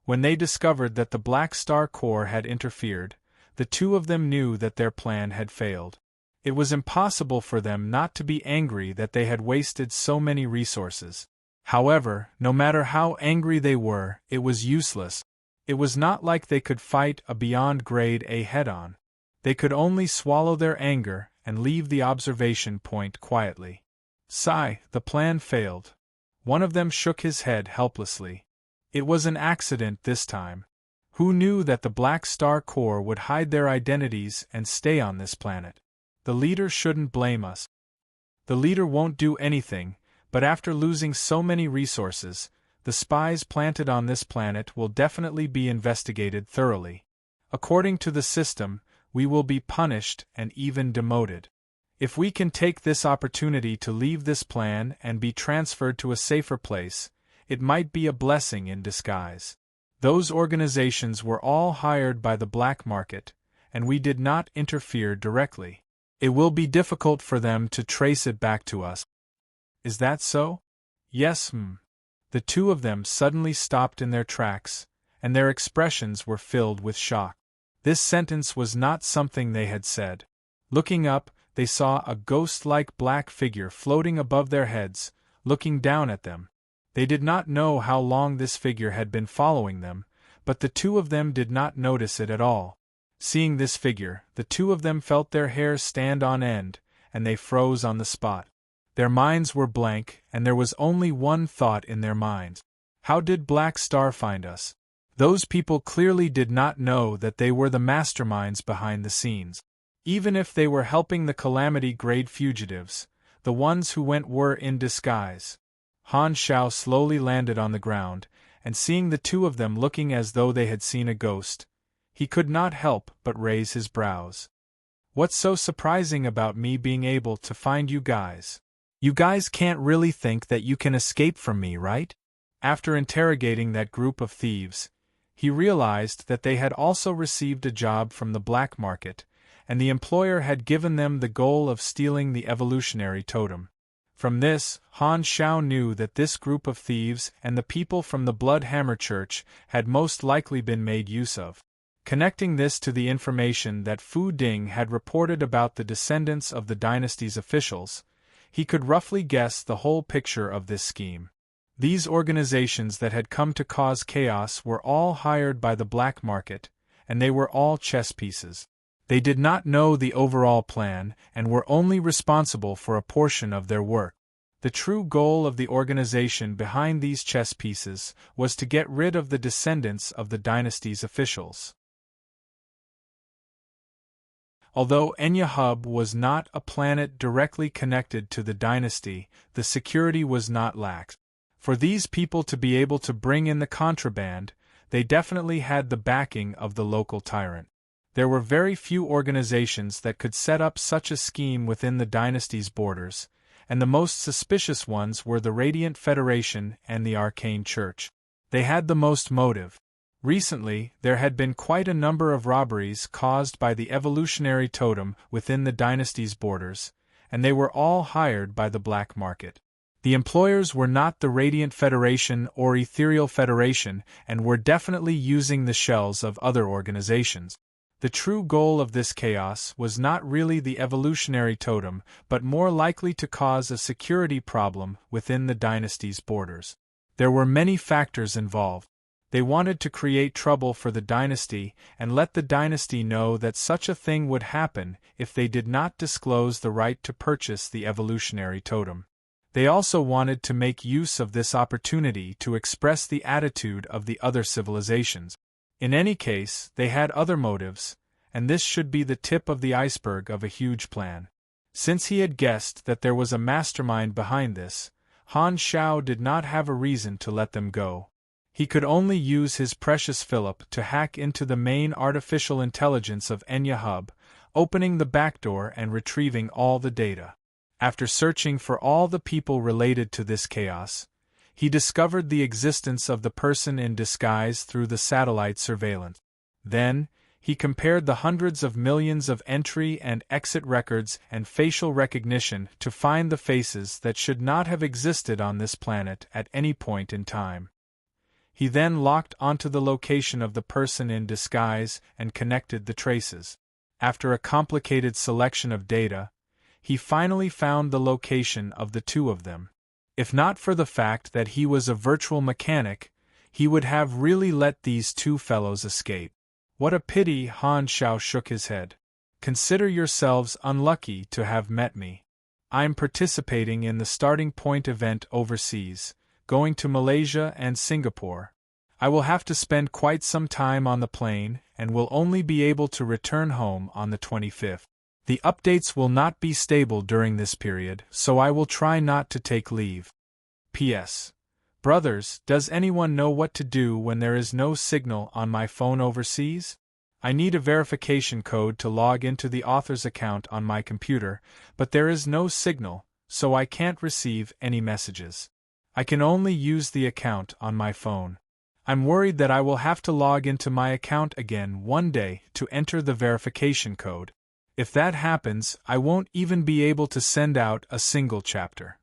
When they discovered that the Black Star Corps had interfered, the two of them knew that their plan had failed. It was impossible for them not to be angry that they had wasted so many resources. However, no matter how angry they were, it was useless. It was not like they could fight a beyond Grade A head-on. They could only swallow their anger and leave the observation point quietly. Sigh, the plan failed. One of them shook his head helplessly. It was an accident this time. Who knew that the Black Star Corps would hide their identities and stay on this planet? The leader shouldn't blame us. The leader won't do anything, but after losing so many resources, the spies planted on this planet will definitely be investigated thoroughly. According to the system, we will be punished and even demoted. If we can take this opportunity to leave this plan and be transferred to a safer place, it might be a blessing in disguise. Those organizations were all hired by the black market, and we did not interfere directly. It will be difficult for them to trace it back to us. Is that so? Yes, The two of them suddenly stopped in their tracks, and their expressions were filled with shock. This sentence was not something they had said. Looking up, they saw a ghost-like black figure floating above their heads, looking down at them. They did not know how long this figure had been following them, but the two of them did not notice it at all. Seeing this figure, the two of them felt their hair stand on end, and they froze on the spot. Their minds were blank, and there was only one thought in their minds. How did Black Star find us? Those people clearly did not know that they were the masterminds behind the scenes. Even if they were helping the calamity-grade fugitives, the ones who went were in disguise. Han Xiao slowly landed on the ground, and seeing the two of them looking as though they had seen a ghost, he could not help but raise his brows. What's so surprising about me being able to find you guys? You guys can't really think that you can escape from me, right? After interrogating that group of thieves, he realized that they had also received a job from the black market, and the employer had given them the goal of stealing the evolutionary totem. From this, Han Xiao knew that this group of thieves and the people from the Blood Hammer Church had most likely been made use of. Connecting this to the information that Fu Ding had reported about the descendants of the dynasty's officials, he could roughly guess the whole picture of this scheme. These organizations that had come to cause chaos were all hired by the black market, and they were all chess pieces. They did not know the overall plan and were only responsible for a portion of their work. The true goal of the organization behind these chess pieces was to get rid of the descendants of the dynasty's officials. Although Enya Hub was not a planet directly connected to the dynasty, the security was not lax. For these people to be able to bring in the contraband, they definitely had the backing of the local tyrant. There were very few organizations that could set up such a scheme within the dynasty's borders, and the most suspicious ones were the Radiant Federation and the Arcane Church. They had the most motive. Recently, there had been quite a number of robberies caused by the evolutionary totem within the dynasty's borders, and they were all hired by the black market. The employers were not the Radiant Federation or Ethereal Federation and were definitely using the shells of other organizations. The true goal of this chaos was not really the evolutionary totem, but more likely to cause a security problem within the dynasty's borders. There were many factors involved. They wanted to create trouble for the dynasty and let the dynasty know that such a thing would happen if they did not disclose the right to purchase the evolutionary totem. They also wanted to make use of this opportunity to express the attitude of the other civilizations. In any case, they had other motives, and this should be the tip of the iceberg of a huge plan. Since he had guessed that there was a mastermind behind this, Han Shao did not have a reason to let them go. He could only use his precious Philip to hack into the main artificial intelligence of Enya Hub, opening the backdoor and retrieving all the data. After searching for all the people related to this chaos, he discovered the existence of the person in disguise through the satellite surveillance. Then, he compared the hundreds of millions of entry and exit records and facial recognition to find the faces that should not have existed on this planet at any point in time. He then locked onto the location of the person in disguise and connected the traces. After a complicated selection of data, he finally found the location of the two of them. If not for the fact that he was a virtual mechanic, he would have really let these two fellows escape. What a pity! Han Shao shook his head. Consider yourselves unlucky to have met me. I'm participating in the starting point event overseas, going to Malaysia and Singapore. I will have to spend quite some time on the plane and will only be able to return home on the 25th. The updates will not be stable during this period, so I will try not to take leave. P.S. Brothers, does anyone know what to do when there is no signal on my phone overseas? I need a verification code to log into the author's account on my computer, but there is no signal, so I can't receive any messages. I can only use the account on my phone. I'm worried that I will have to log into my account again one day to enter the verification code. If that happens, I won't even be able to send out a single chapter.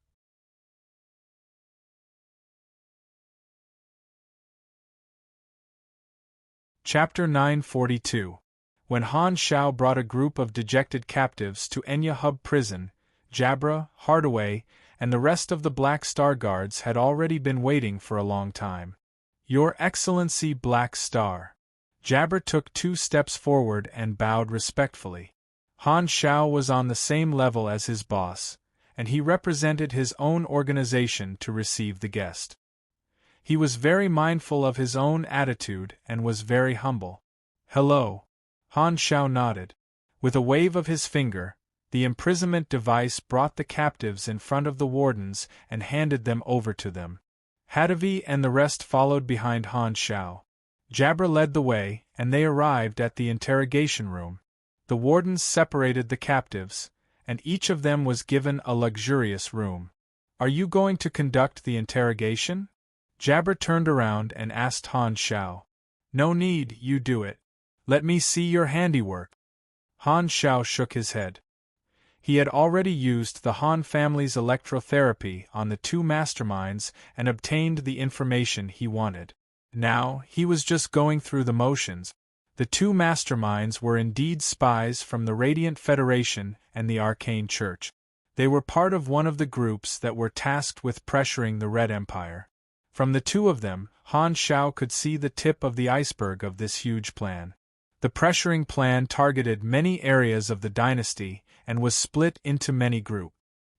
Chapter 942. When Han Shao brought a group of dejected captives to Enya Hub Prison, Jabra, Hardaway, and the rest of the Black Star Guards had already been waiting for a long time. Your Excellency Black Star. Jabra took 2 steps forward and bowed respectfully. Han Shao was on the same level as his boss, and he represented his own organization to receive the guest. He was very mindful of his own attitude and was very humble. Hello. Han Shao nodded. With a wave of his finger, the imprisonment device brought the captives in front of the wardens and handed them over to them. Hadavi and the rest followed behind Han Shao. Jabra led the way, and they arrived at the interrogation room. The wardens separated the captives, and each of them was given a luxurious room. Are you going to conduct the interrogation? Jabra turned around and asked Han Shao. No need, you do it. Let me see your handiwork. Han Shao shook his head. He had already used the Han family's electrotherapy on the 2 masterminds and obtained the information he wanted. Now, he was just going through the motions. The 2 masterminds were indeed spies from the Radiant Federation and the Arcane Church. They were part of one of the groups that were tasked with pressuring the Red Empire. From the 2 of them, Han Shao could see the tip of the iceberg of this huge plan. The pressuring plan targeted many areas of the dynasty and was split into many groups.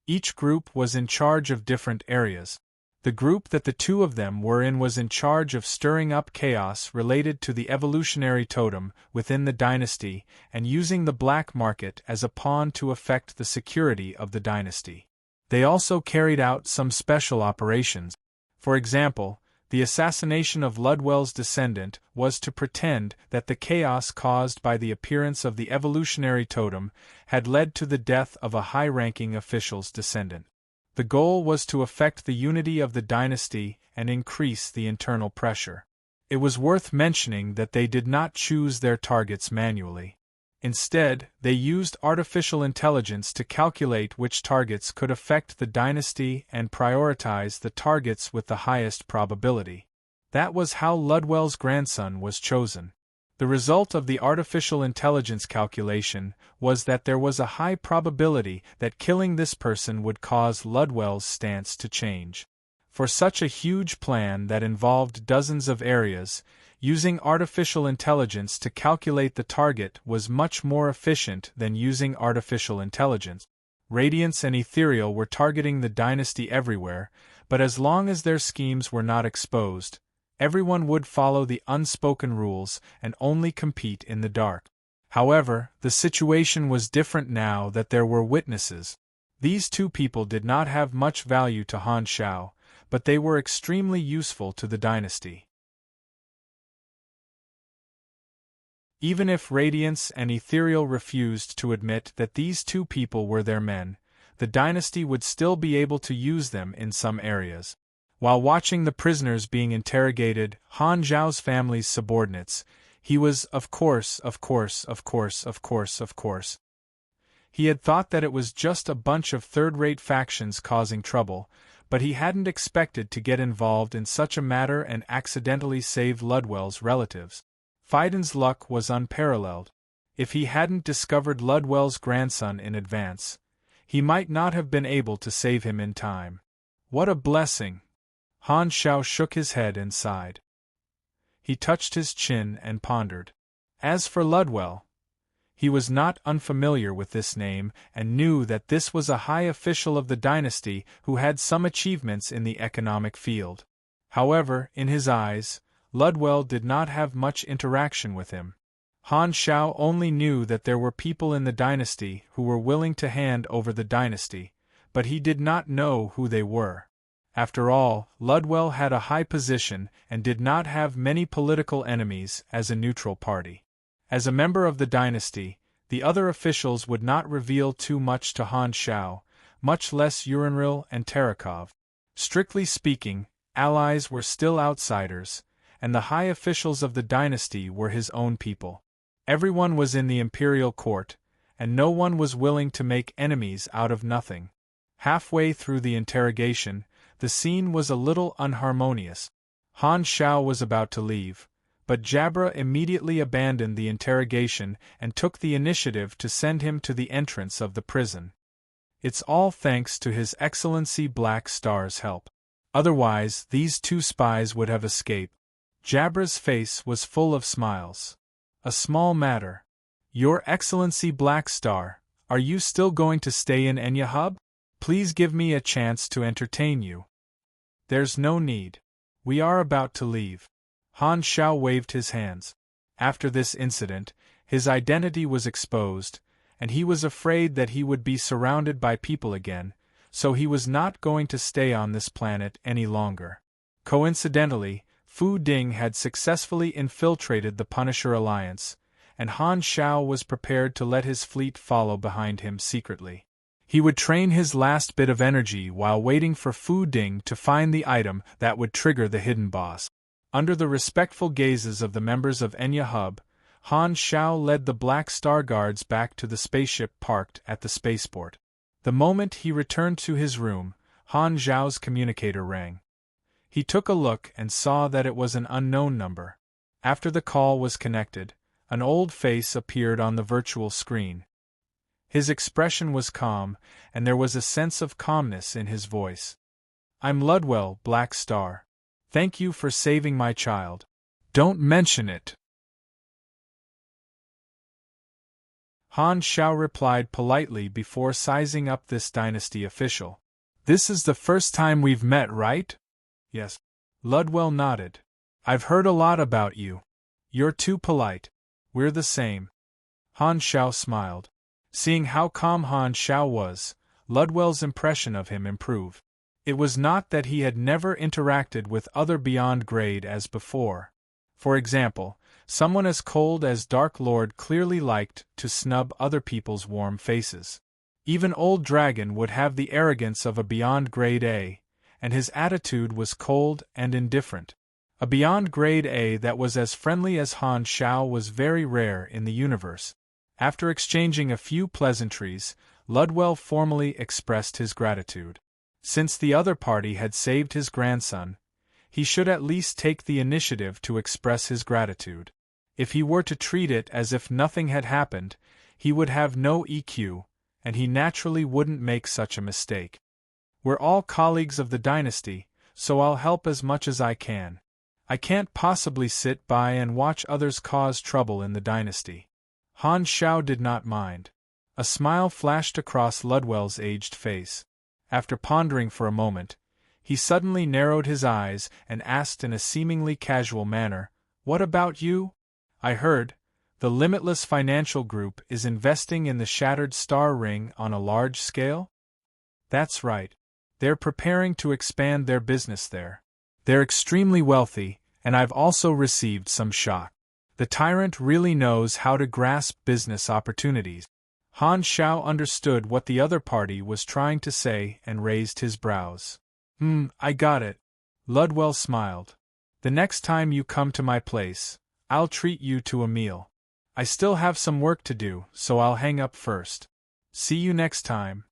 Each group was in charge of different areas. The group that the 2 of them were in was in charge of stirring up chaos related to the evolutionary totem within the dynasty and using the black market as a pawn to affect the security of the dynasty. They also carried out some special operations. For example, the assassination of Ludwell's descendant was to pretend that the chaos caused by the appearance of the evolutionary totem had led to the death of a high-ranking official's descendant. The goal was to affect the unity of the dynasty and increase the internal pressure. It was worth mentioning that they did not choose their targets manually. Instead, they used artificial intelligence to calculate which targets could affect the dynasty and prioritize the targets with the highest probability. That was how Ludwell's grandson was chosen. The result of the artificial intelligence calculation was that there was a high probability that killing this person would cause Ludwell's stance to change. For such a huge plan that involved dozens of areas, using artificial intelligence to calculate the target was much more efficient than using artificial intelligence. Radiance and Ethereal were targeting the dynasty everywhere, but as long as their schemes were not exposed, everyone would follow the unspoken rules and only compete in the dark. However, the situation was different now that there were witnesses. These two people did not have much value to Han Shao, but they were extremely useful to the dynasty. Even if Radiance and Ethereal refused to admit that these two people were their men, the dynasty would still be able to use them in some areas. While watching the prisoners being interrogated, Han Zhao's family's subordinates, he was, of course. He had thought that it was just a bunch of third-rate factions causing trouble, but he hadn't expected to get involved in such a matter and accidentally save Ludwell's relatives. Fiden's luck was unparalleled. If he hadn't discovered Ludwell's grandson in advance, he might not have been able to save him in time. What a blessing! Han Shao shook his head and sighed. He touched his chin and pondered. As for Ludwell, he was not unfamiliar with this name and knew that this was a high official of the dynasty who had some achievements in the economic field. However, in his eyes, Ludwell did not have much interaction with him. Han Shao only knew that there were people in the dynasty who were willing to hand over the dynasty, but he did not know who they were. After all, Ludwell had a high position and did not have many political enemies as a neutral party. As a member of the dynasty, the other officials would not reveal too much to Han Shao, much less Urinril and Tarakov. Strictly speaking, allies were still outsiders, and the high officials of the dynasty were his own people. Everyone was in the imperial court, and no one was willing to make enemies out of nothing. Halfway through the interrogation, the scene was a little unharmonious. Han Shao was about to leave, but Jabra immediately abandoned the interrogation and took the initiative to send him to the entrance of the prison. It's all thanks to His Excellency Black Star's help. Otherwise, these two spies would have escaped. Jabra's face was full of smiles. A small matter. Your Excellency Black Star, are you still going to stay in Enyahub? Please give me a chance to entertain you. There's no need. We are about to leave. Han Shao waved his hands. After this incident, his identity was exposed, and he was afraid that he would be surrounded by people again, so he was not going to stay on this planet any longer. Coincidentally, Fu Ding had successfully infiltrated the Punisher Alliance, and Han Shao was prepared to let his fleet follow behind him secretly. He would train his last bit of energy while waiting for Fu Ding to find the item that would trigger the hidden boss. Under the respectful gazes of the members of Enyahub, Han Shao led the Black Star Guards back to the spaceship parked at the spaceport. The moment he returned to his room, Han Zhao's communicator rang. He took a look and saw that it was an unknown number. After the call was connected, an old face appeared on the virtual screen. His expression was calm, and there was a sense of calmness in his voice. I'm Ludwell, Black Star. Thank you for saving my child. Don't mention it. Han Shao replied politely before sizing up this dynasty official. This is the first time we've met, right? Yes. Ludwell nodded. I've heard a lot about you. You're too polite. We're the same. Han Shao smiled. Seeing how calm Han Shao was, Ludwell's impression of him improved. It was not that he had never interacted with other beyond grade as before. For example, someone as cold as Dark Lord clearly liked to snub other people's warm faces. Even Old Dragon would have the arrogance of a beyond grade A, and his attitude was cold and indifferent. A beyond grade A that was as friendly as Han Shao was very rare in the universe. After exchanging a few pleasantries, Ludwell formally expressed his gratitude. Since the other party had saved his grandson, he should at least take the initiative to express his gratitude. If he were to treat it as if nothing had happened, he would have no EQ, and he naturally wouldn't make such a mistake. We're all colleagues of the dynasty, so I'll help as much as I can. I can't possibly sit by and watch others cause trouble in the dynasty. Han Shao did not mind. A smile flashed across Ludwell's aged face. After pondering for a moment, he suddenly narrowed his eyes and asked in a seemingly casual manner, "What about you? I heard the Limitless Financial Group is investing in the Shattered Star Ring on a large scale?" "That's right. They're preparing to expand their business there. They're extremely wealthy, and I've also received some shock. The tyrant really knows how to grasp business opportunities." Han Xiao understood what the other party was trying to say and raised his brows. I got it." Ludwell smiled. "The next time you come to my place, I'll treat you to a meal. I still have some work to do, so I'll hang up first. See you next time."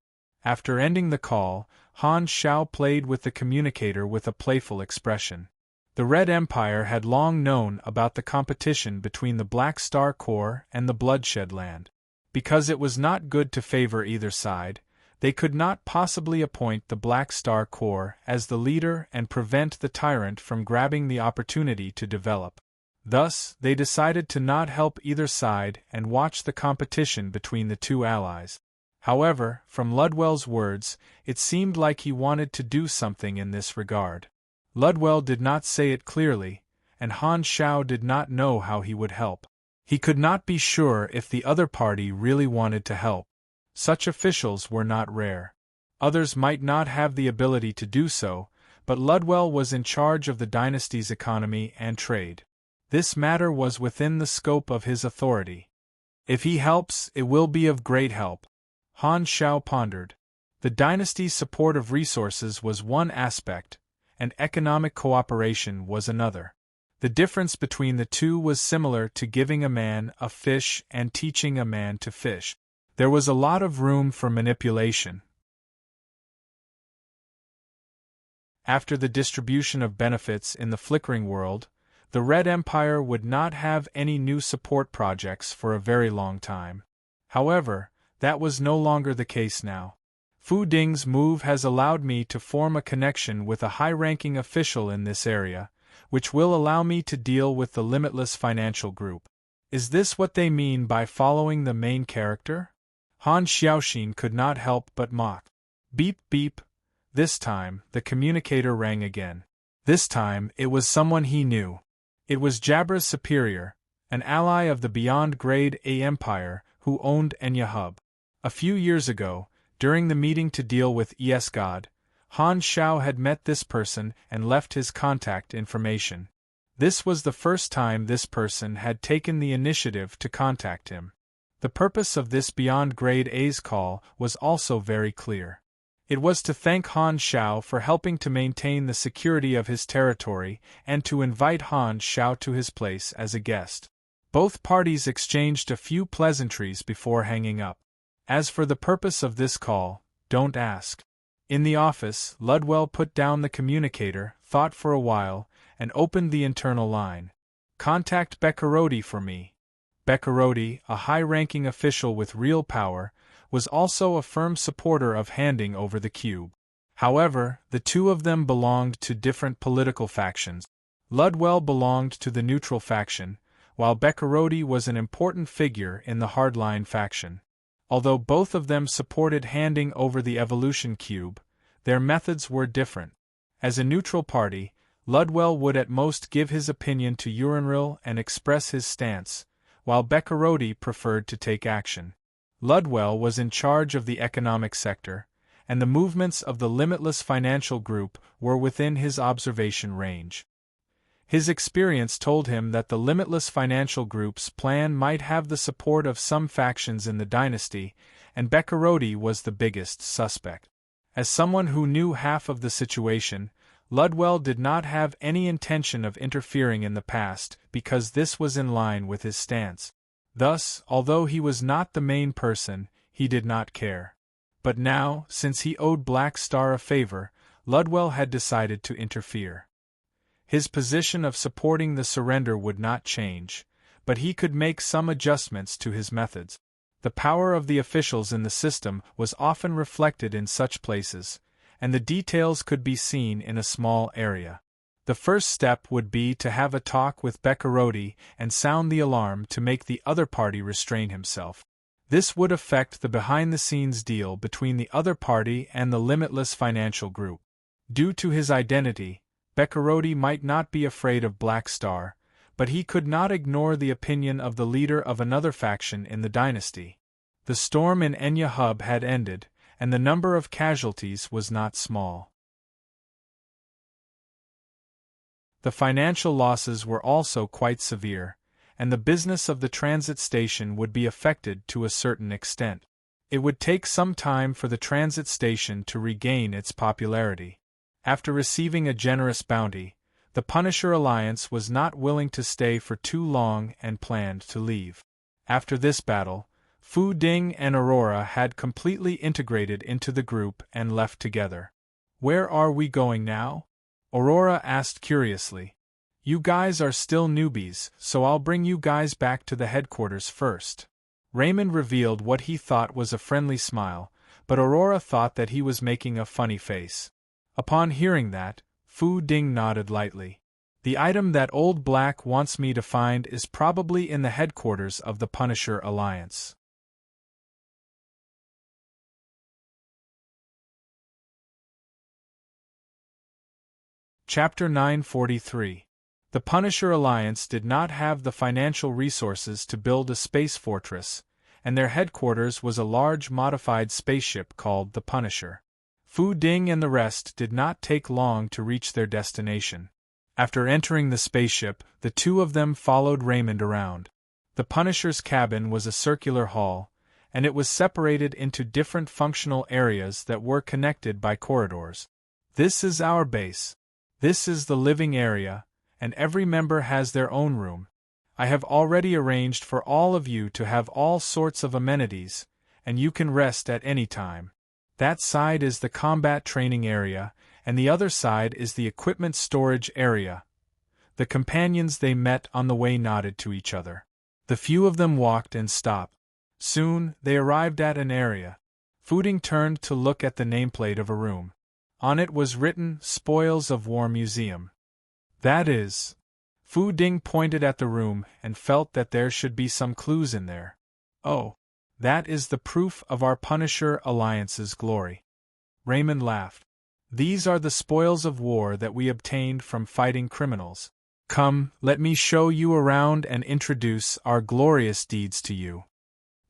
After ending the call, Han Xiao played with the communicator with a playful expression. The Red Empire had long known about the competition between the Black Star Corps and the Bloodshed Land. Because it was not good to favor either side, they could not possibly appoint the Black Star Corps as the leader and prevent the tyrant from grabbing the opportunity to develop. Thus, they decided to not help either side and watch the competition between the two allies. However, from Ludwell's words, it seemed like he wanted to do something in this regard. Ludwell did not say it clearly, and Han Xiao did not know how he would help. He could not be sure if the other party really wanted to help. Such officials were not rare. Others might not have the ability to do so, but Ludwell was in charge of the dynasty's economy and trade. This matter was within the scope of his authority. If he helps, it will be of great help. Han Xiao pondered. The dynasty's support of resources was one aspect, and economic cooperation was another. The difference between the two was similar to giving a man a fish and teaching a man to fish. There was a lot of room for manipulation. After the distribution of benefits in the flickering world, the Red Empire would not have any new support projects for a very long time. However, that was no longer the case now. Fu Ding's move has allowed me to form a connection with a high-ranking official in this area, which will allow me to deal with the Limitless Financial Group. Is this what they mean by following the main character? Han Xiaoxin could not help but mock. Beep beep. This time, the communicator rang again. This time, it was someone he knew. It was Jabra's superior, an ally of the Beyond Grade A Empire, who owned Enya Hub. A few years ago, during the meeting to deal with ES-God, Han Xiao had met this person and left his contact information. This was the first time this person had taken the initiative to contact him. The purpose of this Beyond Grade A's call was also very clear. It was to thank Han Xiao for helping to maintain the security of his territory and to invite Han Xiao to his place as a guest. Both parties exchanged a few pleasantries before hanging up. As for the purpose of this call, don't ask. In the office, Ludwell put down the communicator, thought for a while, and opened the internal line. "Contact Beccarodi for me." Beccarodi, a high-ranking official with real power, was also a firm supporter of handing over the cube. However, the two of them belonged to different political factions. Ludwell belonged to the neutral faction, while Beccarodi was an important figure in the hardline faction. Although both of them supported handing over the evolution cube, their methods were different. As a neutral party, Ludwell would at most give his opinion to Urinril and express his stance, while Beccarodi preferred to take action. Ludwell was in charge of the economic sector, and the movements of the Limitless Financial Group were within his observation range. His experience told him that the Limitless Financial Group's plan might have the support of some factions in the dynasty, and Beccarodi was the biggest suspect. As someone who knew half of the situation, Ludwell did not have any intention of interfering in the past because this was in line with his stance. Thus, although he was not the main person, he did not care. But now, since he owed Black Star a favor, Ludwell had decided to interfere. His position of supporting the surrender would not change, but he could make some adjustments to his methods. The power of the officials in the system was often reflected in such places, and the details could be seen in a small area. The first step would be to have a talk with Beccarodi and sound the alarm to make the other party restrain himself. This would affect the behind-the-scenes deal between the other party and the Limitless Financial Group. Due to his identity, Beccarodi might not be afraid of Black Star, but he could not ignore the opinion of the leader of another faction in the dynasty. The storm in Enya Hub had ended, and the number of casualties was not small. The financial losses were also quite severe, and the business of the transit station would be affected to a certain extent. It would take some time for the transit station to regain its popularity. After receiving a generous bounty, the Punisher Alliance was not willing to stay for too long and planned to leave. After this battle, Fu Ding and Aurora had completely integrated into the group and left together. "Where are we going now?" Aurora asked curiously. "You guys are still newbies, so I'll bring you guys back to the headquarters first." Raymond revealed what he thought was a friendly smile, but Aurora thought that he was making a funny face. Upon hearing that, Fu Ding nodded lightly. "The item that Old Black wants me to find is probably in the headquarters of the Punisher Alliance." Chapter 943. The Punisher Alliance did not have the financial resources to build a space fortress, and their headquarters was a large modified spaceship called the Punisher. Fu Ding and the rest did not take long to reach their destination. After entering the spaceship, the two of them followed Raymond around. The Punisher's cabin was a circular hall, and it was separated into different functional areas that were connected by corridors. "This is our base. This is the living area, and every member has their own room. I have already arranged for all of you to have all sorts of amenities, and you can rest at any time. That side is the combat training area, and the other side is the equipment storage area." The companions they met on the way nodded to each other. The few of them walked and stopped. Soon, they arrived at an area. Fu Ding turned to look at the nameplate of a room. On it was written, "Spoils of War Museum." "That is." Fu Ding pointed at the room and felt that there should be some clues in there. "Oh, that is the proof of our Punisher Alliance's glory." Raymond laughed. "These are the spoils of war that we obtained from fighting criminals. Come, let me show you around and introduce our glorious deeds to you."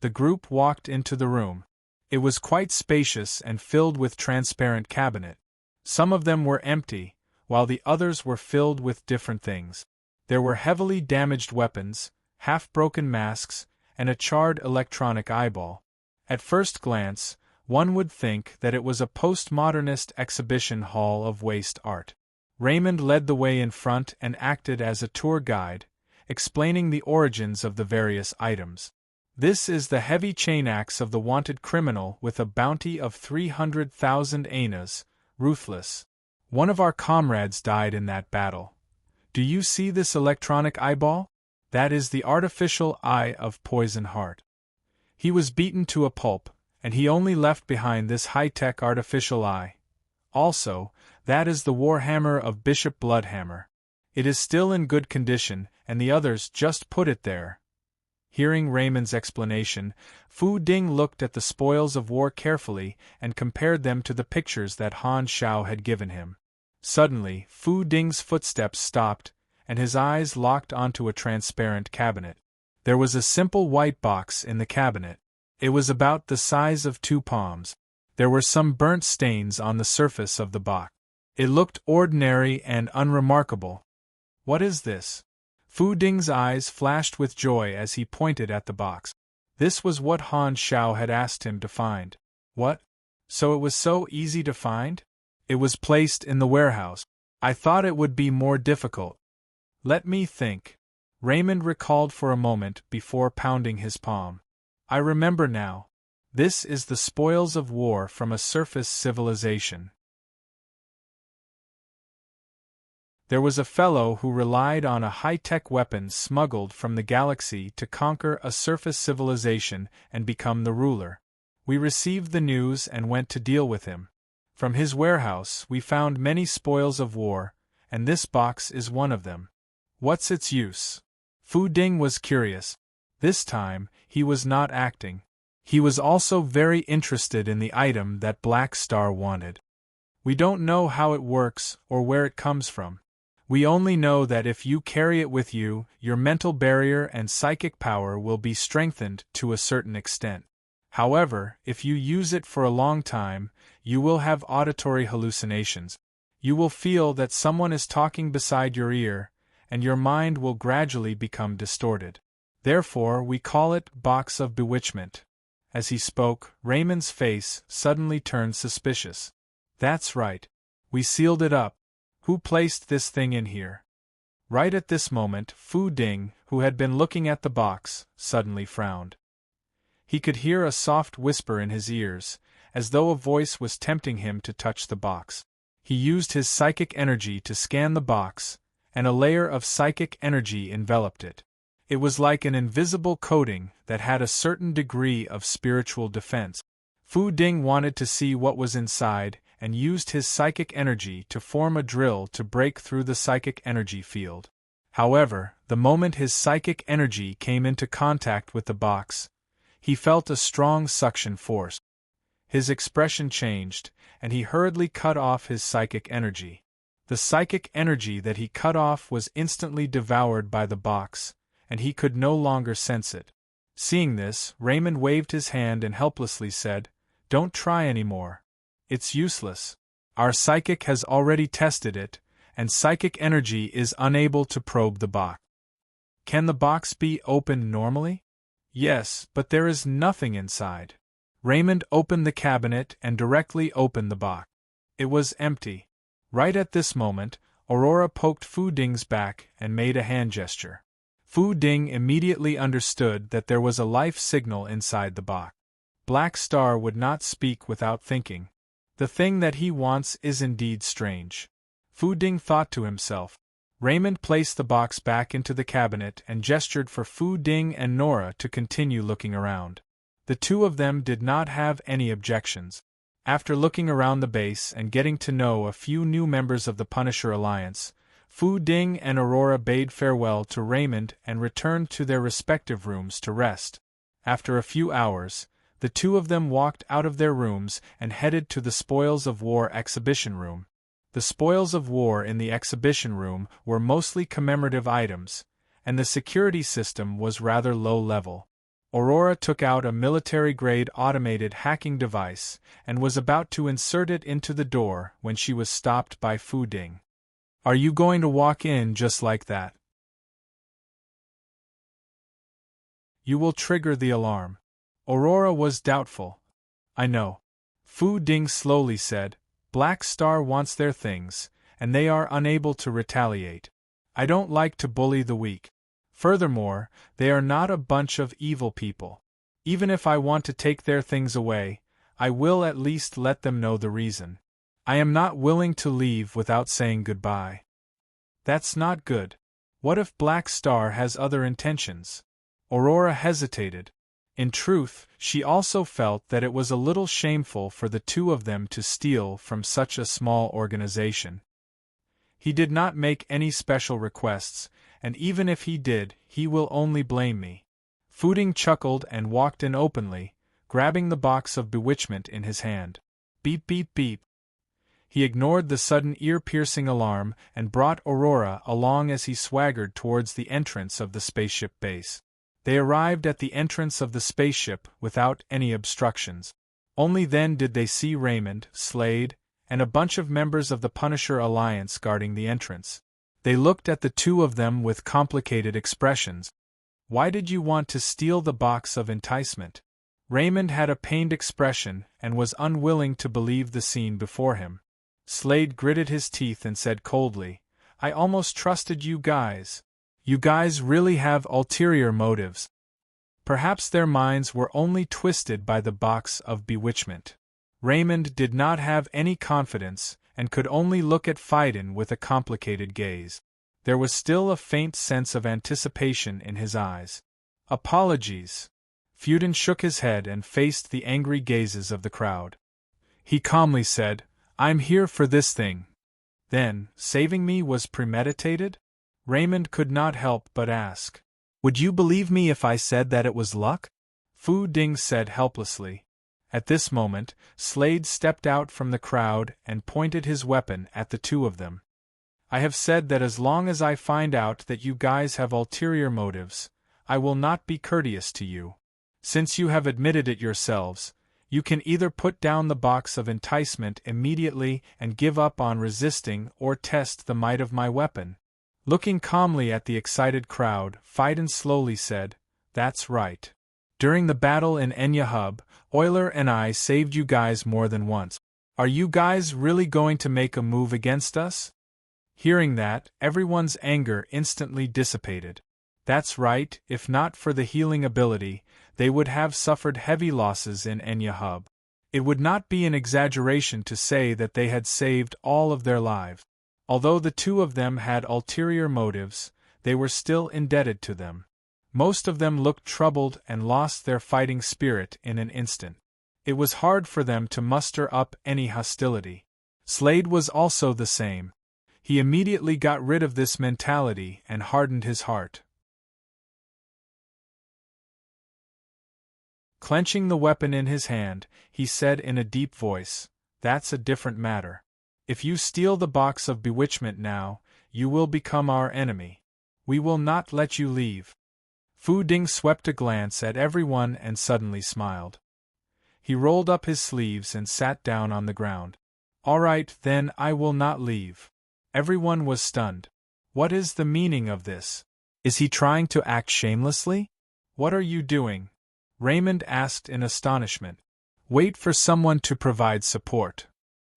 The group walked into the room. It was quite spacious and filled with transparent cabinet. Some of them were empty, while the others were filled with different things. There were heavily damaged weapons, half-broken masks, and a charred electronic eyeball. At first glance, one would think that it was a postmodernist exhibition hall of waste art. Raymond led the way in front and acted as a tour guide, explaining the origins of the various items. "This is the heavy chain axe of the wanted criminal with a bounty of 300,000 anas, ruthless. One of our comrades died in that battle. Do you see this electronic eyeball? That is the artificial eye of Poison Heart. He was beaten to a pulp, and he only left behind this high-tech artificial eye. Also, that is the warhammer of Bishop Bloodhammer. It is still in good condition, and the others just put it there." Hearing Raymond's explanation, Fu Ding looked at the spoils of war carefully and compared them to the pictures that Han Shao had given him. Suddenly, Fu Ding's footsteps stopped, and his eyes locked onto a transparent cabinet. There was a simple white box in the cabinet. It was about the size of 2 palms. There were some burnt stains on the surface of the box. It looked ordinary and unremarkable. "What is this?" Fu Ding's eyes flashed with joy as he pointed at the box. This was what Han Shao had asked him to find. "What? So it was so easy to find?" "It was placed in the warehouse. I thought it would be more difficult." "Let me think." Raymond recalled for a moment before pounding his palm. "I remember now. This is the spoils of war from a surface civilization. There was a fellow who relied on a high-tech weapon smuggled from the galaxy to conquer a surface civilization and become the ruler. We received the news and went to deal with him. From his warehouse we found many spoils of war, and this box is one of them." "What's its use?" Fu Ding was curious. This time, he was not acting. He was also very interested in the item that Black Star wanted. We don't know how it works or where it comes from. We only know that if you carry it with you, your mental barrier and psychic power will be strengthened to a certain extent. However, if you use it for a long time, you will have auditory hallucinations. You will feel that someone is talking beside your ear, and your mind will gradually become distorted. Therefore, we call it Box of Bewitchment. As he spoke, Raymond's face suddenly turned suspicious. That's right. We sealed it up. Who placed this thing in here? Right at this moment, Fu Ding, who had been looking at the box, suddenly frowned. He could hear a soft whisper in his ears, as though a voice was tempting him to touch the box. He used his psychic energy to scan the box, and a layer of psychic energy enveloped it. It was like an invisible coating that had a certain degree of spiritual defense. Fu Ding wanted to see what was inside and used his psychic energy to form a drill to break through the psychic energy field. However, the moment his psychic energy came into contact with the box, he felt a strong suction force. His expression changed, and he hurriedly cut off his psychic energy. The psychic energy that he cut off was instantly devoured by the box, and he could no longer sense it. Seeing this, Raymond waved his hand and helplessly said, "Don't try anymore. It's useless. Our psychic has already tested it, and psychic energy is unable to probe the box." "Can the box be opened normally?" "Yes, but there is nothing inside." Raymond opened the cabinet and directly opened the box. It was empty. Right at this moment, Aurora poked Fu Ding's back and made a hand gesture. Fu Ding immediately understood that there was a life signal inside the box. Black Star would not speak without thinking. The thing that he wants is indeed strange. Fu Ding thought to himself. Raymond placed the box back into the cabinet and gestured for Fu Ding and Nora to continue looking around. The two of them did not have any objections. After looking around the base and getting to know a few new members of the Punisher Alliance, Fu Ding and Aurora bade farewell to Raymond and returned to their respective rooms to rest. After a few hours, the two of them walked out of their rooms and headed to the Spoils of War exhibition room. The spoils of war in the exhibition room were mostly commemorative items, and the security system was rather low level. Aurora took out a military-grade automated hacking device and was about to insert it into the door when she was stopped by Fu Ding. "Are you going to walk in just like that? You will trigger the alarm." Aurora was doubtful. "I know," Fu Ding slowly said. "Black Star wants their things, and they are unable to retaliate. I don't like to bully the weak. Furthermore, they are not a bunch of evil people. Even if I want to take their things away, I will at least let them know the reason. I am not willing to leave without saying goodbye." "That's not good. What if Black Star has other intentions?" Aurora hesitated. In truth, she also felt that it was a little shameful for the two of them to steal from such a small organization. "He did not make any special requests, and even if he did, he will only blame me." Fu Ding chuckled and walked in openly, grabbing the box of bewitchment in his hand. Beep beep beep. He ignored the sudden ear-piercing alarm and brought Aurora along as he swaggered towards the entrance of the spaceship base. They arrived at the entrance of the spaceship without any obstructions. Only then did they see Raymond, Slade, and a bunch of members of the Punisher Alliance guarding the entrance. They looked at the two of them with complicated expressions. "Why did you want to steal the box of enticement?" Raymond had a pained expression and was unwilling to believe the scene before him. Slade gritted his teeth and said coldly, "I almost trusted you guys. You guys really have ulterior motives." Perhaps their minds were only twisted by the box of bewitchment. Raymond did not have any confidence and could only look at Phaidon with a complicated gaze. There was still a faint sense of anticipation in his eyes. "Apologies." Phaidon shook his head and faced the angry gazes of the crowd. He calmly said, "I'm here for this thing." Then, saving me was premeditated? Raymond could not help but ask. "Would you believe me if I said that it was luck?" Fu Ding said helplessly. At this moment, Slade stepped out from the crowd and pointed his weapon at the two of them. I have said that as long as I find out that you guys have ulterior motives, I will not be courteous to you. Since you have admitted it yourselves, you can either put down the box of enticement immediately and give up on resisting or test the might of my weapon. Looking calmly at the excited crowd, Phaidon slowly said, "That's right. During the battle in Enya Hub, Euler and I saved you guys more than once. Are you guys really going to make a move against us?" Hearing that, everyone's anger instantly dissipated. That's right, if not for the healing ability, they would have suffered heavy losses in Enya Hub. It would not be an exaggeration to say that they had saved all of their lives. Although the two of them had ulterior motives, they were still indebted to them. Most of them looked troubled and lost their fighting spirit in an instant. It was hard for them to muster up any hostility. Slade was also the same. He immediately got rid of this mentality and hardened his heart. Clenching the weapon in his hand, he said in a deep voice, "That's a different matter. If you steal the box of bewitchment now, you will become our enemy. We will not let you leave." Fu Ding swept a glance at everyone and suddenly smiled. He rolled up his sleeves and sat down on the ground. "All right, then I will not leave." Everyone was stunned. What is the meaning of this? Is he trying to act shamelessly? What are you doing? Raymond asked in astonishment. "Wait for someone to provide support."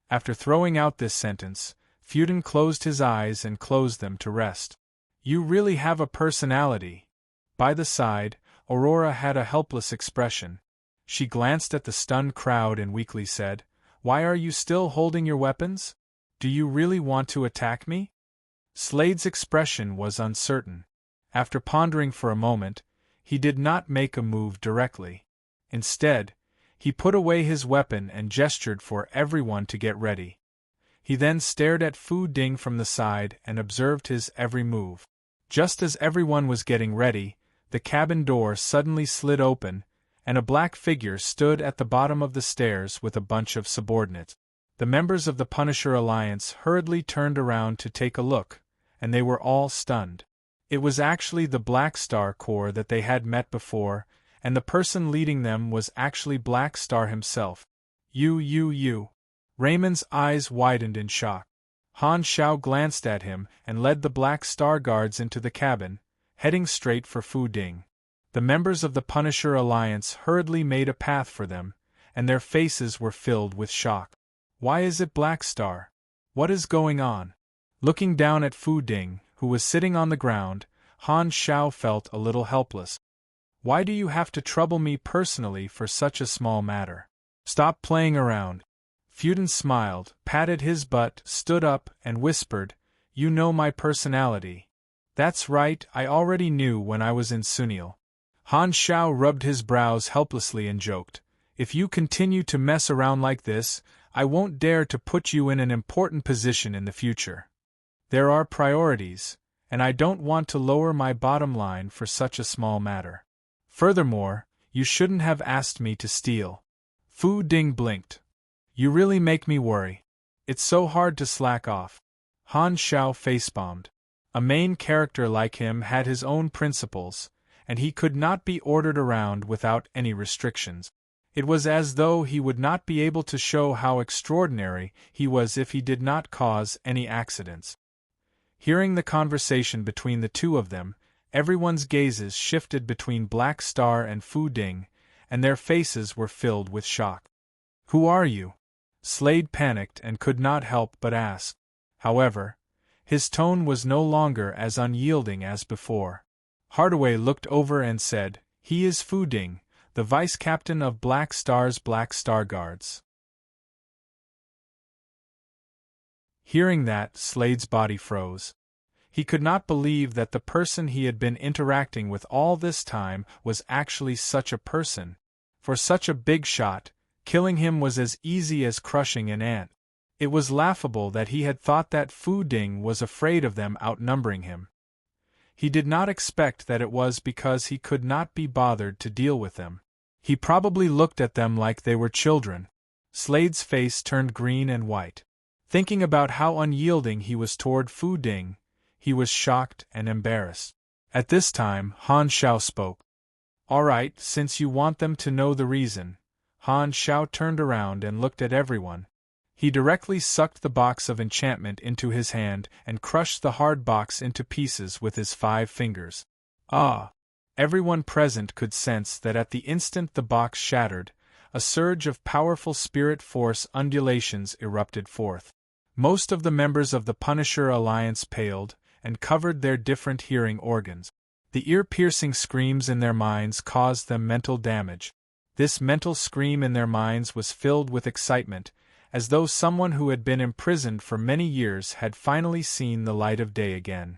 After throwing out this sentence, Phaidon closed his eyes and closed them to rest. "You really have a personality." By the side, Aurora had a helpless expression. She glanced at the stunned crowd and weakly said, "Why are you still holding your weapons? Do you really want to attack me?" Slade's expression was uncertain. After pondering for a moment, he did not make a move directly. Instead, he put away his weapon and gestured for everyone to get ready. He then stared at Fu Ding from the side and observed his every move. Just as everyone was getting ready, the cabin door suddenly slid open, and a black figure stood at the bottom of the stairs with a bunch of subordinates. The members of the Punisher Alliance hurriedly turned around to take a look, and they were all stunned. It was actually the Black Star Corps that they had met before, and the person leading them was actually Black Star himself. You. Raymond's eyes widened in shock. Han Shao glanced at him and led the Black Star Guards into the cabin, heading straight for Fu Ding. The members of the Punisher Alliance hurriedly made a path for them, and their faces were filled with shock. Why is it Black Star? What is going on? Looking down at Fu Ding, who was sitting on the ground, Han Shao felt a little helpless. Why do you have to trouble me personally for such a small matter? Stop playing around. Phaidon smiled, patted his butt, stood up, and whispered, "You know my personality." "That's right, I already knew when I was in Sunil." Han Shao rubbed his brows helplessly and joked, "If you continue to mess around like this, I won't dare to put you in an important position in the future. There are priorities, and I don't want to lower my bottom line for such a small matter. Furthermore, you shouldn't have asked me to steal." Fu Ding blinked. "You really make me worry. It's so hard to slack off." Han Shao facepalmed. A main character like him had his own principles, and he could not be ordered around without any restrictions. It was as though he would not be able to show how extraordinary he was if he did not cause any accidents. Hearing the conversation between the two of them, everyone's gazes shifted between Black Star and Fu Ding, and their faces were filled with shock. "Who are you?" Slade panicked and could not help but ask. However, his tone was no longer as unyielding as before. Hardaway looked over and said, "He is Fu Ding, the vice-captain of Black Star's Black Star Guards." Hearing that, Slade's body froze. He could not believe that the person he had been interacting with all this time was actually such a person. For such a big shot, killing him was as easy as crushing an ant. It was laughable that he had thought that Fu Ding was afraid of them outnumbering him. He did not expect that it was because he could not be bothered to deal with them. He probably looked at them like they were children. Slade's face turned green and white. Thinking about how unyielding he was toward Fu Ding, he was shocked and embarrassed. At this time, Han Xiao spoke. All right, since you want them to know the reason. Han Xiao turned around and looked at everyone. He directly sucked the box of enchantment into his hand and crushed the hard box into pieces with his 5 fingers. Ah! Everyone present could sense that at the instant the box shattered, a surge of powerful spirit force undulations erupted forth. Most of the members of the Punisher Alliance paled and covered their different hearing organs. The ear-piercing screams in their minds caused them mental damage. This mental scream in their minds was filled with excitement, as though someone who had been imprisoned for many years had finally seen the light of day again.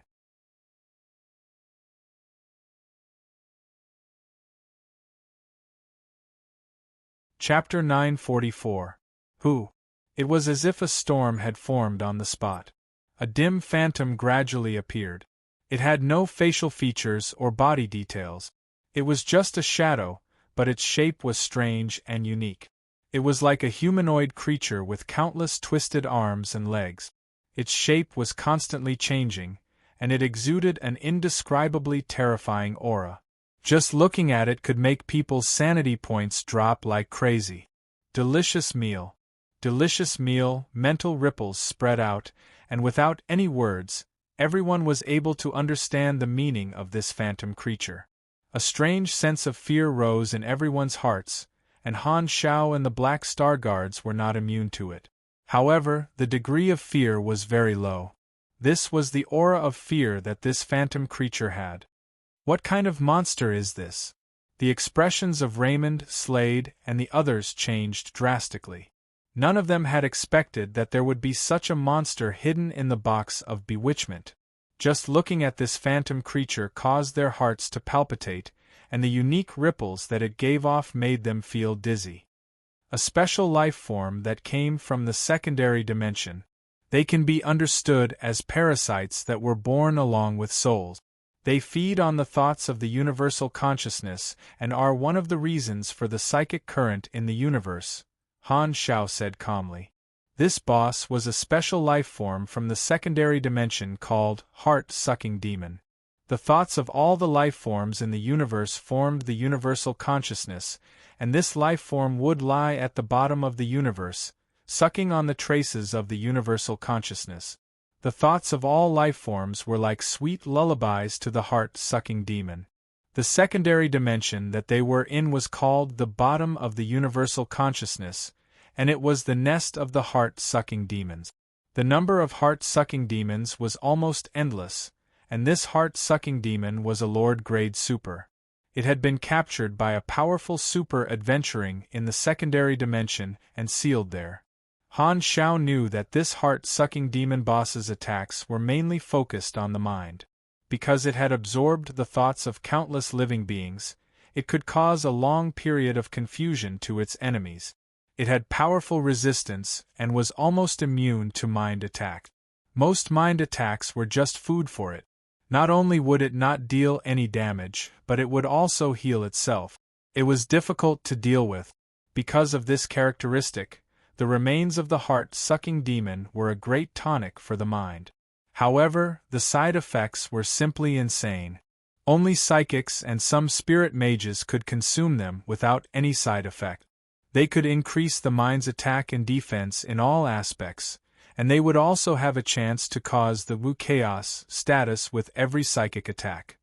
Chapter 944. Who? It was as if a storm had formed on the spot. A dim phantom gradually appeared. It had no facial features or body details. It was just a shadow, but its shape was strange and unique. It was like a humanoid creature with countless twisted arms and legs. Its shape was constantly changing, and it exuded an indescribably terrifying aura. Just looking at it could make people's sanity points drop like crazy. Delicious meal. Delicious meal, mental ripples spread out, and without any words, everyone was able to understand the meaning of this phantom creature. A strange sense of fear rose in everyone's hearts, and Han Xiao and the Black Star Guards were not immune to it. However, the degree of fear was very low. This was the aura of fear that this phantom creature had. What kind of monster is this? The expressions of Raymond, Slade, and the others changed drastically. None of them had expected that there would be such a monster hidden in the box of bewitchment. Just looking at this phantom creature caused their hearts to palpitate, and the unique ripples that it gave off made them feel dizzy. A special life form that came from the secondary dimension. They can be understood as parasites that were born along with souls. They feed on the thoughts of the universal consciousness and are one of the reasons for the psychic current in the universe, Han Xiao said calmly. This boss was a special life form from the secondary dimension called Heart-Sucking Demon. The thoughts of all the life forms in the universe formed the universal consciousness, and this life form would lie at the bottom of the universe, sucking on the traces of the universal consciousness. The thoughts of all life forms were like sweet lullabies to the heart-sucking demon. The secondary dimension that they were in was called the bottom of the universal consciousness, and it was the nest of the heart-sucking demons. The number of heart-sucking demons was almost endless, and this heart-sucking demon was a Lord-grade super. It had been captured by a powerful super adventuring in the secondary dimension and sealed there. Han Xiao knew that this heart-sucking demon boss's attacks were mainly focused on the mind. Because it had absorbed the thoughts of countless living beings, it could cause a long period of confusion to its enemies. It had powerful resistance and was almost immune to mind attacks. Most mind attacks were just food for it. Not only would it not deal any damage, but it would also heal itself. It was difficult to deal with. Because of this characteristic, the remains of the heart-sucking demon were a great tonic for the mind. However, the side effects were simply insane. Only psychics and some spirit mages could consume them without any side effect. They could increase the mind's attack and defense in all aspects, and they would also have a chance to cause the Wu Chaos status with every psychic attack.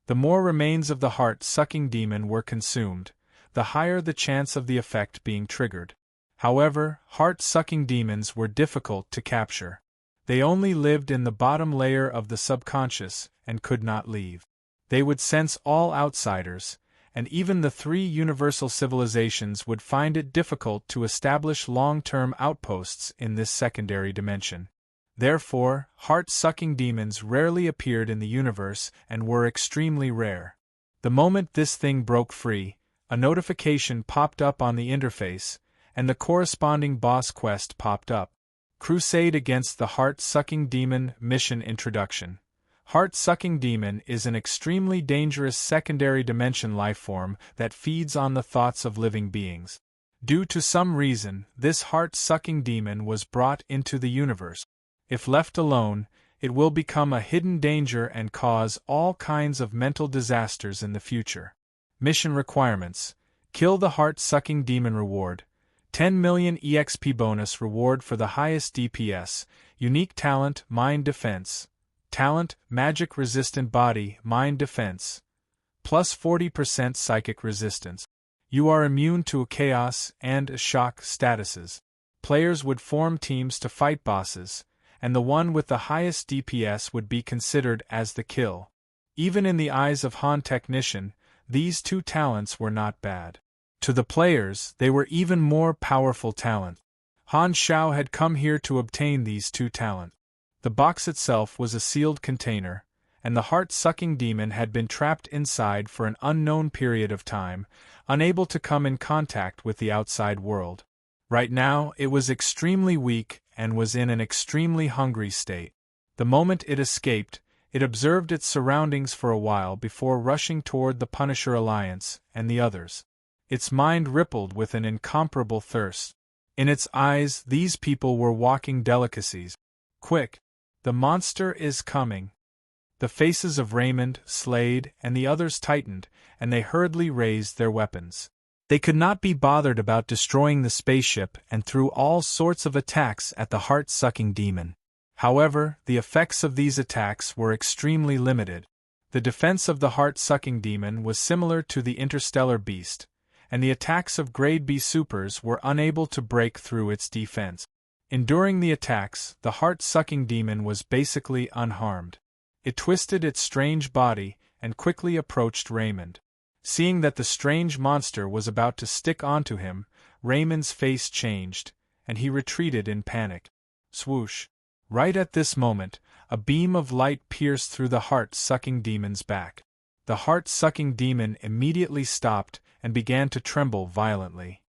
The more remains of the heart-sucking demon were consumed, the higher the chance of the effect being triggered. However, heart-sucking demons were difficult to capture. They only lived in the bottom layer of the subconscious and could not leave. They would sense all outsiders, and even the 3 universal civilizations would find it difficult to establish long-term outposts in this secondary dimension. Therefore, heart-sucking demons rarely appeared in the universe and were extremely rare. The moment this thing broke free, a notification popped up on the interface, and the corresponding boss quest popped up. Crusade against the heart-sucking demon mission introduction. Heart-sucking demon is an extremely dangerous secondary dimension lifeform that feeds on the thoughts of living beings. Due to some reason, this heart-sucking demon was brought into the universe. If left alone, it will become a hidden danger and cause all kinds of mental disasters in the future. Mission requirements: kill the heart-sucking demon. Reward: 10 million EXP. Bonus reward for the highest DPS. Unique talent: mind defense. Talent: magic resistant body, mind defense. Plus 40% psychic resistance. You are immune to chaos and shock statuses. Players would form teams to fight bosses, and the one with the highest DPS would be considered as the kill. Even in the eyes of Han Technician, these two talents were not bad. To the players, they were even more powerful talents. Han Xiao had come here to obtain these two talents. The box itself was a sealed container, and the heart-sucking demon had been trapped inside for an unknown period of time, unable to come in contact with the outside world. Right now, it was extremely weak and was in an extremely hungry state. The moment it escaped, it observed its surroundings for a while before rushing toward the Punisher Alliance and the others. Its mind rippled with an incomparable thirst. In its eyes, these people were walking delicacies. Quick! The monster is coming. The faces of Raymond, Slade, and the others tightened, and they hurriedly raised their weapons. They could not be bothered about destroying the spaceship and threw all sorts of attacks at the heart-sucking demon. However, the effects of these attacks were extremely limited. The defense of the heart-sucking demon was similar to the interstellar beast, and the attacks of Grade B supers were unable to break through its defense. Enduring the attacks, the heart-sucking demon was basically unharmed. It twisted its strange body and quickly approached Raymond. Seeing that the strange monster was about to stick onto him, Raymond's face changed, and he retreated in panic. Swoosh! Right at this moment, a beam of light pierced through the heart-sucking demon's back. The heart-sucking demon immediately stopped and began to tremble violently.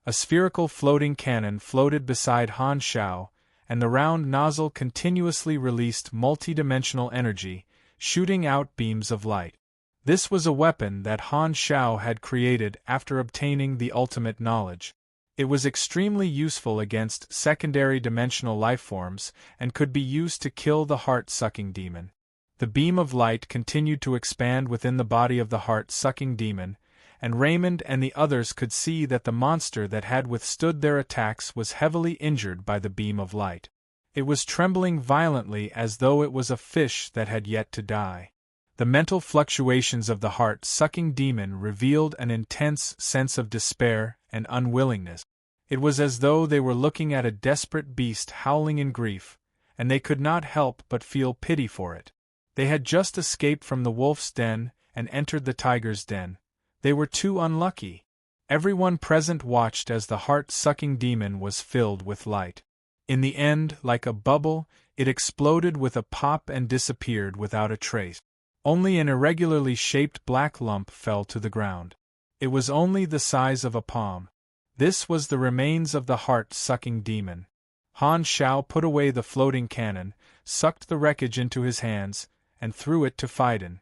A spherical floating cannon floated beside Han Xiao, and the round nozzle continuously released multidimensional energy, shooting out beams of light. This was a weapon that Han Xiao had created after obtaining the ultimate knowledge. It was extremely useful against secondary dimensional lifeforms and could be used to kill the heart-sucking demon. The beam of light continued to expand within the body of the heart-sucking demon, and Raymond and the others could see that the monster that had withstood their attacks was heavily injured by the beam of light. It was trembling violently as though it was a fish that had yet to die. The mental fluctuations of the heart-sucking demon revealed an intense sense of despair and unwillingness. It was as though they were looking at a desperate beast howling in grief, and they could not help but feel pity for it. They had just escaped from the wolf's den and entered the tiger's den. They were too unlucky. Everyone present watched as the heart-sucking demon was filled with light. In the end, like a bubble, it exploded with a pop and disappeared without a trace. Only an irregularly shaped black lump fell to the ground. It was only the size of a palm. This was the remains of the heart-sucking demon. Han Xiao put away the floating cannon, sucked the wreckage into his hands, and threw it to Fiden.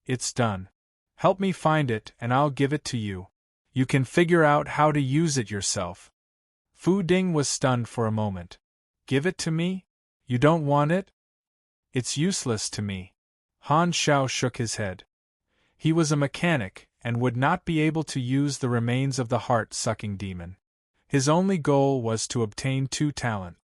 It's done. Help me find it and I'll give it to you. You can figure out how to use it yourself. Fu Ding was stunned for a moment. Give it to me? You don't want it? It's useless to me. Han Xiao shook his head. He was a mechanic and would not be able to use the remains of the heart-sucking demon. His only goal was to obtain 2 talent.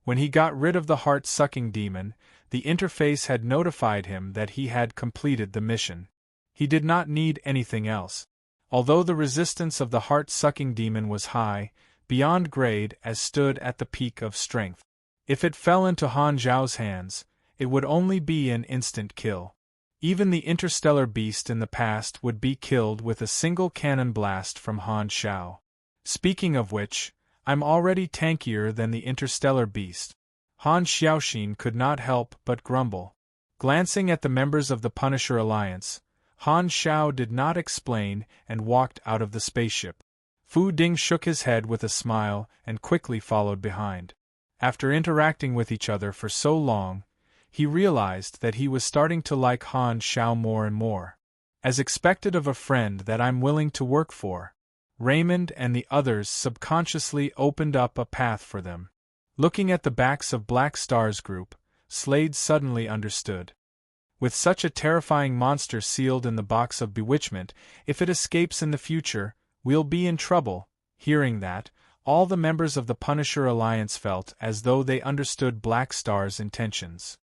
When he got rid of the heart-sucking demon, the interface had notified him that he had completed the mission. He did not need anything else. Although the resistance of the heart-sucking demon was high, beyond grade as stood at the peak of strength. If it fell into Han Zhao's hands, it would only be an instant kill. Even the interstellar beast in the past would be killed with a single cannon blast from Han Xiao. Speaking of which, I'm already tankier than the interstellar beast. Han Xiaoxin could not help but grumble. Glancing at the members of the Punisher Alliance, Han Xiao did not explain and walked out of the spaceship. Fu Ding shook his head with a smile and quickly followed behind. After interacting with each other for so long, he realized that he was starting to like Han Xiao more and more. As expected of a friend that I'm willing to work for, Raymond and the others subconsciously opened up a path for them. Looking at the backs of Black Star's group, Slade suddenly understood. With such a terrifying monster sealed in the box of bewitchment, if it escapes in the future, we'll be in trouble. Hearing that, all the members of the Punisher Alliance felt as though they understood Black Star's intentions.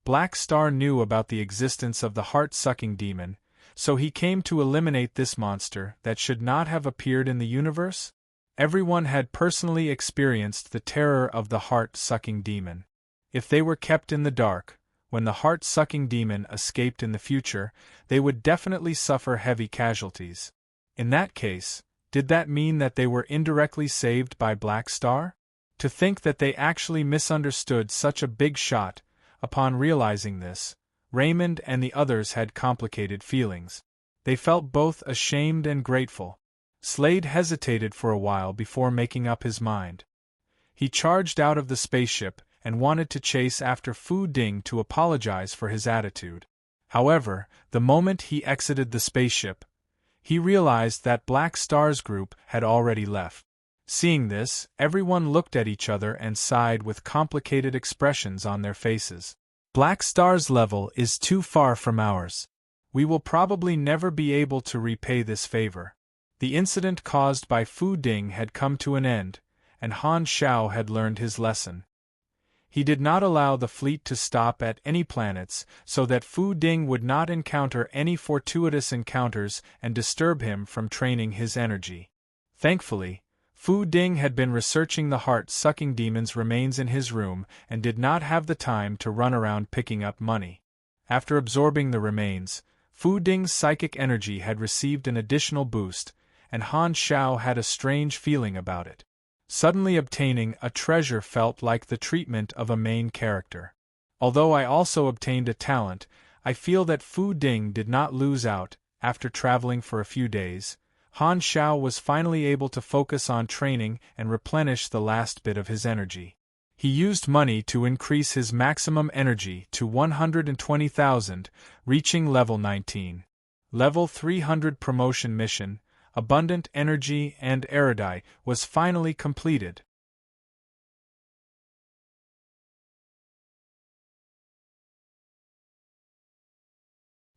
Black Star knew about the existence of the heart-sucking demon, so he came to eliminate this monster that should not have appeared in the universe? Everyone had personally experienced the terror of the heart-sucking demon. If they were kept in the dark, when the heart-sucking demon escaped in the future, they would definitely suffer heavy casualties. In that case, did that mean that they were indirectly saved by Black Star? To think that they actually misunderstood such a big shot, upon realizing this, Raymond and the others had complicated feelings. They felt both ashamed and grateful. Slade hesitated for a while before making up his mind. He charged out of the spaceship and wanted to chase after Fu Ding to apologize for his attitude. However, the moment he exited the spaceship, he realized that Black Star's group had already left. Seeing this, everyone looked at each other and sighed with complicated expressions on their faces. Black Star's level is too far from ours. We will probably never be able to repay this favor. The incident caused by Fu Ding had come to an end, and Han Xiao had learned his lesson. He did not allow the fleet to stop at any planets so that Fu Ding would not encounter any fortuitous encounters and disturb him from training his energy. Thankfully, Fu Ding had been researching the heart-sucking demon's remains in his room and did not have the time to run around picking up money. After absorbing the remains, Fu Ding's psychic energy had received an additional boost, and Han Xiao had a strange feeling about it. Suddenly obtaining a treasure felt like the treatment of a main character. Although I also obtained a talent, I feel that Fu Ding did not lose out. After traveling for a few days, Han Xiao was finally able to focus on training and replenish the last bit of his energy. He used money to increase his maximum energy to 120,000, reaching level 19. Level 300 promotion mission, Abundant Energy and Erudite, was finally completed.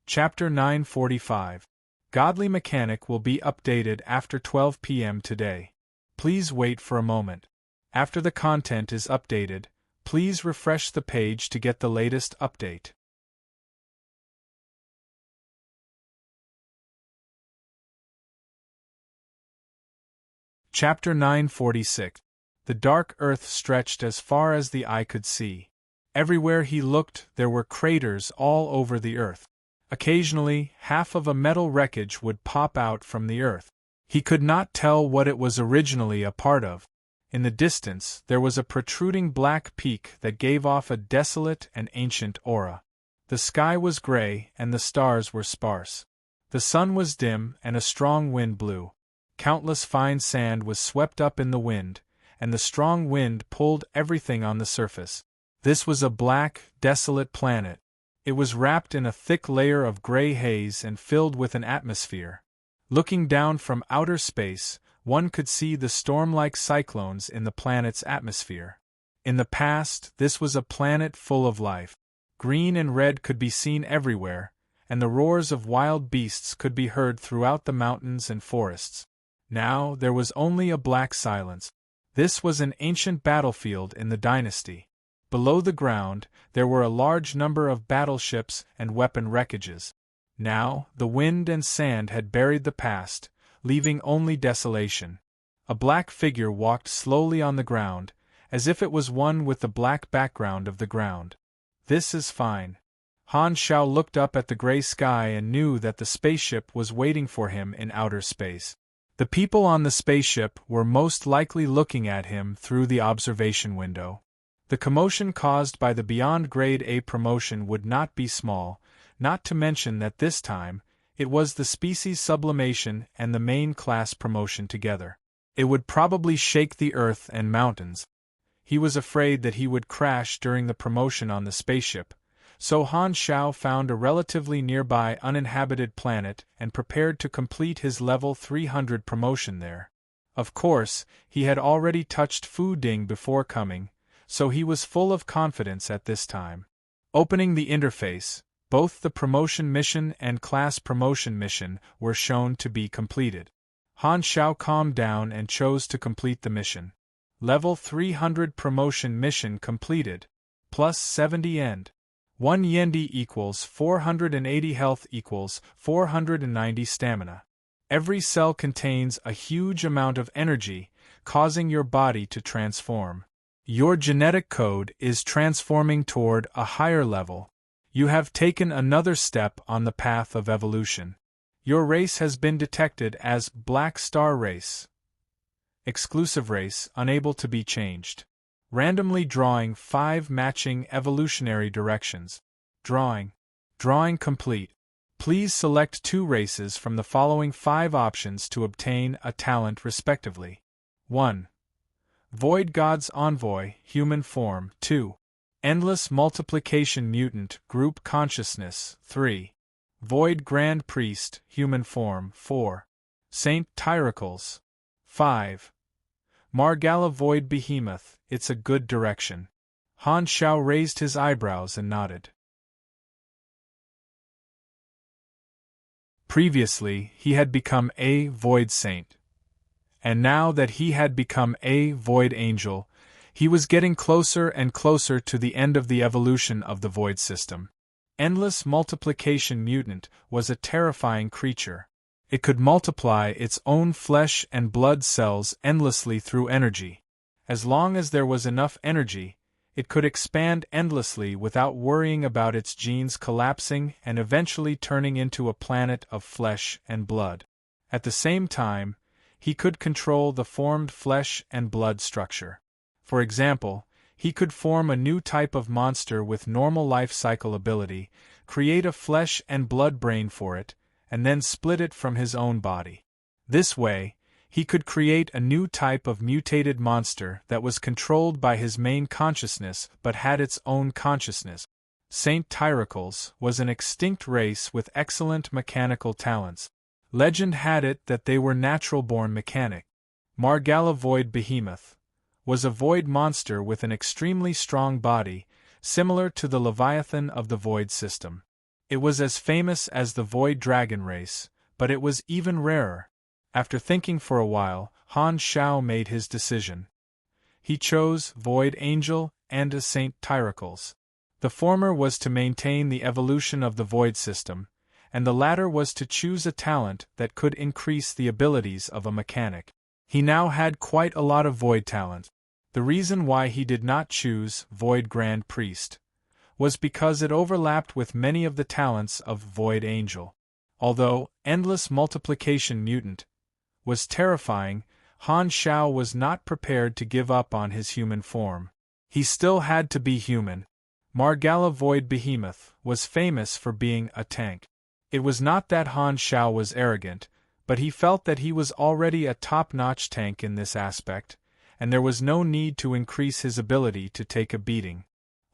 Chapter 945. Godly Mechanic will be updated after 12 p.m. today. Please wait for a moment. After the content is updated, please refresh the page to get the latest update. Chapter 946. The dark earth stretched as far as the eye could see. Everywhere he looked, there were craters all over the earth. Occasionally, half of a metal wreckage would pop out from the earth. He could not tell what it was originally a part of. In the distance, there was a protruding black peak that gave off a desolate and ancient aura. The sky was gray and the stars were sparse. The sun was dim and a strong wind blew. Countless fine sand was swept up in the wind, and the strong wind pulled everything on the surface. This was a black, desolate planet. It was wrapped in a thick layer of gray haze and filled with an atmosphere. Looking down from outer space, one could see the storm-like cyclones in the planet's atmosphere. In the past, this was a planet full of life. Green and red could be seen everywhere, and the roars of wild beasts could be heard throughout the mountains and forests. Now there was only a black silence. This was an ancient battlefield in the dynasty. Below the ground, there were a large number of battleships and weapon wreckages. Now, the wind and sand had buried the past, leaving only desolation. A black figure walked slowly on the ground, as if it was one with the black background of the ground. This is fine. Han Xiao looked up at the gray sky and knew that the spaceship was waiting for him in outer space. The people on the spaceship were most likely looking at him through the observation window. The commotion caused by the Beyond Grade A promotion would not be small, not to mention that this time, it was the species sublimation and the main class promotion together. It would probably shake the earth and mountains. He was afraid that he would crash during the promotion on the spaceship, so Han Xiao found a relatively nearby uninhabited planet and prepared to complete his level 300 promotion there. Of course, he had already touched Fu Ding before coming, so he was full of confidence at this time. Opening the interface, both the promotion mission and class promotion mission were shown to be completed. Han Xiao calmed down and chose to complete the mission. Level 300 promotion mission completed. Plus 70 end. 1 yendi equals 480 health equals 490 stamina. Every cell contains a huge amount of energy, causing your body to transform. Your genetic code is transforming toward a higher level. You have taken another step on the path of evolution. Your race has been detected as Black Star Race. Exclusive race unable to be changed. Randomly drawing 5 matching evolutionary directions. Drawing. Drawing complete. Please select 2 races from the following 5 options to obtain a talent respectively. 1. Void God's Envoy, Human Form. 2. Endless Multiplication Mutant, Group Consciousness. 3. Void Grand Priest, Human Form. 4. Saint Tyracles. 5. Margalla Void Behemoth, it's a good direction. Han Xiao raised his eyebrows and nodded. Previously, he had become a Void Saint. And now that he had become a Void Angel, he was getting closer and closer to the end of the evolution of the Void system. Endless Multiplication Mutant was a terrifying creature. It could multiply its own flesh and blood cells endlessly through energy. As long as there was enough energy, it could expand endlessly without worrying about its genes collapsing and eventually turning into a planet of flesh and blood. At the same time, he could control the formed flesh and blood structure. For example, he could form a new type of monster with normal life cycle ability, create a flesh and blood brain for it, and then split it from his own body. This way, he could create a new type of mutated monster that was controlled by his main consciousness but had its own consciousness. Saint Tyracles was an extinct race with excellent mechanical talents. Legend had it that they were natural-born mechanic. Margalla Void Behemoth was a void monster with an extremely strong body, similar to the Leviathan of the Void system. It was as famous as the Void Dragon race, but it was even rarer. After thinking for a while, Han Xiao made his decision. He chose Void Angel and a Saint Tyracles. The former was to maintain the evolution of the Void system, and the latter was to choose a talent that could increase the abilities of a mechanic. He now had quite a lot of Void talent. The reason why he did not choose Void Grand Priest was because it overlapped with many of the talents of Void Angel. Although Endless Multiplication Mutant was terrifying, Han Xiao was not prepared to give up on his human form. He still had to be human. Margalla Void Behemoth was famous for being a tank. It was not that Han Xiao was arrogant, but he felt that he was already a top-notch tank in this aspect, and there was no need to increase his ability to take a beating.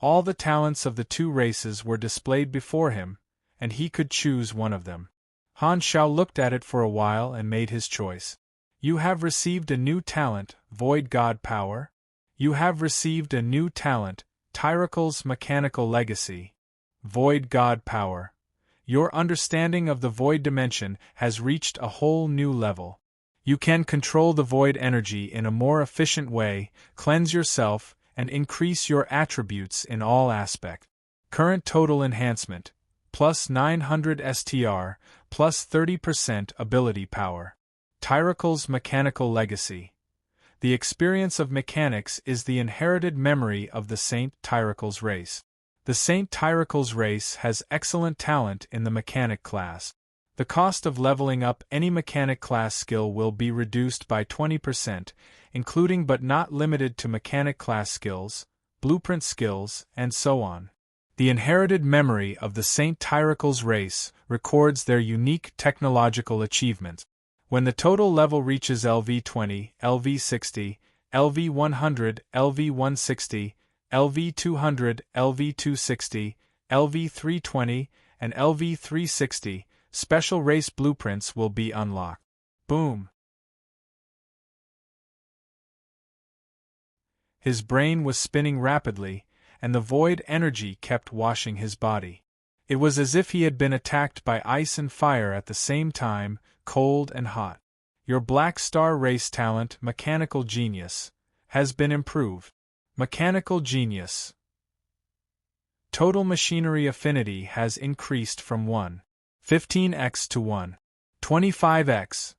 All the talents of the 2 races were displayed before him, and he could choose one of them. Han Xiao looked at it for a while and made his choice. You have received a new talent, Void God Power. You have received a new talent, Tyracles Mechanical Legacy. Void God Power. Your understanding of the Void dimension has reached a whole new level. You can control the Void energy in a more efficient way, cleanse yourself, and increase your attributes in all aspects. Current total enhancement, plus 900 STR, plus 30% ability power. Tyracles Mechanical Legacy. The experience of mechanics is the inherited memory of the Saint Tyracles race. The Saint Tyracles race has excellent talent in the mechanic class. The cost of leveling up any mechanic class skill will be reduced by 20%, including but not limited to mechanic class skills, blueprint skills, and so on. The inherited memory of the Saint Tyracles race records their unique technological achievements. When the total level reaches LV20, LV60, LV100, LV160, LV200, LV260, LV320, and LV360, special race blueprints will be unlocked. Boom! His brain was spinning rapidly, and the void energy kept washing his body. It was as if he had been attacked by ice and fire at the same time, cold and hot. Your Black Star race talent, Mechanical Genius, has been improved. Mechanical Genius. Total machinery affinity has increased from 1.15x to 1.25x.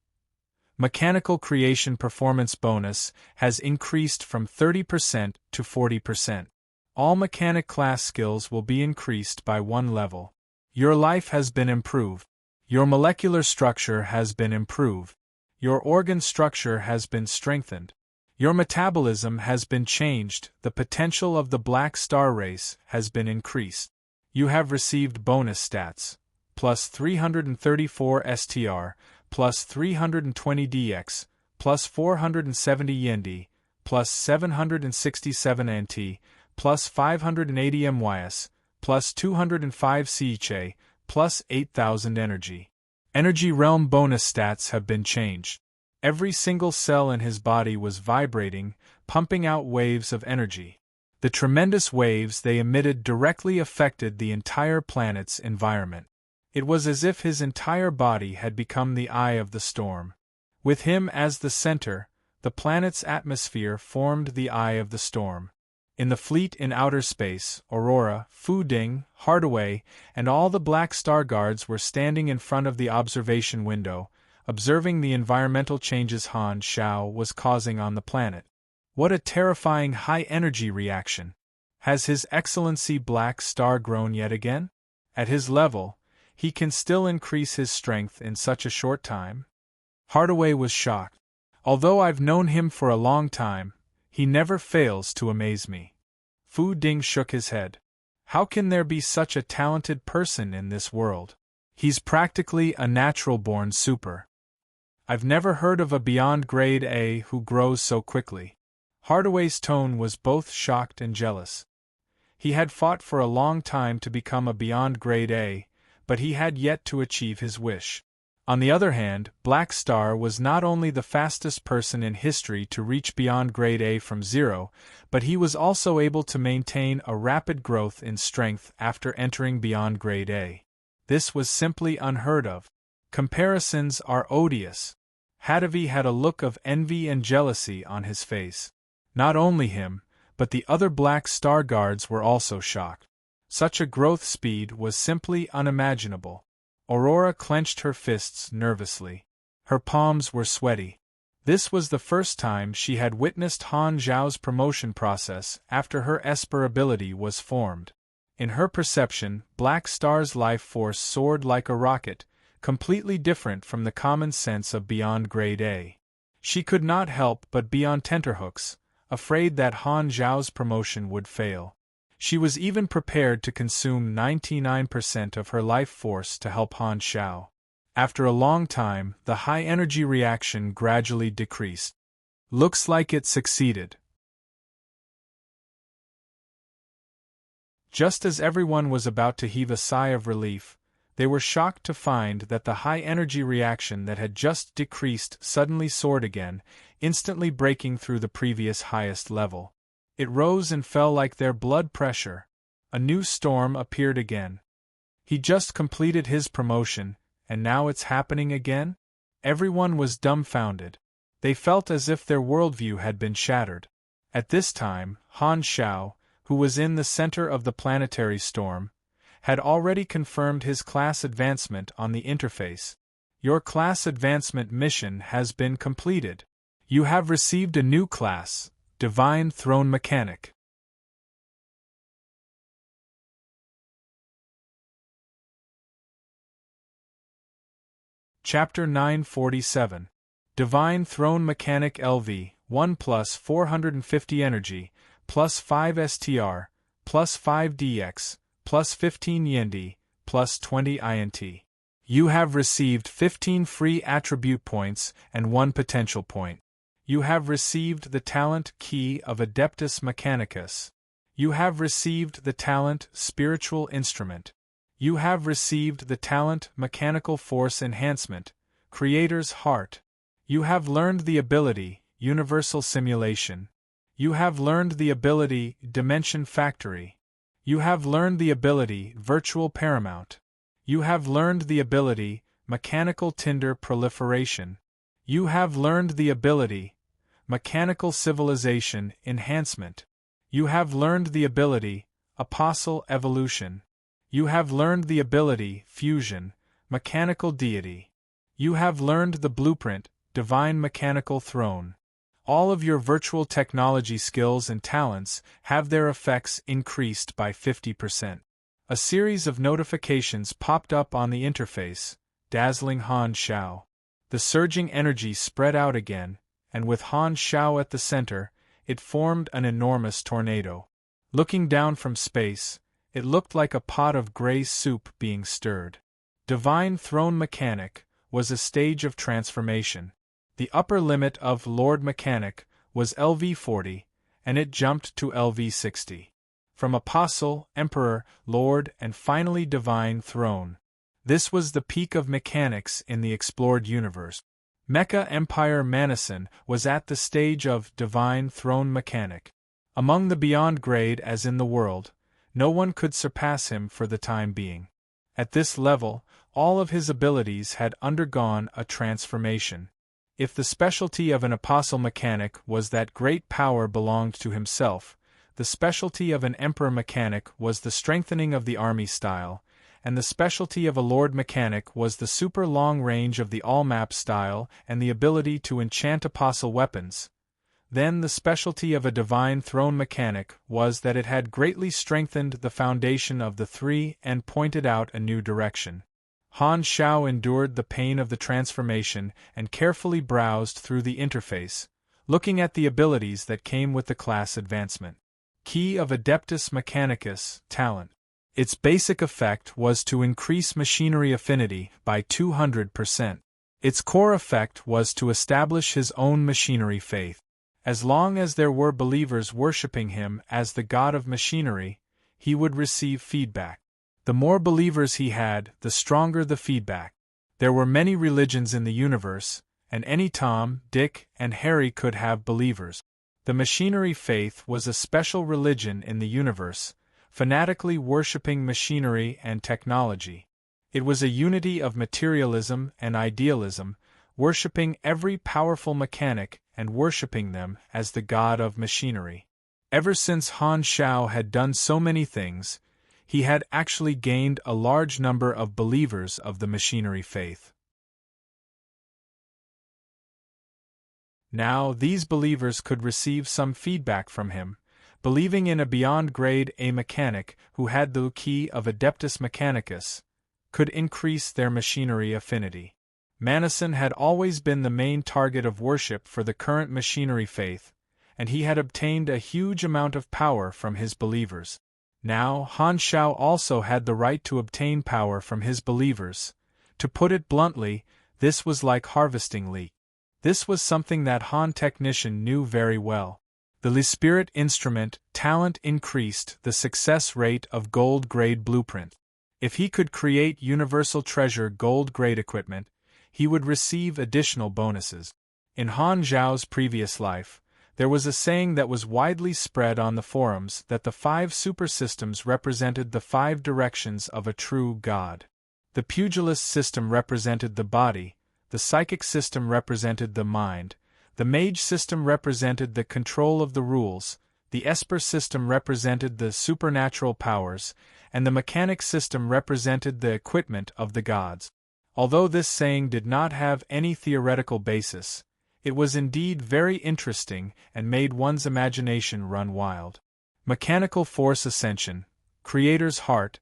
Mechanical creation performance bonus has increased from 30% to 40%. All mechanic class skills will be increased by 1 level. Your life has been improved. Your molecular structure has been improved. Your organ structure has been strengthened. Your metabolism has been changed. The potential of the Black Star race has been increased. You have received bonus stats. Plus 334 STR, plus 320 DX, plus 470 YND, plus 767 NT, plus 580 MYS, plus 205 CHA, plus 8,000 energy. Energy realm bonus stats have been changed. Every single cell in his body was vibrating, pumping out waves of energy. The tremendous waves they emitted directly affected the entire planet's environment. It was as if his entire body had become the eye of the storm. With him as the center, the planet's atmosphere formed the eye of the storm. In the fleet in outer space, Aurora, Fu Ding, Hardaway, and all the Black Star guards were standing in front of the observation window, observing the environmental changes Han Xiao was causing on the planet. What a terrifying high-energy reaction! Has His Excellency Black Star grown yet again? At his level, he can still increase his strength in such a short time? Hardaway was shocked. Although I've known him for a long time, he never fails to amaze me. Fu Ding shook his head. How can there be such a talented person in this world? He's practically a natural-born super. I've never heard of a beyond grade A who grows so quickly. Hardaway's tone was both shocked and jealous. He had fought for a long time to become a beyond grade A, but he had yet to achieve his wish. On the other hand, Black Star was not only the fastest person in history to reach beyond grade A from 0, but he was also able to maintain a rapid growth in strength after entering beyond grade A. This was simply unheard of. Comparisons are odious. Hadavi had a look of envy and jealousy on his face. Not only him, but the other Black Star guards were also shocked. Such a growth speed was simply unimaginable. Aurora clenched her fists nervously. Her palms were sweaty. This was the first time she had witnessed Han Zhao's promotion process after her Esper ability was formed. In her perception, Black Star's life force soared like a rocket, completely different from the common sense of beyond grade A. She could not help but be on tenterhooks, afraid that Han Zhao's promotion would fail. She was even prepared to consume 99% of her life force to help Han Xiao. After a long time, the high-energy reaction gradually decreased. Looks like it succeeded. Just as everyone was about to heave a sigh of relief, they were shocked to find that the high-energy reaction that had just decreased suddenly soared again, instantly breaking through the previous highest level. It rose and fell like their blood pressure. A new storm appeared again. He just completed his promotion, and now it's happening again? Everyone was dumbfounded. They felt as if their worldview had been shattered. At this time, Han Xiao, who was in the center of the planetary storm, had already confirmed his class advancement on the interface. Your class advancement mission has been completed. You have received a new class, Divine Throne Mechanic. Chapter 947. Divine Throne Mechanic LV, 1 plus 450 energy, plus 5 STR, plus 5 DX, plus 15 YND, plus 20 INT. You have received 15 free attribute points and 1 potential point. You have received the talent Key of Adeptus Mechanicus. You have received the talent Spiritual Instrument. You have received the talent Mechanical Force Enhancement, Creator's Heart. You have learned the ability Universal Simulation. You have learned the ability Dimension Factory. You have learned the ability Virtual Paramount. You have learned the ability Mechanical Tinder Proliferation. You have learned the ability Mechanical Civilization Enhancement. You have learned the ability Apostle Evolution. You have learned the ability Fusion, Mechanical Deity. You have learned the blueprint Divine Mechanical Throne. All of your virtual technology skills and talents have their effects increased by 50%. A series of notifications popped up on the interface, dazzling Han Shao. The surging energy spread out again, and with Han Shao at the center, it formed an enormous tornado. Looking down from space, it looked like a pot of gray soup being stirred. Divine Throne Mechanic was a stage of transformation. The upper limit of Lord Mechanic was LV40, and it jumped to LV60. From Apostle, Emperor, Lord, and finally Divine Throne. This was the peak of mechanics in the explored universe. Mecha Empire Manison was at the stage of Divine Throne Mechanic. Among the beyond grade as in the world, no one could surpass him for the time being. At this level, all of his abilities had undergone a transformation. If the specialty of an Apostle Mechanic was that great power belonged to himself, the specialty of an Emperor Mechanic was the strengthening of the army style, and the specialty of a Lord Mechanic was the super long range of the all-map style and the ability to enchant Apostle weapons. Then the specialty of a Divine Throne Mechanic was that it had greatly strengthened the foundation of the three and pointed out a new direction. Han Shao endured the pain of the transformation and carefully browsed through the interface, looking at the abilities that came with the class advancement. Key of Adeptus Mechanicus, Talent. Its basic effect was to increase machinery affinity by 200%. Its core effect was to establish his own machinery faith. As long as there were believers worshipping him as the god of machinery, he would receive feedback. The more believers he had, the stronger the feedback. There were many religions in the universe, and any Tom, Dick, and Harry could have believers. The machinery faith was a special religion in the universe, fanatically worshipping machinery and technology. It was a unity of materialism and idealism, worshipping every powerful mechanic and worshipping them as the god of machinery. Ever since Han Shao had done so many things, he had actually gained a large number of believers of the machinery faith. Now these believers could receive some feedback from him, believing in a beyond grade A mechanic who had the key of Adeptus Mechanicus, could increase their machinery affinity. Manison had always been the main target of worship for the current machinery faith, and he had obtained a huge amount of power from his believers. Now Han Shao also had the right to obtain power from his believers. To put it bluntly, this was like harvesting leek. This was something that Han Technician knew very well. The Spirit Instrument talent increased the success rate of gold grade blueprint. If he could create Universal Treasure gold grade equipment, he would receive additional bonuses. In Han Zhao's previous life, there was a saying that was widely spread on the forums that the 5 super systems represented the 5 directions of a true god. The pugilist system represented the body, the psychic system represented the mind, the mage system represented the control of the rules, the esper system represented the supernatural powers, and the mechanic system represented the equipment of the gods. Although this saying did not have any theoretical basis, it was indeed very interesting and made one's imagination run wild. Mechanical Force Ascension, Creator's Heart,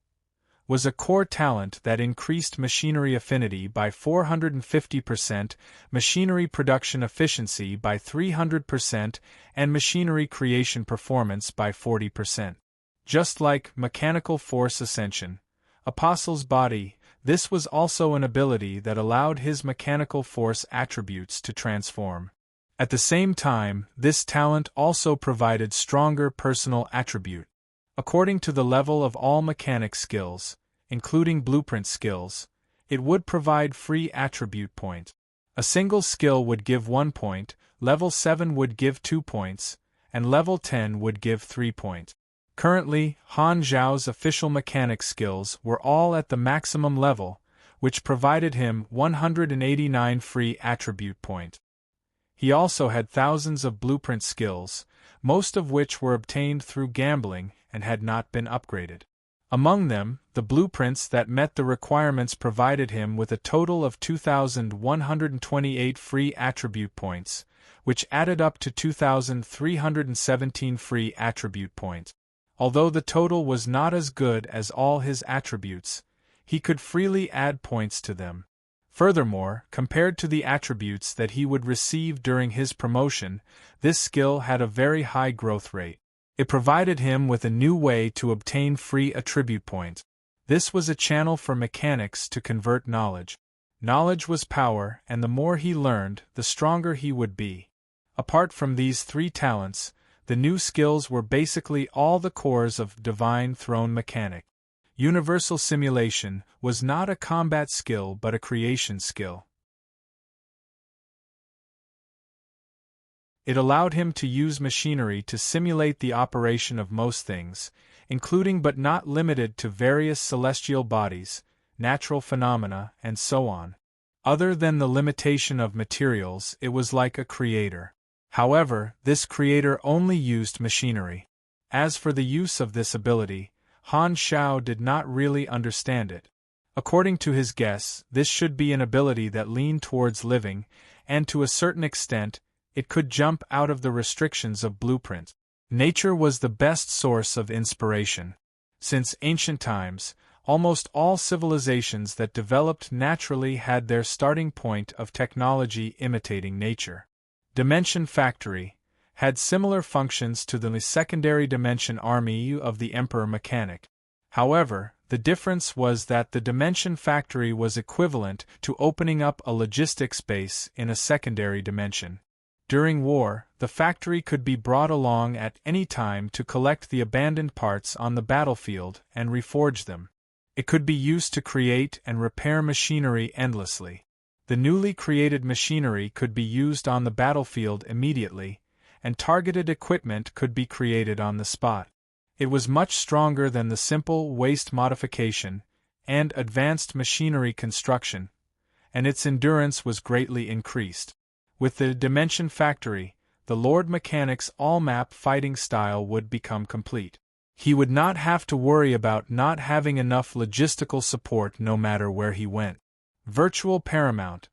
was a core talent that increased machinery affinity by 450%, machinery production efficiency by 300%, and machinery creation performance by 40%. Just like Mechanical Force Ascension, Apostle's Body, This was also an ability that allowed his mechanical force attributes to transform. At the same time, this talent also provided stronger personal attribute. According to the level of all mechanic skills, including blueprint skills, it would provide free attribute point. A single skill would give 1 point, level 7 would give 2 points, and level 10 would give 3 points. Currently, Han Zhao's official mechanic skills were all at the maximum level, which provided him 189 free attribute point. He also had thousands of blueprint skills, most of which were obtained through gambling and had not been upgraded. Among them, the blueprints that met the requirements provided him with a total of 2,128 free attribute points, which added up to 2,317 free attribute points. Although the total was not as good as all his attributes, he could freely add points to them. Furthermore, compared to the attributes that he would receive during his promotion, this skill had a very high growth rate. It provided him with a new way to obtain free attribute points. This was a channel for mechanics to convert knowledge. Knowledge was power, and the more he learned, the stronger he would be. Apart from these 3 talents, the new skills were basically all the cores of Divine Throne Mechanic. Universal Simulation was not a combat skill but a creation skill. It allowed him to use machinery to simulate the operation of most things, including but not limited to various celestial bodies, natural phenomena, and so on. Other than the limitation of materials, it was like a creator. However, this creator only used machinery. As for the use of this ability, Han Zhao did not really understand it. According to his guess, this should be an ability that leaned towards living, and to a certain extent, it could jump out of the restrictions of blueprint. Nature was the best source of inspiration. Since ancient times, almost all civilizations that developed naturally had their starting point of technology imitating nature. Dimension Factory had similar functions to the secondary dimension army of the Emperor Mechanic. However, the difference was that the Dimension Factory was equivalent to opening up a logistics base in a secondary dimension. During war, the factory could be brought along at any time to collect the abandoned parts on the battlefield and reforge them. It could be used to create and repair machinery endlessly. The newly created machinery could be used on the battlefield immediately, and targeted equipment could be created on the spot. It was much stronger than the simple waste modification and advanced machinery construction, and its endurance was greatly increased. With the Dimension Factory, the Lord Mechanic's all-map fighting style would become complete. He would not have to worry about not having enough logistical support no matter where he went. Virtual Paramount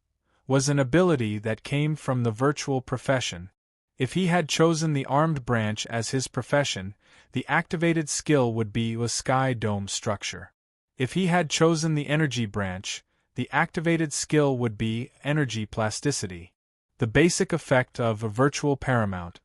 was an ability that came from the virtual profession. If he had chosen the armed branch as his profession, the activated skill would be a sky dome structure. If he had chosen the energy branch, the activated skill would be energy plasticity. The basic effect of a virtual paramount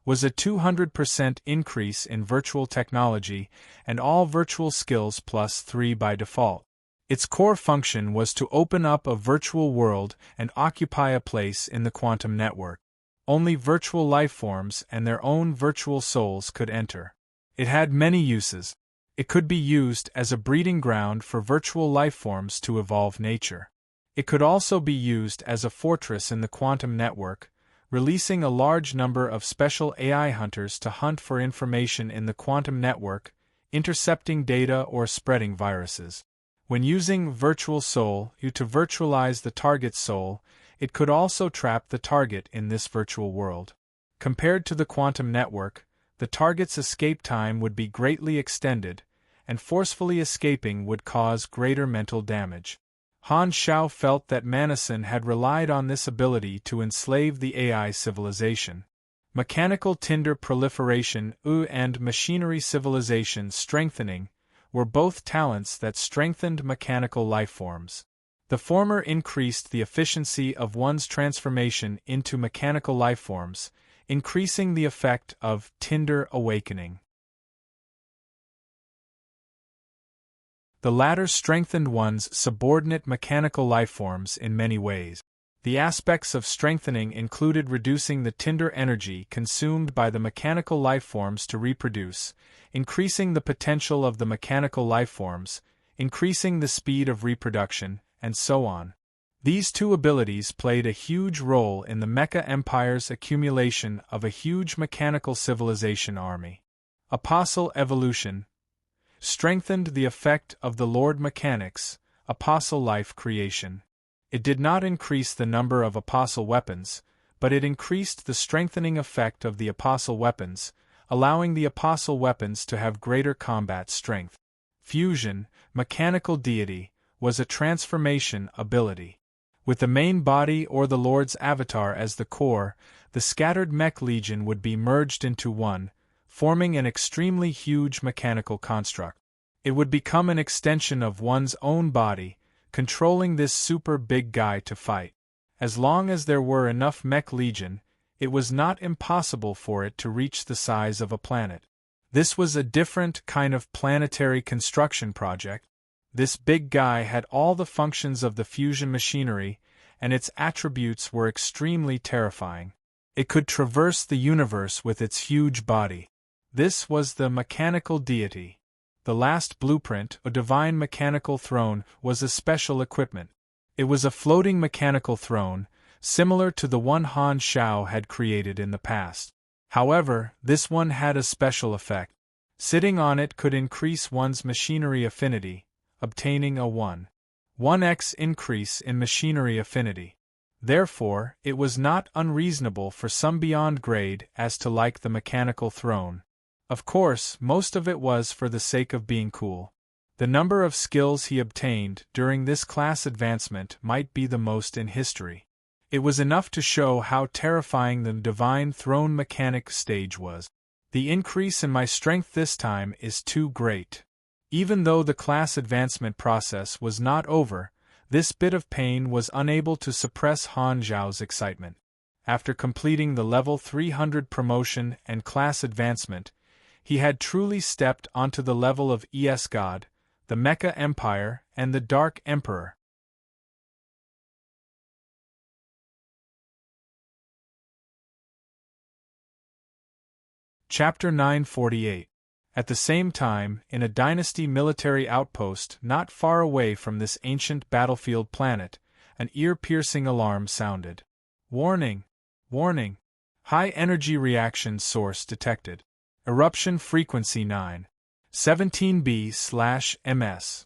was a 200% increase in virtual technology and all virtual skills +3 by default. Its core function was to open up a virtual world and occupy a place in the quantum network. Only virtual lifeforms and their own virtual souls could enter. It had many uses. It could be used as a breeding ground for virtual lifeforms to evolve nature. It could also be used as a fortress in the quantum network, releasing a large number of special AI hunters to hunt for information in the quantum network, intercepting data or spreading viruses. When using Virtual Soul to virtualize the target's soul, it could also trap the target in this virtual world. Compared to the quantum network, the target's escape time would be greatly extended, and forcefully escaping would cause greater mental damage. Han Zhao felt that Manison had relied on this ability to enslave the AI civilization. Mechanical tinder proliferation and machinery civilization strengthening were both talents that strengthened mechanical lifeforms. The former increased the efficiency of one's transformation into mechanical lifeforms, increasing the effect of tinder awakening. The latter strengthened one's subordinate mechanical lifeforms in many ways. The aspects of strengthening included reducing the tinder energy consumed by the mechanical lifeforms to reproduce, increasing the potential of the mechanical lifeforms, increasing the speed of reproduction, and so on. These two abilities played a huge role in the Mecha Empire's accumulation of a huge mechanical civilization army. Apostle Evolution strengthened the effect of the Lord Mechanics, Apostle Life Creation. It did not increase the number of Apostle weapons, but it increased the strengthening effect of the Apostle weapons, allowing the Apostle weapons to have greater combat strength. Fusion, Mechanical Deity, was a transformation ability. With the main body or the Lord's avatar as the core, the scattered mech legion would be merged into one, forming an extremely huge mechanical construct. It would become an extension of one's own body, controlling this super big guy to fight. As long as there were enough mech legion, it was not impossible for it to reach the size of a planet. This was a different kind of planetary construction project. This big guy had all the functions of the fusion machinery, and its attributes were extremely terrifying. It could traverse the universe with its huge body. This was the mechanical deity. The last blueprint, a divine mechanical throne, was a special equipment. It was a floating mechanical throne, similar to the one Han Shao had created in the past. However, this one had a special effect. Sitting on it could increase one's machinery affinity, obtaining a 1x increase in machinery affinity. Therefore, it was not unreasonable for some beyond grade as to like the mechanical throne. Of course, most of it was for the sake of being cool. The number of skills he obtained during this class advancement might be the most in history. It was enough to show how terrifying the Divine Throne Mechanic stage was. The increase in my strength this time is too great. Even though the class advancement process was not over, this bit of pain was unable to suppress Han Zhao's excitement. After completing the level 300 promotion and class advancement, he had truly stepped onto the level of ES God, the Mecha Empire, and the Dark Emperor. Chapter 948. At the same time, in a dynasty military outpost not far away from this ancient battlefield planet, an ear-piercing alarm sounded. Warning! Warning! High energy reaction source detected. Eruption frequency 9.17b/ms.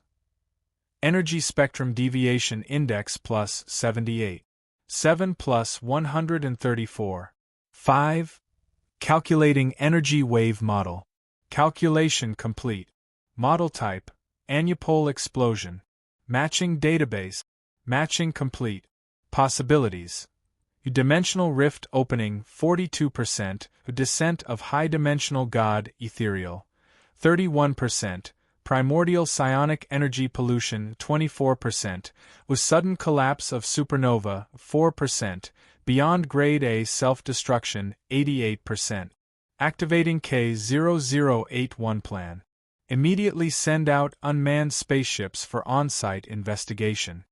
Energy spectrum deviation index plus 78. 7 plus 134. 5. Calculating energy wave model. Calculation complete. Model type, Anupole explosion. Matching database. Matching complete. Possibilities. Dimensional rift opening 42%, descent of high-dimensional god ethereal 31%, primordial psionic energy pollution 24%, with sudden collapse of supernova 4%, beyond grade A self-destruction 88%. Activating K0081 plan. Immediately send out unmanned spaceships for on-site investigation.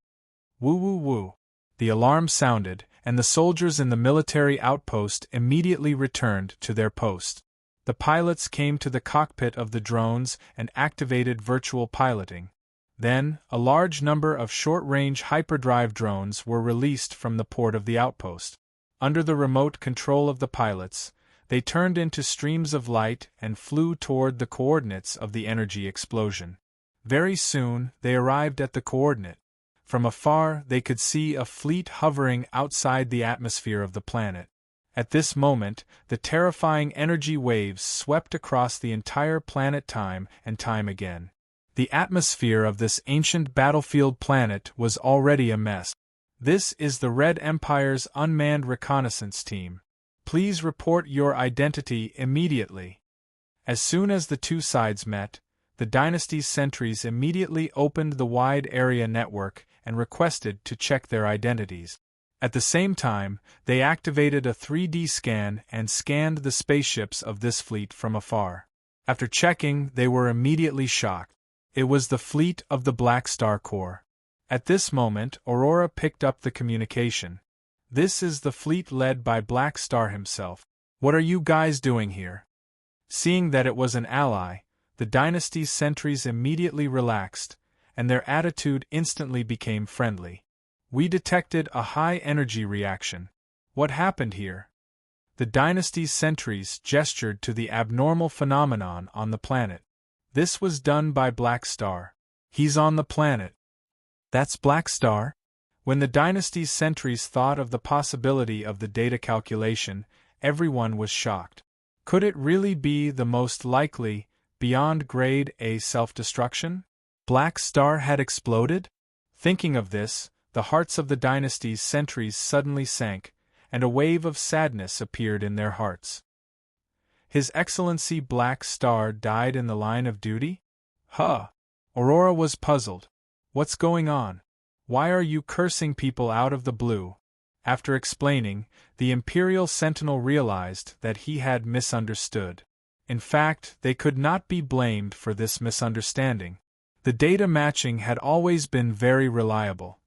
Woo woo woo. The alarm sounded, and the soldiers in the military outpost immediately returned to their post. The pilots came to the cockpit of the drones and activated virtual piloting. Then, a large number of short-range hyperdrive drones were released from the port of the outpost. Under the remote control of the pilots, they turned into streams of light and flew toward the coordinates of the energy explosion. Very soon, they arrived at the coordinate. From afar, they could see a fleet hovering outside the atmosphere of the planet. At this moment, the terrifying energy waves swept across the entire planet time and time again. The atmosphere of this ancient battlefield planet was already a mess. This is the Red Empire's unmanned reconnaissance team. Please report your identity immediately. As soon as the two sides met, the dynasty's sentries immediately opened the wide area network and requested to check their identities. At the same time, they activated a 3D scan and scanned the spaceships of this fleet from afar. After checking, they were immediately shocked. It was the fleet of the Black Star Corps. At this moment, Aurora picked up the communication. This is the fleet led by Black Star himself. What are you guys doing here? Seeing that it was an ally, the dynasty's sentries immediately relaxed, and their attitude instantly became friendly. We detected a high-energy reaction. What happened here? The dynasty's sentries gestured to the abnormal phenomenon on the planet. This was done by Black Star. He's on the planet. That's Black Star? When the dynasty's sentries thought of the possibility of the data calculation, everyone was shocked. Could it really be the most likely, beyond grade A self-destruction? Black Star had exploded? Thinking of this, the hearts of the dynasty's sentries suddenly sank, and a wave of sadness appeared in their hearts. His Excellency Black Star died in the line of duty? Huh! Aurora was puzzled. What's going on? Why are you cursing people out of the blue? After explaining, the Imperial Sentinel realized that he had misunderstood. In fact, they could not be blamed for this misunderstanding. The data matching had always been very reliable.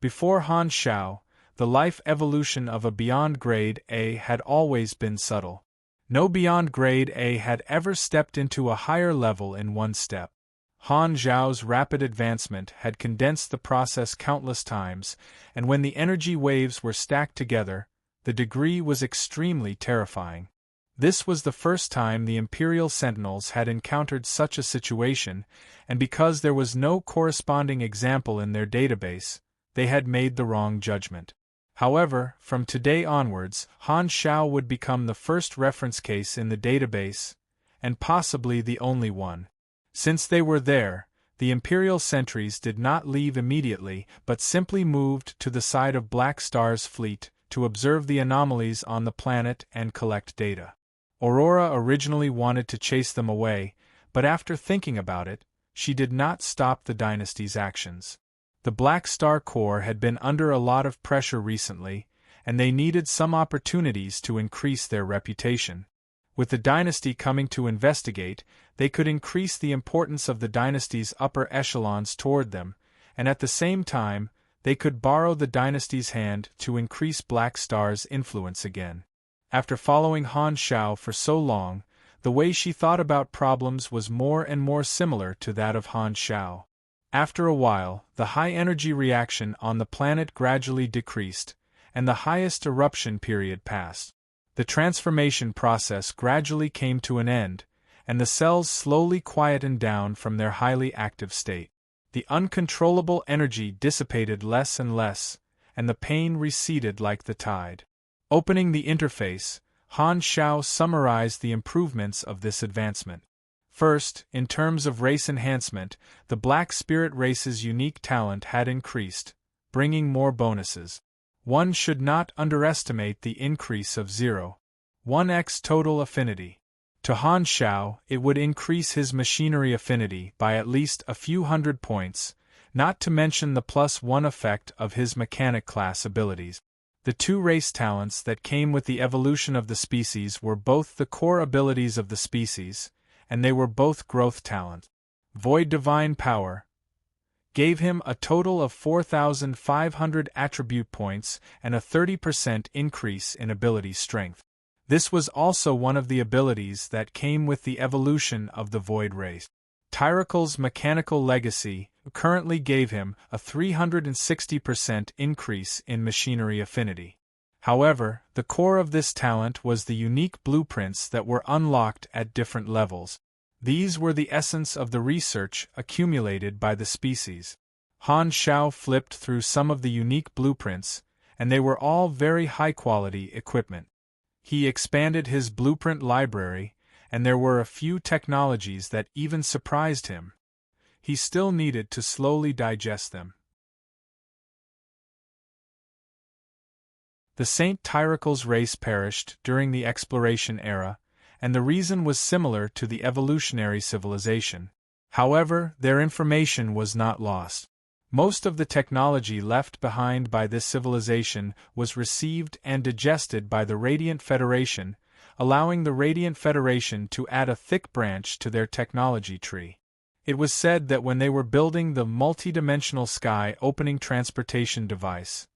Before Han Shao, the life evolution of a Beyond Grade A had always been subtle. No Beyond Grade A had ever stepped into a higher level in one step. Han Zhao's rapid advancement had condensed the process countless times, and when the energy waves were stacked together, the degree was extremely terrifying. This was the first time the Imperial Sentinels had encountered such a situation, and because there was no corresponding example in their database, they had made the wrong judgment. However, from today onwards, Han Shao would become the first reference case in the database, and possibly the only one. Since they were there, the Imperial sentries did not leave immediately but simply moved to the side of Black Star's fleet to observe the anomalies on the planet and collect data. Aurora originally wanted to chase them away, but after thinking about it, she did not stop the dynasty's actions. The Black Star Corps had been under a lot of pressure recently, and they needed some opportunities to increase their reputation. With the dynasty coming to investigate, they could increase the importance of the dynasty's upper echelons toward them, and at the same time, they could borrow the dynasty's hand to increase Black Star's influence again. After following Han Shao for so long, the way she thought about problems was more and more similar to that of Han Shao. After a while, the high-energy reaction on the planet gradually decreased, and the highest eruption period passed. The transformation process gradually came to an end, and the cells slowly quietened down from their highly active state. The uncontrollable energy dissipated less and less, and the pain receded like the tide. Opening the interface, Han Shao summarized the improvements of this advancement. First, in terms of race enhancement, the Black Spirit race's unique talent had increased, bringing more bonuses. One should not underestimate the increase of 0.1x total affinity. To Han Shao, it would increase his machinery affinity by at least a few hundred points, not to mention the +1 effect of his mechanic class abilities. The two race talents that came with the evolution of the species were both the core abilities of the species, and they were both growth talent. Void Divine Power gave him a total of 4,500 attribute points and a 30% increase in ability strength. This was also one of the abilities that came with the evolution of the Void race. Tyracle's Mechanical Legacy currently gave him a 360% increase in machinery affinity. However, the core of this talent was the unique blueprints that were unlocked at different levels. These were the essence of the research accumulated by the species. Han Shao flipped through some of the unique blueprints, and they were all very high-quality equipment. He expanded his blueprint library, and there were a few technologies that even surprised him. He still needed to slowly digest them. The Saint Tyracle's race perished during the exploration era, and the reason was similar to the evolutionary civilization. However, their information was not lost. Most of the technology left behind by this civilization was received and digested by the Radiant Federation, allowing the Radiant Federation to add a thick branch to their technology tree. It was said that when they were building the multidimensional sky-opening transportation device,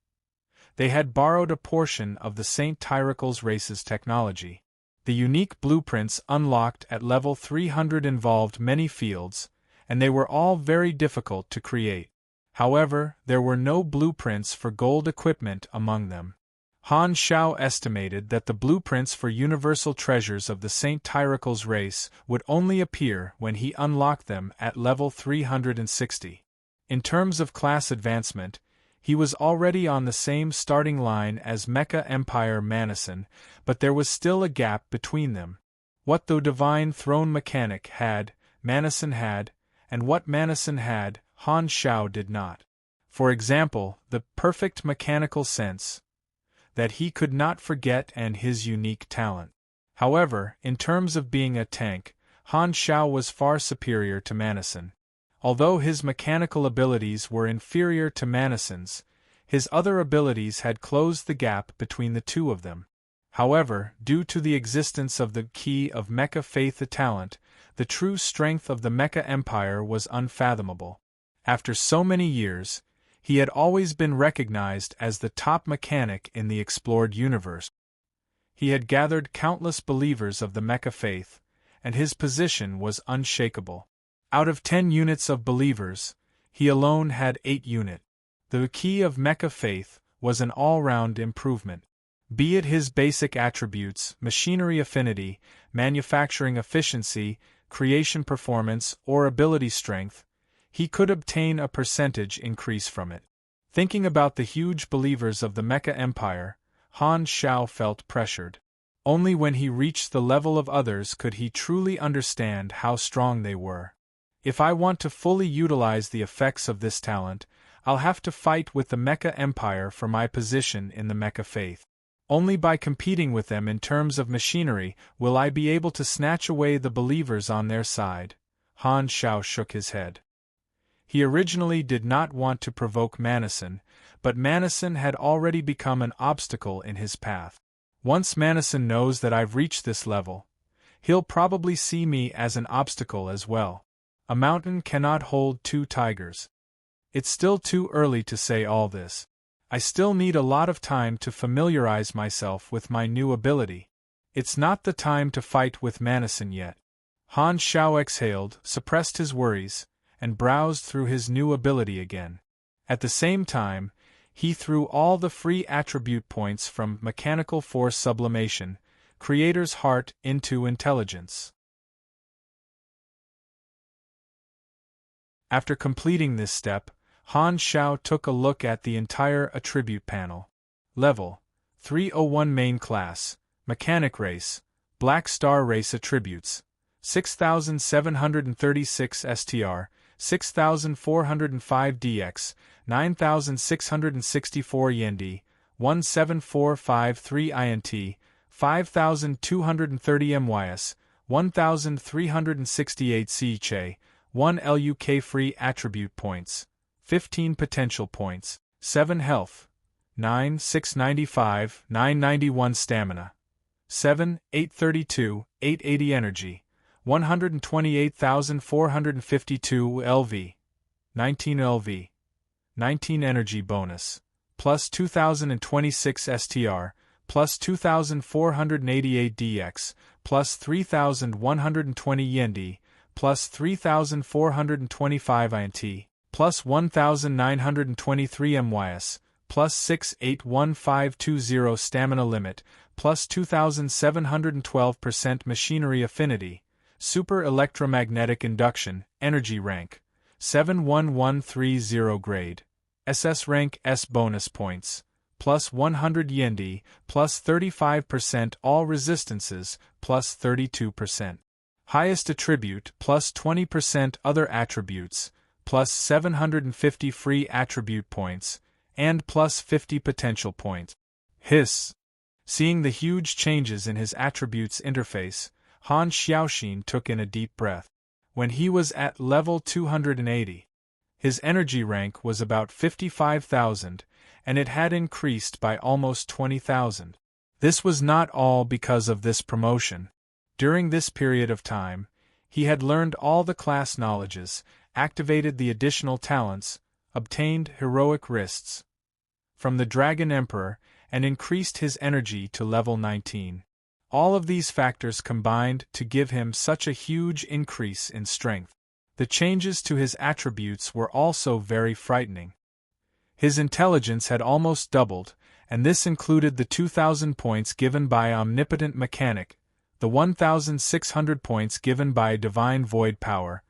they had borrowed a portion of the St. Tyrical's race's technology. The unique blueprints unlocked at level 300 involved many fields, and they were all very difficult to create. However, there were no blueprints for gold equipment among them. Han Xiao estimated that the blueprints for universal treasures of the St. Tyrical's race would only appear when he unlocked them at level 360. In terms of class advancement, he was already on the same starting line as Mecha Empire Manison, but there was still a gap between them. What the Divine Throne Mechanic had, Manison had, and what Manison had, Han Xiao did not. For example, the perfect mechanical sense that he could not forget and his unique talent. However, in terms of being a tank, Han Xiao was far superior to Manison. Although his mechanical abilities were inferior to Manison's, his other abilities had closed the gap between the two of them. However, due to the existence of the key of Mecha Faith, the talent, the true strength of the Mecha Empire was unfathomable. After so many years, he had always been recognized as the top mechanic in the explored universe. He had gathered countless believers of the Mecha Faith, and his position was unshakable. Out of 10 units of believers, he alone had 8 units. The key of Mecha Faith was an all-round improvement. Be it his basic attributes, machinery affinity, manufacturing efficiency, creation performance, or ability strength, he could obtain a percentage increase from it. Thinking about the huge believers of the Mecha Empire, Han Xiao felt pressured. Only when he reached the level of others could he truly understand how strong they were. If I want to fully utilize the effects of this talent, I'll have to fight with the Mecha Empire for my position in the Mecha Faith. Only by competing with them in terms of machinery will I be able to snatch away the believers on their side. Han Xiao shook his head. He originally did not want to provoke Manison, but Manison had already become an obstacle in his path. Once Manison knows that I've reached this level, he'll probably see me as an obstacle as well. A mountain cannot hold 2 tigers. It's still too early to say all this. I still need a lot of time to familiarize myself with my new ability. It's not the time to fight with Manison yet. Han Xiao exhaled, suppressed his worries, and browsed through his new ability again. At the same time, he threw all the free attribute points from Mechanical Force Sublimation, Creator's Heart, into Intelligence. After completing this step, Han Xiao took a look at the entire attribute panel. Level 301 Main Class, Mechanic Race, Black Star Race Attributes, 6736 STR, 6405 DX, 9664 YND, 17453 INT, 5230 MYS, 1368 CHA, 1 LUK free attribute points, 15 potential points, 7 health, 9 695 991 stamina, 7 832 880 energy, 128,452 LV, 19 LV, 19 energy bonus, plus 2026 STR, plus 2488 DX, plus 3120 YND, plus 3425 INT, plus 1923 MYS, plus 681520 stamina limit, plus 2712% machinery affinity, super electromagnetic induction, energy rank, 71130 grade, SS rank S bonus points, plus 100 YND, plus 35% all resistances, plus 32%. Highest attribute, plus 20% other attributes, plus 750 free attribute points, and plus 50 potential points. Hiss! Seeing the huge changes in his attributes interface, Han Xiaoxin took in a deep breath. When he was at level 280, his energy rank was about 55,000, and it had increased by almost 20,000. This was not all because of this promotion. During this period of time, he had learned all the class knowledges, activated the additional talents, obtained heroic wrists from the Dragon Emperor, and increased his energy to level 19. All of these factors combined to give him such a huge increase in strength. The changes to his attributes were also very frightening. His intelligence had almost doubled, and this included the 2,000 points given by Omnipotent Mechanic, the 1,600 points given by Divine Void Power,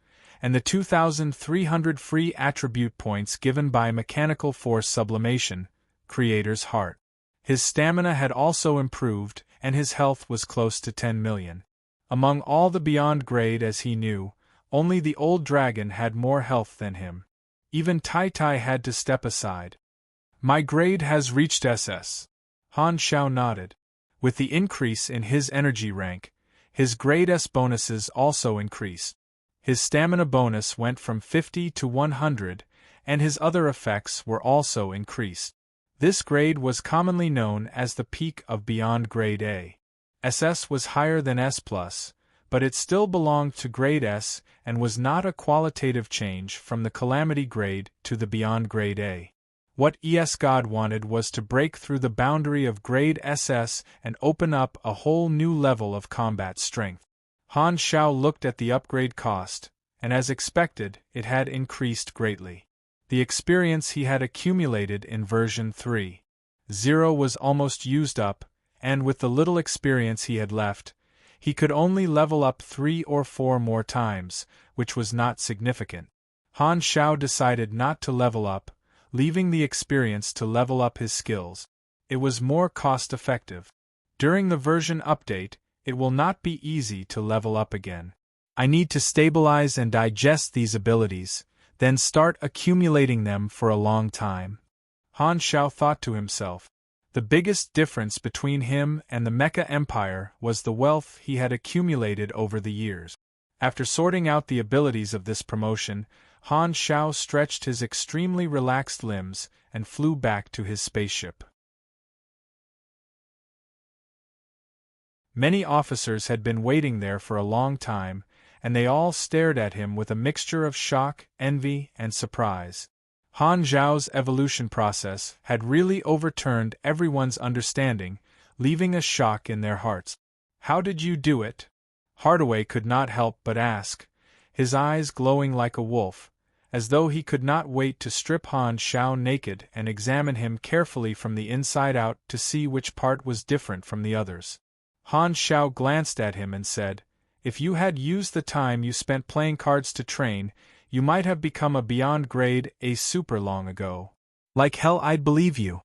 and the 2,300 free attribute points given by Mechanical Force Sublimation, Creator's Heart. His stamina had also improved, and his health was close to 10 million. Among all the beyond grade as he knew, only the old dragon had more health than him. Even Tai Tai had to step aside. My grade has reached SS. Han Xiao nodded. With the increase in his energy rank, his grade S bonuses also increased. His stamina bonus went from 50 to 100, and his other effects were also increased. This grade was commonly known as the peak of beyond grade A. SS was higher than S+, but it still belonged to grade S and was not a qualitative change from the calamity grade to the beyond grade A. What ES God wanted was to break through the boundary of grade SS and open up a whole new level of combat strength. Han Xiao looked at the upgrade cost, and as expected, it had increased greatly. The experience he had accumulated in version 3.0 was almost used up, and with the little experience he had left, he could only level up 3 or 4 more times, which was not significant. Han Xiao decided not to level up, leaving the experience to level up his skills. It was more cost-effective. During the version update, it will not be easy to level up again. I need to stabilize and digest these abilities, then start accumulating them for a long time. Han Xiao thought to himself. The biggest difference between him and the Mecha Empire was the wealth he had accumulated over the years. After sorting out the abilities of this promotion, Han Xiao stretched his extremely relaxed limbs and flew back to his spaceship. Many officers had been waiting there for a long time, and they all stared at him with a mixture of shock, envy, and surprise. Han Zhao's evolution process had really overturned everyone's understanding, leaving a shock in their hearts. How did you do it? Hardaway could not help but ask, his eyes glowing like a wolf, as though he could not wait to strip Han Xiao naked and examine him carefully from the inside out to see which part was different from the others. Han Xiao glanced at him and said, "If you had used the time you spent playing cards to train, you might have become a beyond grade A super long ago." "Like hell I'd believe you."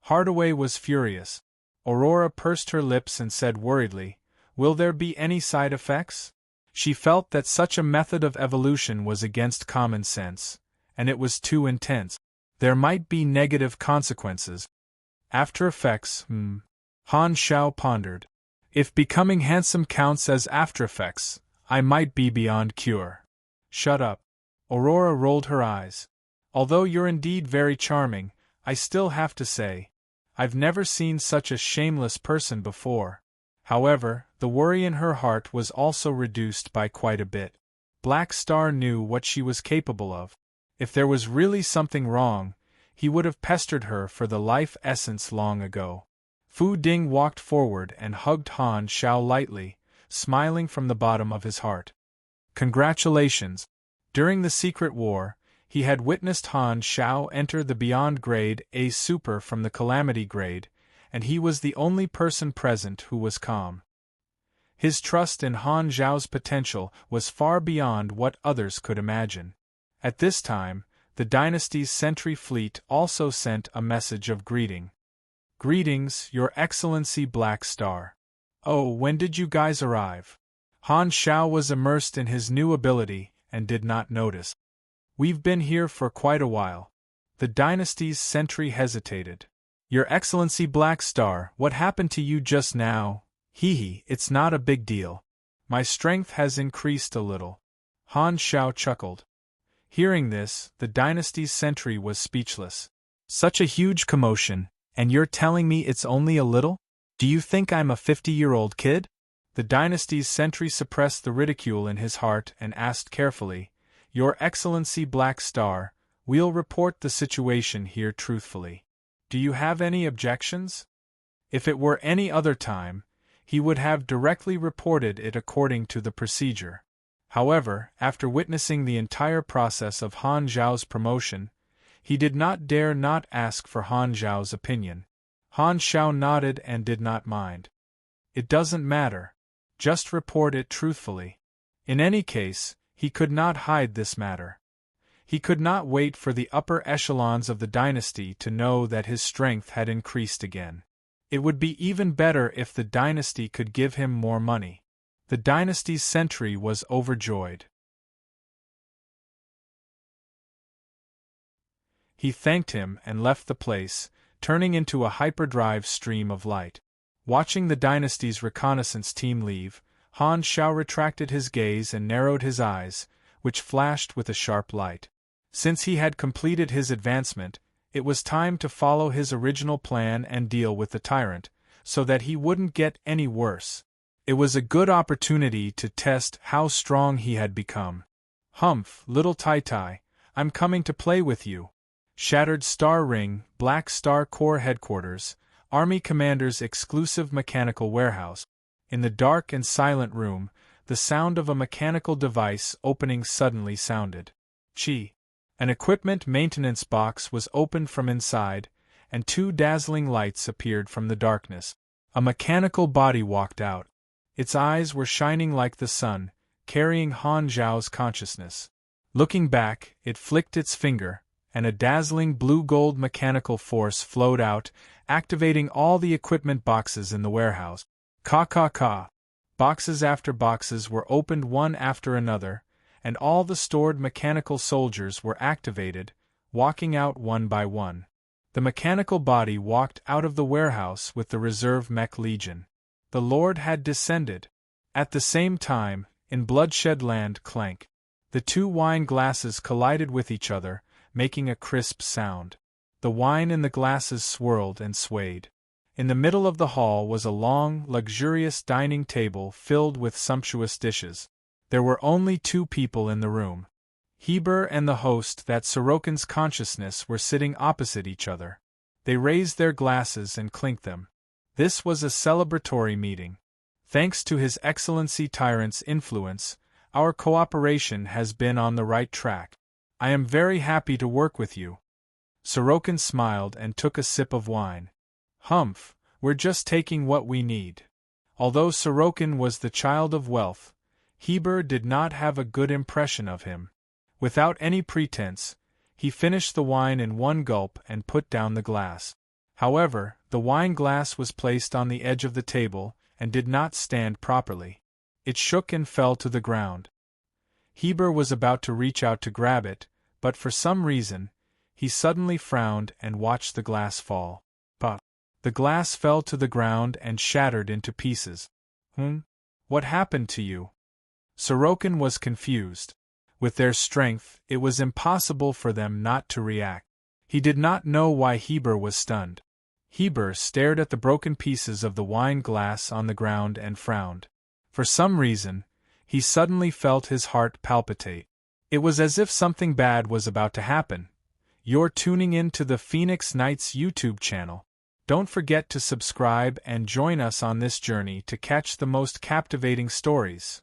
Hardaway was furious. Aurora pursed her lips and said worriedly, "Will there be any side effects?" She felt that such a method of evolution was against common sense, and it was too intense. There might be negative consequences. After effects, Han Xiao pondered. If becoming handsome counts as after effects, I might be beyond cure. Shut up. Aurora rolled her eyes. Although you're indeed very charming, I still have to say, I've never seen such a shameless person before. However, the worry in her heart was also reduced by quite a bit. Black Star knew what she was capable of. If there was really something wrong, he would have pestered her for the life essence long ago. Fu Ding walked forward and hugged Han Xiao lightly, smiling from the bottom of his heart. Congratulations! During the Secret War, he had witnessed Han Xiao enter the Beyond Grade A Super from the Calamity Grade, and he was the only person present who was calm. His trust in Han Xiao's potential was far beyond what others could imagine. At this time, the dynasty's sentry fleet also sent a message of greeting. "Greetings, Your Excellency Black Star. Oh, when did you guys arrive?" Han Xiao was immersed in his new ability and did not notice. "We've been here for quite a while." The dynasty's sentry hesitated. "Your Excellency Black Star, what happened to you just now?" "Hee, it's not a big deal. My strength has increased a little." Han Xiao chuckled. Hearing this, the dynasty's sentry was speechless. "Such a huge commotion, and you're telling me it's only a little?" Do you think I'm a 50-year-old kid? The dynasty's sentry suppressed the ridicule in his heart and asked carefully, Your Excellency Black Star, we'll report the situation here truthfully. Do you have any objections? If it were any other time, he would have directly reported it according to the procedure. However, after witnessing the entire process of Han Zhao's promotion, he did not dare not ask for Han Zhao's opinion. Han Zhao nodded and did not mind. It doesn't matter. Just report it truthfully. In any case, he could not hide this matter. He could not wait for the upper echelons of the dynasty to know that his strength had increased again. It would be even better if the dynasty could give him more money. The dynasty's sentry was overjoyed. He thanked him and left the place, turning into a hyperdrive stream of light. Watching the dynasty's reconnaissance team leave, Han Zhao retracted his gaze and narrowed his eyes, which flashed with a sharp light. Since he had completed his advancement, it was time to follow his original plan and deal with the tyrant, so that he wouldn't get any worse. It was a good opportunity to test how strong he had become. Humph, little Tai Tai, I'm coming to play with you. Shattered Star Ring, Black Star Corps Headquarters, Army Commander's exclusive mechanical warehouse. In the dark and silent room, the sound of a mechanical device opening suddenly sounded. Chi. An equipment maintenance box was opened from inside, and two dazzling lights appeared from the darkness. A mechanical body walked out. Its eyes were shining like the sun, carrying Han Zhao's consciousness. Looking back, it flicked its finger, and a dazzling blue-gold mechanical force flowed out, activating all the equipment boxes in the warehouse. Ka. Boxes after boxes were opened one after another, and all the stored mechanical soldiers were activated, walking out one by one. The mechanical body walked out of the warehouse with the reserve mech legion. The Lord had descended. At the same time, in Bloodshed Land clank, the two wine glasses collided with each other, making a crisp sound. The wine in the glasses swirled and swayed. In the middle of the hall was a long, luxurious dining table filled with sumptuous dishes. There were only two people in the room. Heber and the host that Sorokin's consciousness were sitting opposite each other. They raised their glasses and clinked them. This was a celebratory meeting. Thanks to His Excellency Tyrant's influence, our cooperation has been on the right track. I am very happy to work with you. Sorokin smiled and took a sip of wine. Humph, we're just taking what we need. Although Sorokin was the child of wealth, Heber did not have a good impression of him. Without any pretense, he finished the wine in one gulp and put down the glass. However, the wine glass was placed on the edge of the table and did not stand properly. It shook and fell to the ground. Heber was about to reach out to grab it, but for some reason, he suddenly frowned and watched the glass fall. Pah! The glass fell to the ground and shattered into pieces. What happened to you? Sorokin was confused. With their strength, it was impossible for them not to react. He did not know why Heber was stunned. Heber stared at the broken pieces of the wine glass on the ground and frowned. For some reason, he suddenly felt his heart palpitate. It was as if something bad was about to happen. You're tuning in to the Phoenix Knights YouTube channel. Don't forget to subscribe and join us on this journey to catch the most captivating stories.